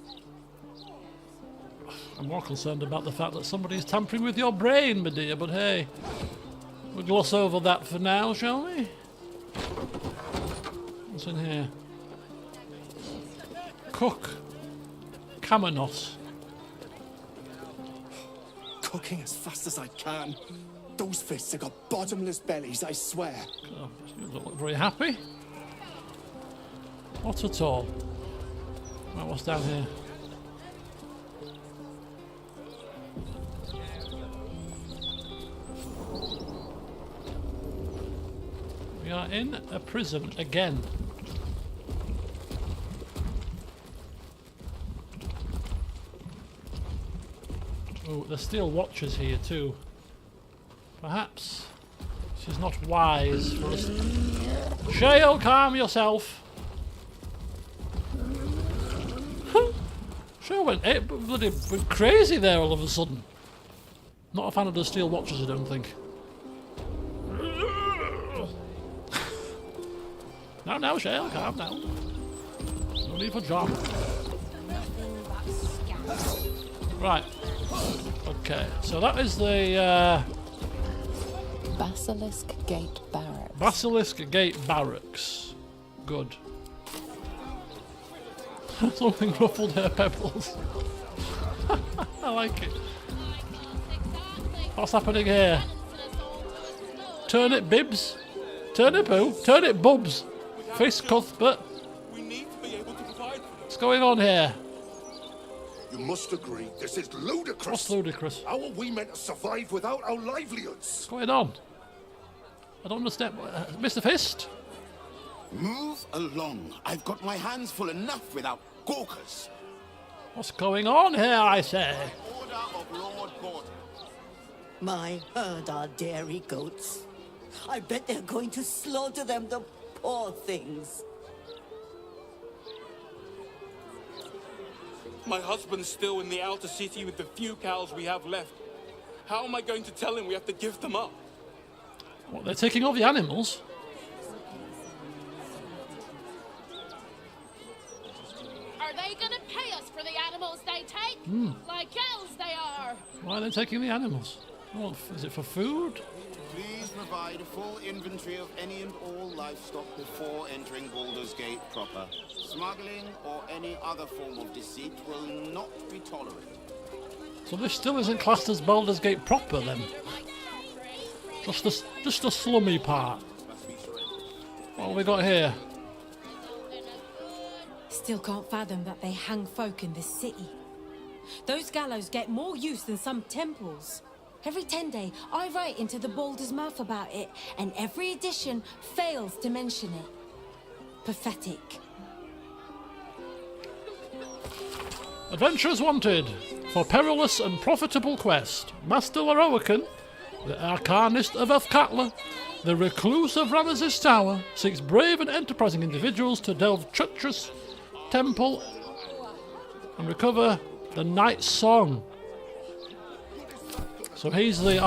Speaker 1: I'm more concerned about the fact that somebody's tampering with your brain, my dear, but hey. We'll gloss over that for now, shall we? What's in here? Cook. Kamenos.
Speaker 15: Cooking as fast as I can. Those fists have got bottomless bellies, I swear.
Speaker 1: Oh, you don't look very happy. Not at all. Right, what's down here? We are in a prison again. Oh, there's still watchers here too. Perhaps this is not wise for us. Shale, calm yourself. Shale went bloody crazy there all of a sudden. Not a fan of the steel watchers, I don't think. No, Shale, calm down. No need for drama. Right. Okay, so that is the
Speaker 19: Basilisk Gate Barracks.
Speaker 1: Basilisk Gate Barracks. Good. Something ruffled her pebbles. I like it. What's happening here? Turnip bibs? Turnip who? Turnip bubs? Fist Cuthbert? What's going on here?
Speaker 17: You must agree, this is ludicrous.
Speaker 1: What's ludicrous?
Speaker 17: How are we meant to survive without our livelihoods?
Speaker 1: What's going on? I don't understand. Mr. Fist?
Speaker 9: Move along. I've got my hands full enough without gawkers.
Speaker 1: What's going on here, I say?
Speaker 9: Order of Lord Gortash.
Speaker 18: My herd are dairy goats. I bet they're going to slaughter them, the poor things.
Speaker 22: My husband's still in the outer city with the few cows we have left. How am I going to tell him we have to give them up?
Speaker 1: What, they're taking all the animals?
Speaker 26: Are they gonna pay us for the animals they take? Like elves they are!
Speaker 1: Why are they taking the animals? Well, is it for food?
Speaker 9: Please provide a full inventory of any and all livestock before entering Baldur's Gate proper. Smuggling or any other form of deceit will not be tolerated.
Speaker 1: So this still isn't classed as Baldur's Gate proper then? Just the slummy part. What have we got here?
Speaker 14: Still can't fathom that they hang folk in this city. Those gallows get more use than some temples. Every 10 day, I write into the Baldur's Mouth about it, and every edition fails to mention it. Pathetic.
Speaker 1: Adventurers wanted for perilous and profitable quest. Master Lorowakan, the Arcanist of Elfkatla, the Recluse of Ramesses Tower, seeks brave and enterprising individuals to delve treacherous temple and recover the Knight's Song. So he's the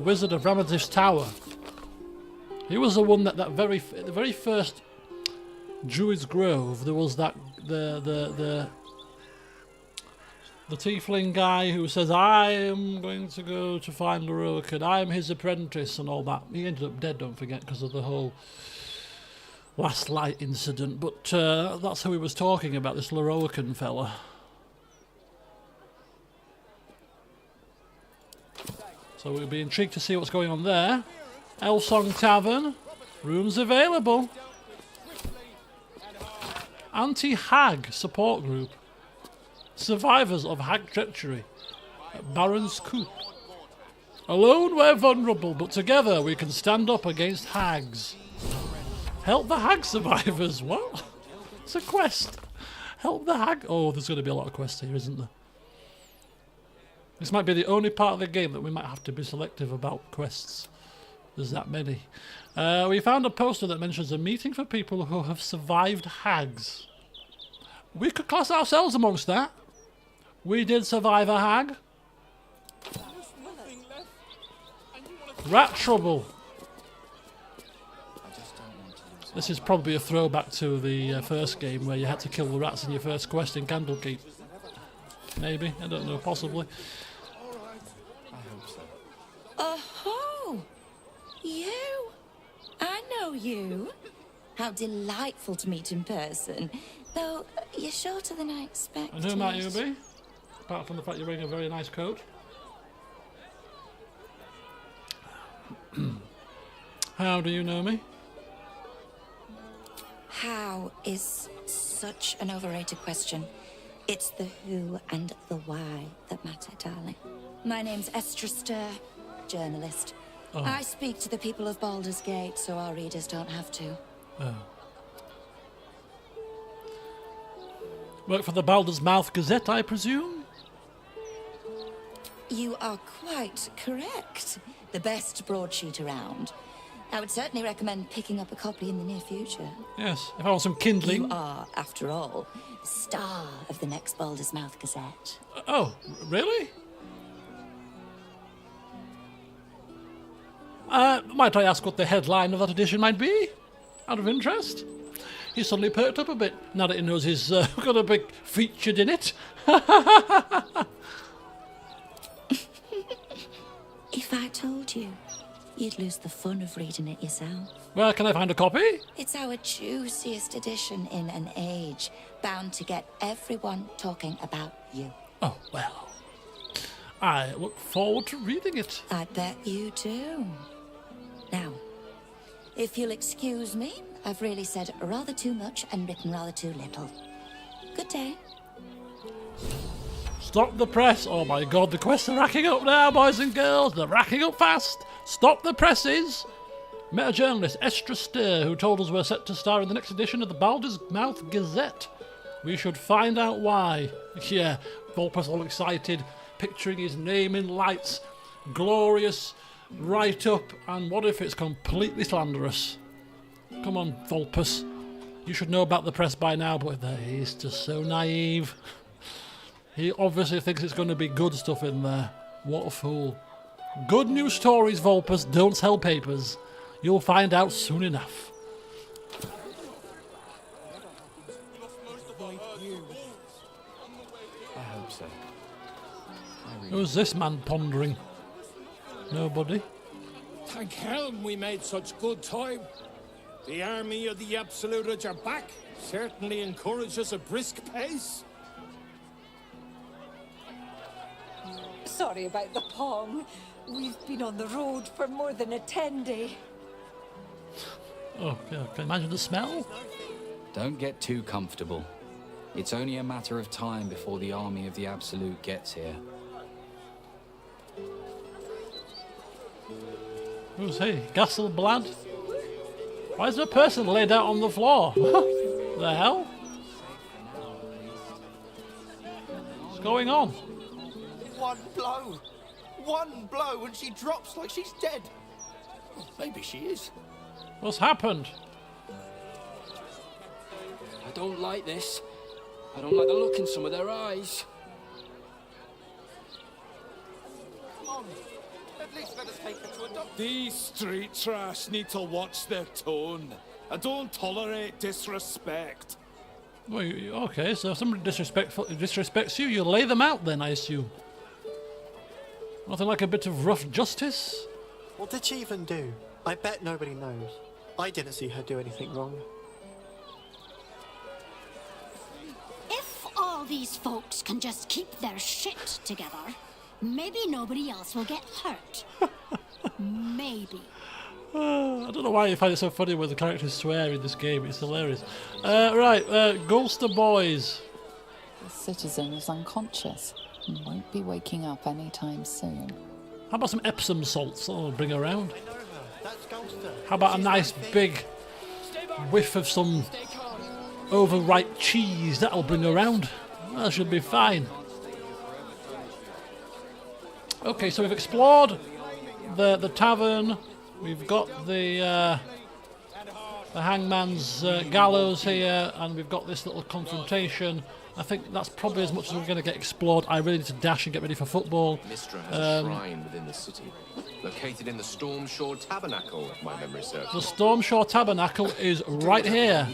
Speaker 1: wizard of Ramesses Tower. He was the one that the very first Druid's Grove. There was that the tiefling guy who says, "I am going to go to find Lorroakan. I am his apprentice," and all that. He ended up dead, don't forget, because of the whole last light incident. But that's who he was talking about, this Lorroakan fella. So we'll be intrigued to see what's going on there. Elsong Tavern, rooms available. Anti-Hag support group. Survivors of Hag treachery at Baron's Coop. Alone we're vulnerable, but together we can stand up against hags. Help the hag survivors. What? It's a quest. Help the hag. Oh, there's going to be a lot of quests here, isn't there? This might be the only part of the game that we might have to be selective about quests. There's that many. We found a poster that mentions a meeting for people who have survived hags. We could class ourselves amongst that. We did survive a hag. Rat trouble. This is probably a throwback to the first game where you had to kill the rats in your first quest in Candlekeep. Maybe, I don't know, possibly.
Speaker 3: Oh, you? I know you. How delightful to meet in person. Though, you're shorter than I expected.
Speaker 1: And who might you be? Apart from the fact you're wearing a very nice coat. How do you know me?
Speaker 3: How is such an overrated question. It's the who and the why that matter, darling. My name's Estra Stir, journalist.
Speaker 1: Oh.
Speaker 3: I speak to the people of Baldur's Gate, so our readers don't have to.
Speaker 1: Oh. Work for the Baldur's Mouth Gazette, I presume?
Speaker 3: You are quite correct. The best broadsheet around. I would certainly recommend picking up a copy in the near future.
Speaker 1: Yes, if I want some kindling.
Speaker 3: You are, after all, the star of the next Baldur's Mouth Gazette.
Speaker 1: Oh, really? Might I ask what the headline of that edition might be? Out of interest? He suddenly perked up a bit, now that he knows he's got a big featured in it.
Speaker 3: If I told you, you'd lose the fun of reading it yourself.
Speaker 1: Where can I find a copy?
Speaker 3: It's our juiciest edition in an age bound to get everyone talking about you.
Speaker 1: Oh, well. I look forward to reading it.
Speaker 3: I bet you do. Now, if you'll excuse me, I've really said rather too much and written rather too little. Good day.
Speaker 1: Stop the press. Oh my god, the quests are racking up now, boys and girls. They're racking up fast. Stop the presses. Met a journalist, Estra Stir, who told us we're set to star in the next edition of the Baldur's Mouth Gazette. We should find out why. Yeah, Volpus all excited, picturing his name in lights. Glorious, right up, and what if it's completely slanderous? Come on, Volpus. You should know about the press by now, but he's just so naive. He obviously thinks it's going to be good stuff in there. What a fool. Good news stories, Volpus, don't sell papers. You'll find out soon enough.
Speaker 11: I hope so.
Speaker 1: Who's this man pondering? Nobody?
Speaker 4: Thank Helm we made such good time. The army of the Absoluters are back. Certainly encourages a brisk pace.
Speaker 25: Sorry about the pong. We've been on the road for more than a 10-day.
Speaker 1: Oh, yeah, can you imagine the smell?
Speaker 6: Don't get too comfortable. It's only a matter of time before the army of the Absolute gets here.
Speaker 1: Who's he? Gasselblad? Why is there a person laid out on the floor? The hell? What's going on?
Speaker 5: One blow and she drops like she's dead. Maybe she is.
Speaker 1: What's happened?
Speaker 11: I don't like this. I don't like the look in some of their eyes.
Speaker 5: Come on. They're
Speaker 11: least let us take her to a doctor.
Speaker 2: These street trash need to watch their tone. I don't tolerate disrespect.
Speaker 1: Well, okay, so if somebody disrespects you, you lay them out then, I assume. Nothing like a bit of rough justice?
Speaker 10: What did she even do? I bet nobody knows. I didn't see her do anything wrong.
Speaker 23: If all these folks can just keep their shit together, maybe nobody else will get hurt. Maybe.
Speaker 1: I don't know why you find it so funny when the characters swear in this game. It's hilarious. Right, Gulster Boys.
Speaker 19: The citizen is unconscious and won't be waking up anytime soon.
Speaker 1: How about some Epsom salts? That'll bring her around. How about a nice big whiff of some overripe cheese? That'll bring her around. That should be fine. Okay, so we've explored the tavern. We've got the hangman's gallows here, and we've got this little confrontation. I think that's probably as much as we're going to get explored. I really need to dash and get ready for football.
Speaker 13: Mistra has a shrine within the city, located in the Stormshore Tabernacle, if my memory serves.
Speaker 1: The Stormshore Tabernacle is right here.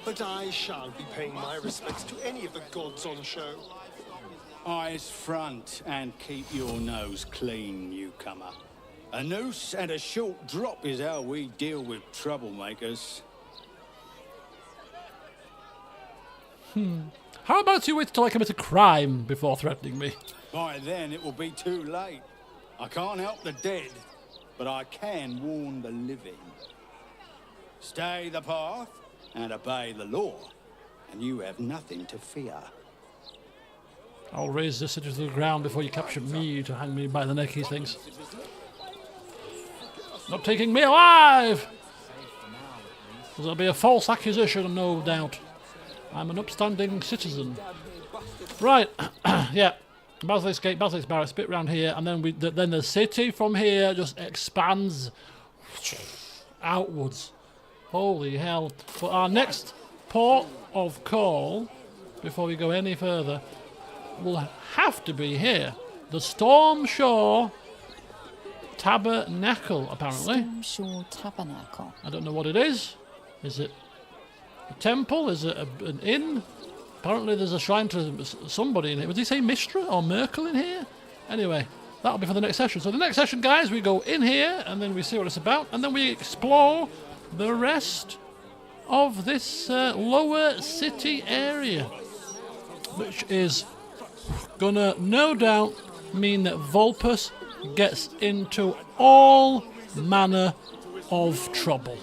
Speaker 20: But I shan't be paying my respects to any of the gods on show.
Speaker 21: Eyes front and keep your nose clean, newcomer. A noose and a short drop is how we deal with troublemakers.
Speaker 1: How about you wait till I commit a crime before threatening me?
Speaker 21: By then it will be too late. I can't help the dead, but I can warn the living. Stay the path and obey the law, and you have nothing to fear.
Speaker 1: I'll raise the city to the ground before you capture me to hang me by the neck, he thinks. Not taking me alive! There'll be a false accusation, no doubt. I'm an upstanding citizen. Right, yeah. Basilic's Gate, Basilic's Barracks, bit round here, and then then the city from here just expands outwards. Holy hell. But our next port of call, before we go any further, will have to be here. The Stormshore Tabernacle, apparently.
Speaker 19: Stormshore Tabernacle.
Speaker 1: I don't know what it is. Is it a temple? Is it an inn? Apparently there's a shrine to somebody in here. Would he say Mistra or Merkel in here? Anyway, that'll be for the next session. So the next session, guys, we go in here and then we see what it's about, and then we explore the rest of this lower city area, which is gonna no doubt mean that Vulpus gets into all manner of trouble.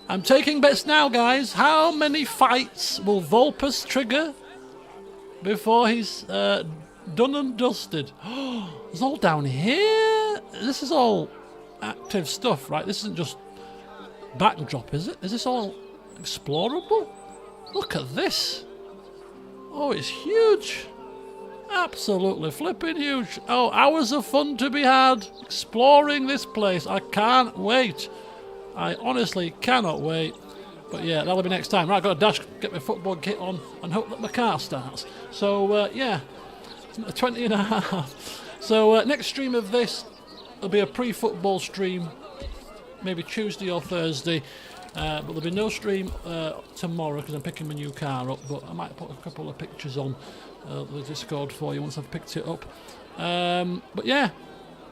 Speaker 1: I'm taking bets now, guys. How many fights will Vulpus trigger before he's done and dusted? It's all down here. This is all active stuff, right? This isn't just backdrop, is it? Is this all explorable? Look at this. Oh, it's huge. Absolutely flipping huge. Oh, hours of fun to be had exploring this place. I can't wait. I honestly cannot wait. But yeah, that'll be next time. Right, I've got to dash, get my football kit on and hope that my car starts. So yeah, 20 and a half. So next stream of this will be a pre-football stream, maybe Tuesday or Thursday. But there'll be no stream tomorrow because I'm picking my new car up. But I might put a couple of pictures on the Discord for you once I've picked it up. But yeah,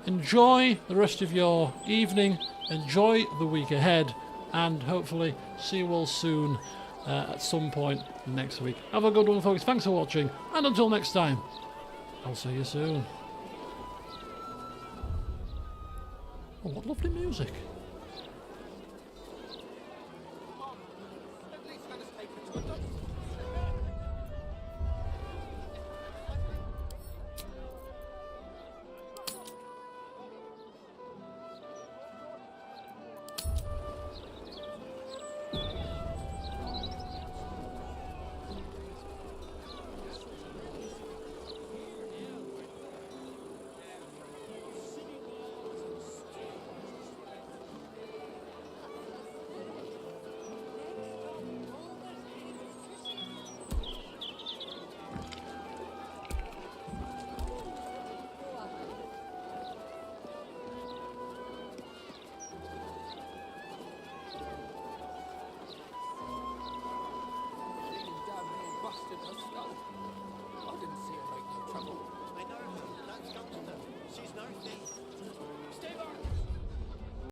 Speaker 1: enjoy the rest of your evening. Enjoy the week ahead, and hopefully see you all soon at some point next week. Have a good one, folks. Thanks for watching, and until next time, I'll see you soon. Oh, what lovely music.